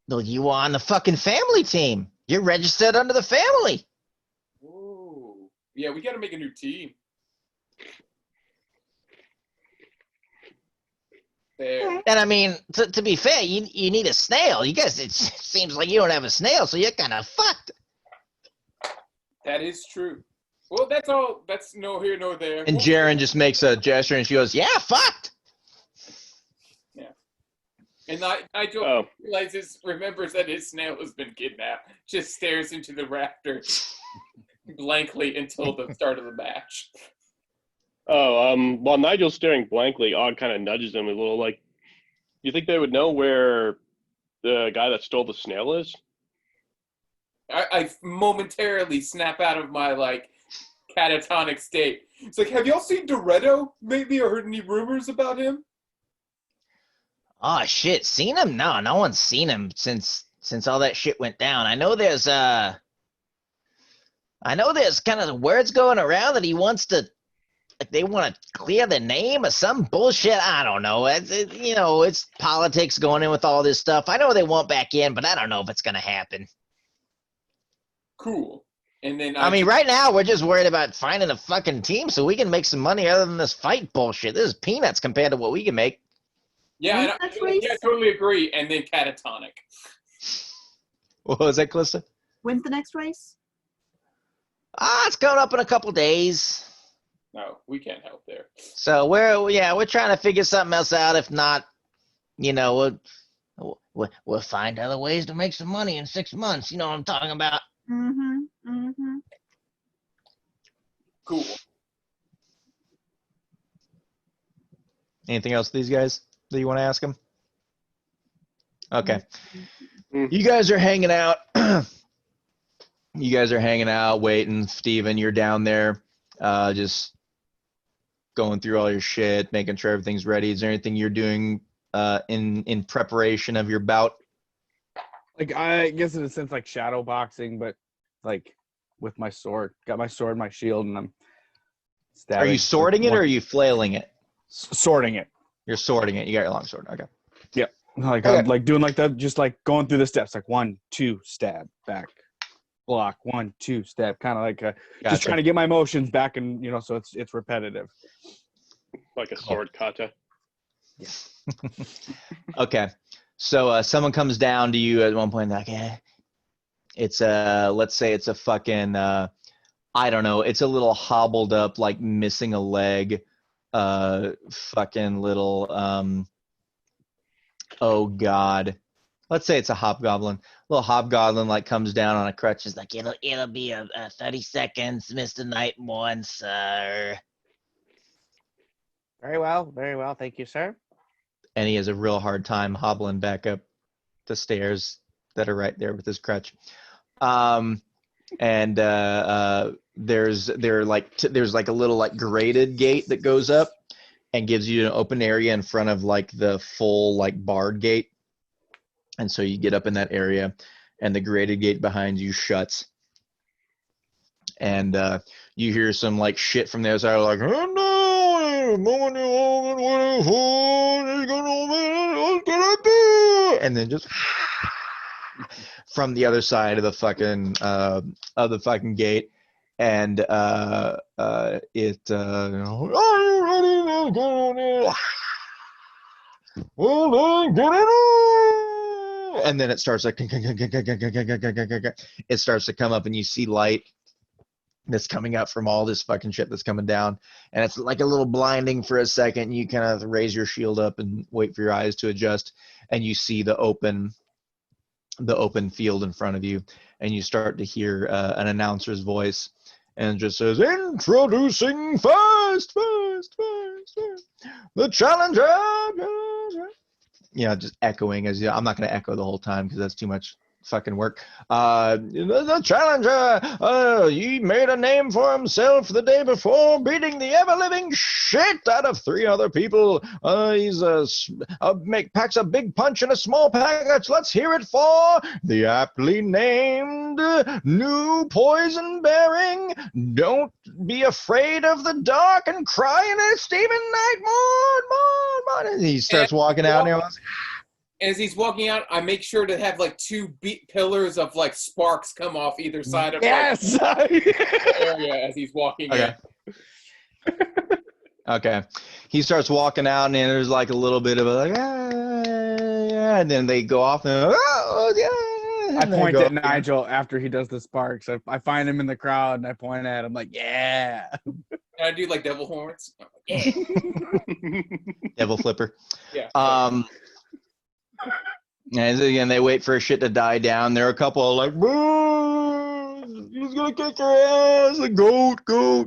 No, you are on the fucking family team. You're registered under the family. Ooh. Yeah, we got to make a new team. There. And I mean, to be fair, you need a snail. You guys, it seems like you don't have a snail, so you're kind of fucked. That is true. Well, that's all. That's no here, no there. And Jaren just makes a gesture and she goes, Yeah, fucked. Yeah. And Nigel remembers that his snail has been kidnapped. Just stares into the rafters blankly until the start of the match. Oh, while Nigel's staring blankly, Og kind of nudges him a little, like, you think they would know where the guy that stole the snail is? I momentarily snap out of my, catatonic state. It's like, have y'all seen Doretto maybe or heard any rumors about him? Oh shit, seen him? No one's seen him since all that shit went down. I know there's kind of the words going around that he wants to. They want to clear the name or some bullshit. I don't know. It's politics going in with all this stuff. I know they want back in, but I don't know if it's going to happen. Cool. And then I mean, right now we're just worried about finding a fucking team so we can make some money other than this fight bullshit. This is peanuts compared to what we can make. Yeah, I totally agree. And then catatonic. what was that, Calista? When's the next race? It's coming up in a couple days. No, we can't help there. So we're trying to figure something else out. If not, we'll find other ways to make some money in 6 months. You know what I'm talking about? Mm-hmm. Mm-hmm. Cool. Anything else, these guys, that you want to ask them? Okay. Mm. You guys are hanging out. Waiting. Steven, you're down there, just going through all your shit, making sure everything's ready. Is there anything you're doing in preparation of your bout? I guess in a sense shadow boxing, but with my sword. Got my sword, my shield, and I'm stabbing. Are you sorting it or are you flailing it? Sorting it? You're sorting it. You got your long sword. Okay. Yeah. Okay. I'm doing that, just going through the steps, 1, 2, stab, back, block, 1, 2, stab, kind of just trying to get my motions back, and so it's repetitive. Like a sword kata. Yeah. Okay. So someone comes down to you at one point, like, It's a, let's say it's a fucking, I don't know. It's a little hobbled up, like missing a leg, fucking little, oh God. Let's say it's a hobgoblin. Little hobgoblin like comes down on a crutch. Is like, It'll be a 30 seconds, Mr. Nightborn, sir. Very well. Very well. Thank you, sir. and he has a real hard time hobbling back up the stairs that are right there with his crutch. There's like a little like graded gate that goes up and gives you an open area in front of like the full like barred gate. And so you get up in that area and the graded gate behind you shuts. And you hear some like shit from the other side, like, oh no, and then just from the other side of the fucking gate, and it are you ready to go now? Well then, get it on! And then it starts like it starts to come up, and you see light that's coming up from all this fucking shit that's coming down, and it's like a little blinding for a second. You kind of raise your shield up and wait for your eyes to adjust, and you see the open field in front of you, and you start to hear an announcer's voice, and it just says, introducing first, the challenger. Just echoing as I'm not going to echo the whole time because that's too much fucking work. The challenger, he made a name for himself the day before, beating the ever-living shit out of 3 other people. He's packs a big punch in a small package. Let's hear it for the aptly named new poison bearing. Don't be afraid of the dark and crying at Stephen Nightmore. And he starts walking out there. As he's walking out, I make sure to have like 2 pillars of like sparks come off either side of Yes. the area as he's walking in. Okay. He starts walking out, and there's like a little bit of a like, yeah, and then they go off and I point at Nigel after he does the sparks. I find him in the crowd and I point at him like, yeah. And I do like devil horns. Yeah. Devil flipper. Yeah. And again, they wait for shit to die down. There are a couple of like, boo, he's gonna kick your ass, the goat, boo.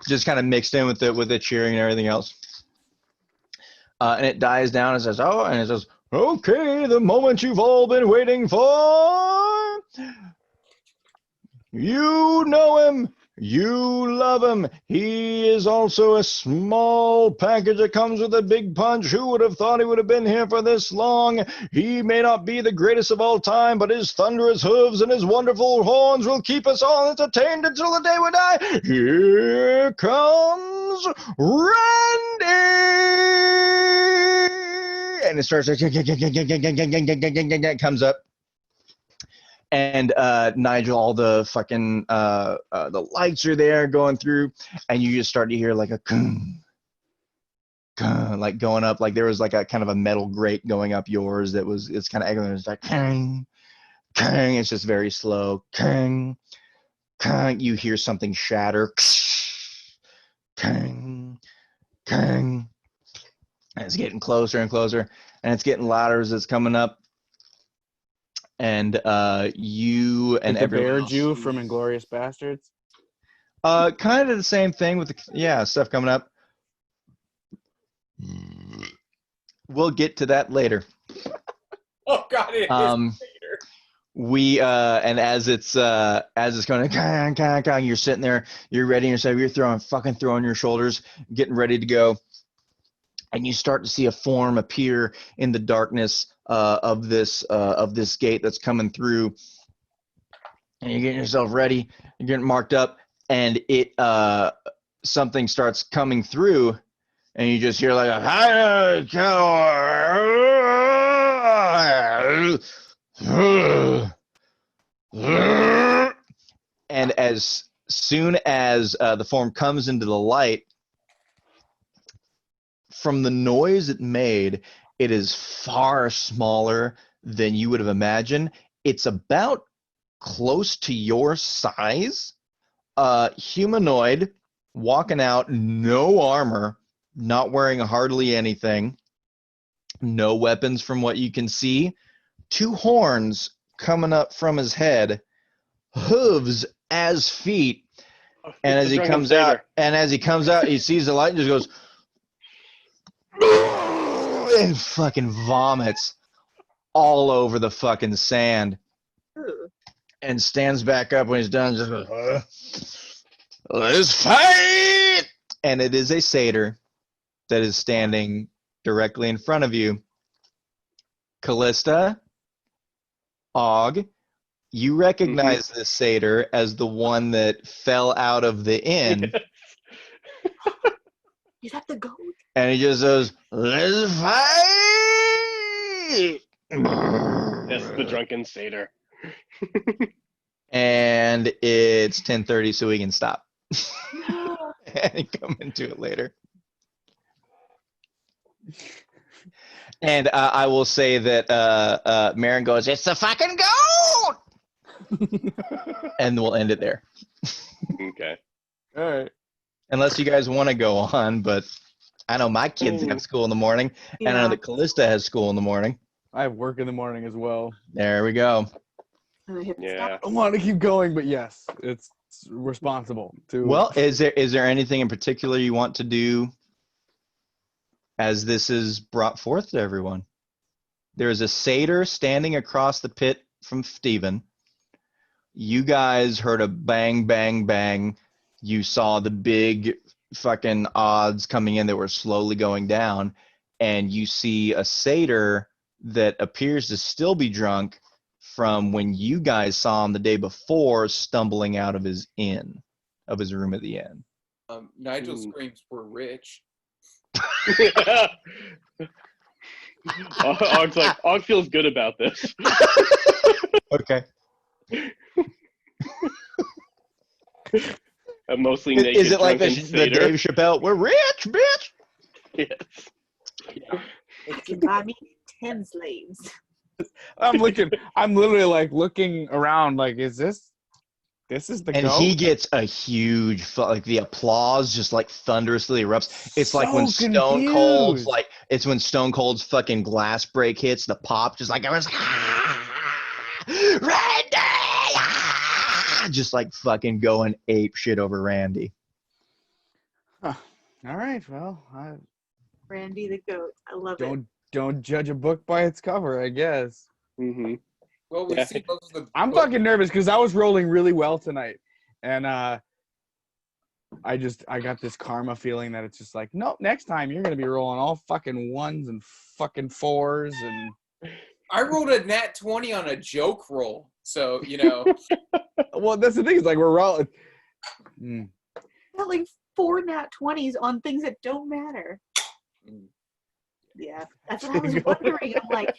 Just kind of mixed in with the cheering and everything else. And it dies down and says, okay, the moment you've all been waiting for. You know him. You love him. He is also a small package that comes with a big punch. Who would have thought he would have been here for this long? He may not be the greatest of all time, but his thunderous hooves and his wonderful horns will keep us all entertained until the day we die. Here comes Randy! And it starts, comes up. And Nigel, all the fucking the lights are there going through, and you just start to hear like a like going up, like there was like a kind of a metal grate going up yours it's kind of echoing. It's like it's just very slow. You hear something shatter. And it's getting closer and closer, and it's getting louder as it's coming up. And you and like the everyone Bear Jew from Inglourious Bastards. Kind of the same thing with the stuff coming up. We'll get to that later. Oh God, it is later. We and as it's going, you're sitting there, you're ready yourself, you're throwing your shoulders, getting ready to go. And you start to see a form appear in the darkness of this gate that's coming through. And you're getting yourself ready. You're getting marked up, and it something starts coming through, and you just hear like and as soon as the form comes into the light. From the noise it made, it is far smaller than you would have imagined. It's about close to your size. Humanoid, walking out, no armor, not wearing hardly anything, no weapons from what you can see. 2 horns coming up from his head, hooves as feet. And It's as the he drunken comes out, satyr. he sees the light and just goes and fucking vomits all over the fucking sand Ooh. and stands back up when he's done. Just goes, let's fight! And it is a satyr that is standing directly in front of you. Callista, Og, you recognize this satyr as the one that fell out of the inn. Is that the goat? And he just goes, let's fight! That's the drunken satyr. And it's 10:30, so we can stop No. and come into it later. And I will say that Marin goes, it's the fucking goat! And we'll end it there. Okay. All right. Unless you guys want to go on, but I know my kids have school in the morning, and I know Yeah. that Callista has school in the morning. I have work in the morning as well. There we go. I hit the Yeah. I want to keep going, but yes, it's responsible to. Well, is there anything in particular you want to do as this is brought forth to everyone? There is a satyr standing across the pit from Stephen. You guys heard a bang, bang, bang. You saw the big fucking odds coming in that were slowly going down. And you see a satyr that appears to still be drunk from when you guys saw him the day before stumbling out of his inn, of his room at the inn. Nigel Ooh. screams, "We're rich." Og's like, Og feels good about this. Okay. A mostly naked Is it like the drunken satyr. Dave Chappelle, we're rich, bitch? Yes. I can buy me 10 slaves. I'm literally like looking around, like, is this is the And goat? he gets a huge, like the applause just like thunderously erupts. It's like when So Stone Cold's confused. like, it's when Stone Cold's fucking glass break hits, the pop, just like everyone's, Randy! Just like fucking going ape shit over Randy. All right, well, I Randy the goat. I love it. don't judge a book by its cover, I guess. Mm-hmm. Well, we Yeah. see those are the. I'm fucking nervous because I was rolling really well tonight, and I got this karma feeling that it's just like, nope, next time you're gonna be rolling all fucking 1s and fucking 4s and. I rolled a nat 20 on a joke roll, so you know. Well, that's the thing. Is like we're rolling. Got like 4 nat 20s on things that don't matter. Mm. Yeah, that's what I was wondering. I'm like,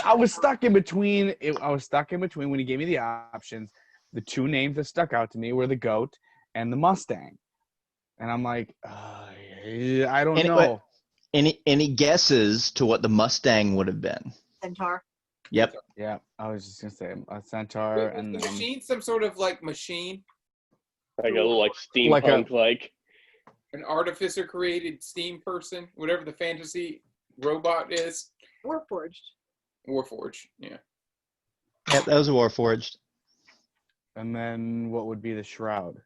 I was stuck in between. I was stuck in between when he gave me the options. The 2 names that stuck out to me were the goat and the Mustang, and I'm like, I don't know. Any guesses to what the Mustang would have been? centaur. Yep. Yeah, I was just gonna say a centaur Wait, and was the then machine some sort of like machine, Like a little like Like a- steampunk like. an artificer created steam person, whatever the fantasy robot is. Warforged. Warforged, yeah. Yep, that was a Warforged. and then what would be the shroud?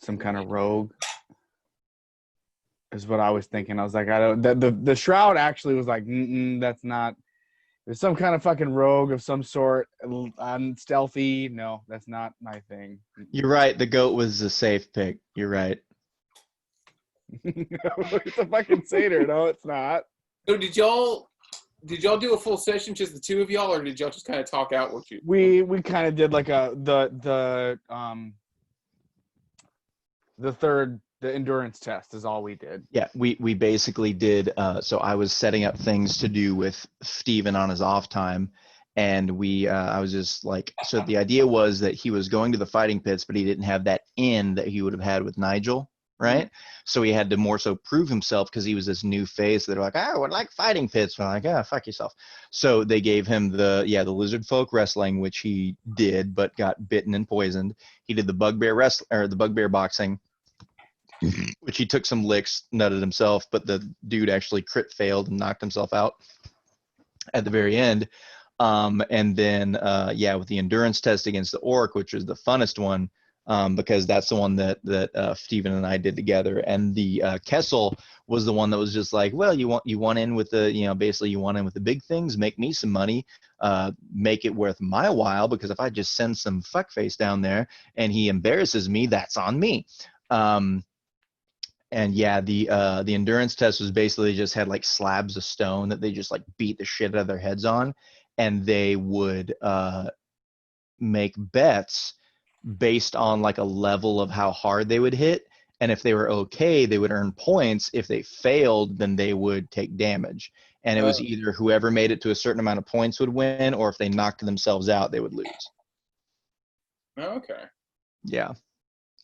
Some kind of rogue is what I was thinking. I was like, I don't. The shroud actually was like, that's not. There's some kind of fucking rogue of some sort, stealthy. No, that's not my thing. You're right. The goat was a safe pick. You're right. It's a fucking satyr. No, it's not. So did y'all do a full session, just the 2 of y'all, or did y'all just kind of talk out what you? We kind of did like the endurance test is all we did. Yeah, we basically did. So I was setting up things to do with Steven on his off time, and I was just like, so the idea was that he was going to the fighting pits, but he didn't have that in that he would have had with Nigel. right? So he had to more so prove himself because he was this new face. They're like, I would like fighting fits. And I'm like, fuck yourself. So they gave him the lizard folk wrestling, which he did, but got bitten and poisoned. He did the bugbear boxing, which he took some licks, nutted himself, but the dude actually crit failed and knocked himself out at the very end. And then, with the endurance test against the orc, which was the funnest one, because that's the one that Steven and I did together. And the Kessel was the one that was just like, well, you want in with the, basically you want in with the big things, make me some money, make it worth my while, because if I just send some fuckface down there and he embarrasses me, that's on me. And yeah, the endurance test was basically just had like slabs of stone that they just like beat the shit out of their heads on, and they would make bets based on like a level of how hard they would hit. And if they were okay, they would earn points. If they failed, then they would take damage. And it was either whoever made it to a certain amount of points would win, or if they knocked themselves out, they would lose. Okay. Yeah.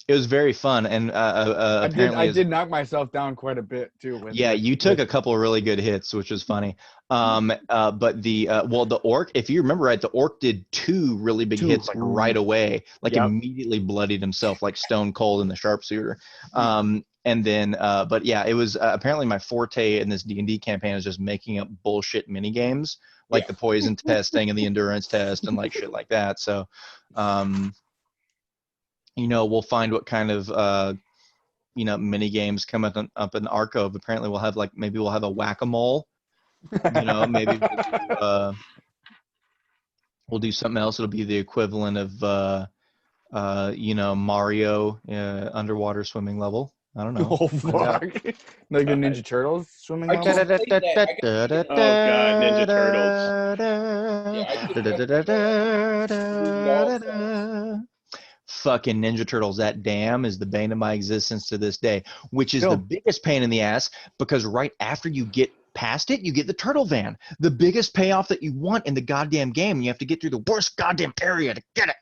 It was very fun, and apparently I did knock myself down quite a bit too. You took a couple of really good hits, which was funny. But the orc, if you remember right, the orc did 2 really big hits like right away, like immediately bloodied himself like Stone Cold in the Sharpshooter. And then, but yeah, it was apparently my forte in this D&D campaign is just making up bullshit mini games like the poison testing and the endurance test and like shit like that. So, we'll find what kind of mini games come up in Arcove. Apparently we'll have maybe we'll have a whack-a-mole. Maybe we'll do something else. It'll be the equivalent of Mario underwater swimming level. I don't know. Oh fuck! Like the Ninja Turtles swimming. I just played that. Oh god, Ninja Turtles. Fucking Ninja Turtles, that dam is the bane of my existence to this day, which is the biggest pain in the ass, because right after you get past it, you get the turtle van, the biggest payoff that you want in the goddamn game. You have to get through the worst goddamn area to get it.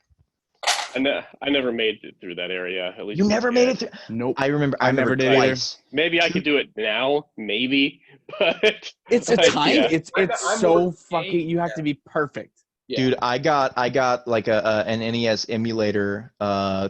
I never made it through that area. At least You never made it through? Nope. I remember never did twice. Maybe I could do it now, maybe, but It's a time. yeah. It's I'm so more fucking. You have to be perfect. Yeah. Dude, I got like an NES emulator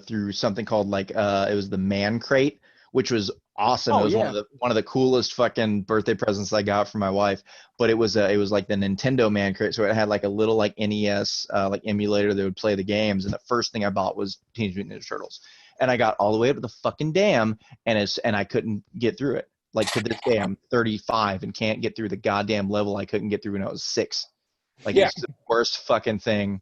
through something called it was the Man Crate, which was awesome. It was one of the coolest fucking birthday presents I got from my wife. But it was like the Nintendo Man Crate, so it had like a little like NES emulator that would play the games. And the first thing I bought was Teenage Mutant Ninja Turtles, and I got all the way up to the fucking dam, and I couldn't get through it. Like to this day, I'm 35 and can't get through the goddamn level I couldn't get through when I was 6. It's the worst fucking thing.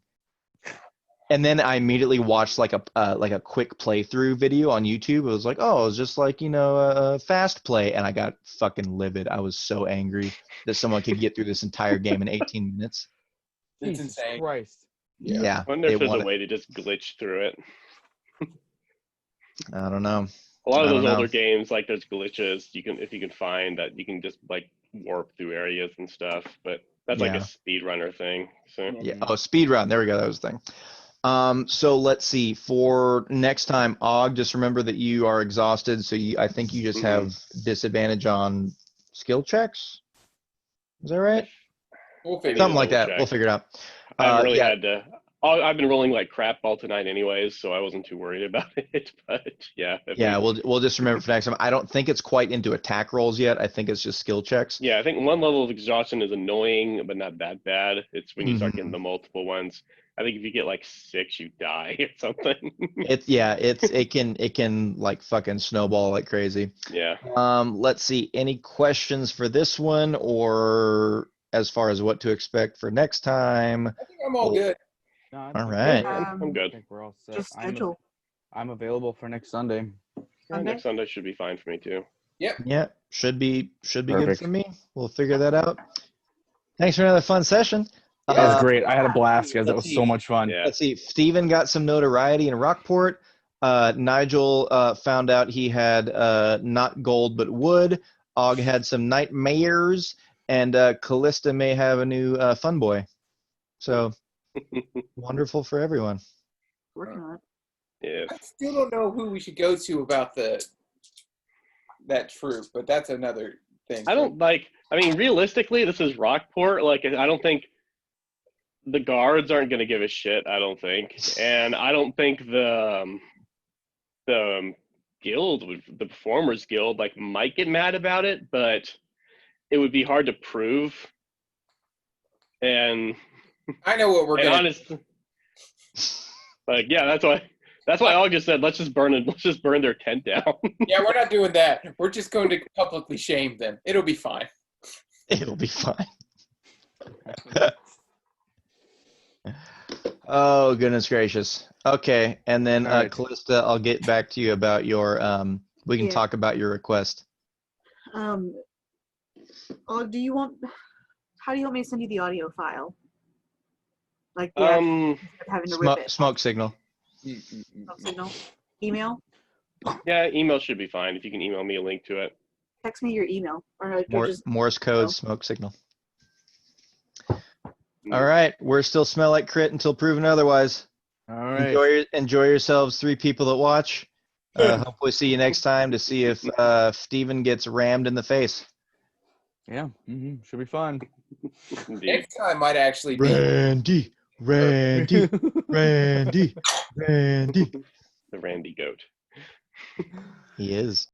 And then I immediately watched like a quick playthrough video on YouTube. It was like, oh, it was just like, a fast play. And I got fucking livid. I was so angry that someone could get through this entire game in 18 minutes. It's Jesus insane. Christ. Yeah. I wonder if there's a way to just glitch through it. I don't know. A lot of those older games, like there's glitches. If you can find that, you can just like warp through areas and stuff. But that's like a speedrunner thing. So yeah. Oh, speedrun. There we go. That was the thing. So let's see. For next time, Og, just remember that you are exhausted. So I think you just have disadvantage on skill checks. Is that right? We'll figure Something like that. check. We'll figure it out. I haven't really had to. I've been rolling like crap all tonight, anyways, so I wasn't too worried about it. But yeah. We'll just remember for next time. I don't think it's quite into attack rolls yet. I think it's just skill checks. Yeah, I think one level of exhaustion is annoying, but not that bad. It's when you start getting the multiple ones. I think if you get like 6, you die or something. It can like fucking snowball like crazy. Yeah. Let's see. Any questions for this one, or as far as what to expect for next time? I think I'm all good. No, All right. I'm I good. think we're all set. Just schedule. I'm available for next Sunday. Next Sunday should be fine for me too. Yeah, should be good Perfect. for me. We'll figure that out. Thanks for another fun session. That was great. I had a blast, guys. That was so much fun. Yeah. Let's see. Steven got some notoriety in Rockport. Nigel found out he had not gold but wood. Og had some nightmares, and Callista may have a new fun boy. So wonderful for everyone. Working on it. Yeah. I still don't know who we should go to about the that true, but that's another thing. I don't like. I mean, realistically, this is Rockport. Like, I don't think the guards aren't going to give a shit. I don't think, and I don't think the guild, the Performers Guild, like might get mad about it, but it would be hard to prove. And I know what we're and gonna. honest, like, yeah, that's why August said, let's just burn their tent down. Yeah, we're not doing that. We're just going to publicly shame them. It'll be fine. It'll be fine. Oh, goodness gracious. Okay, and then All right. Callista, I'll get back to you about your we can Yeah. talk about your request. Oh, how do you want me to send you the audio file? Like the actual- having to rip it. Smoke signal. Smoke signal. Email. Yeah, email should be fine if you can email me a link to it. Text me your email or just Morse code, Oh. smoke signal. All right, we're still smell like crit until proven otherwise. All right. Enjoy yourselves, 3 people that watch. Hopefully see you next time to see if Steven gets rammed in the face. Yeah. Should be fun. Indeed. Next time might actually be. Randy. The Randy goat. He is.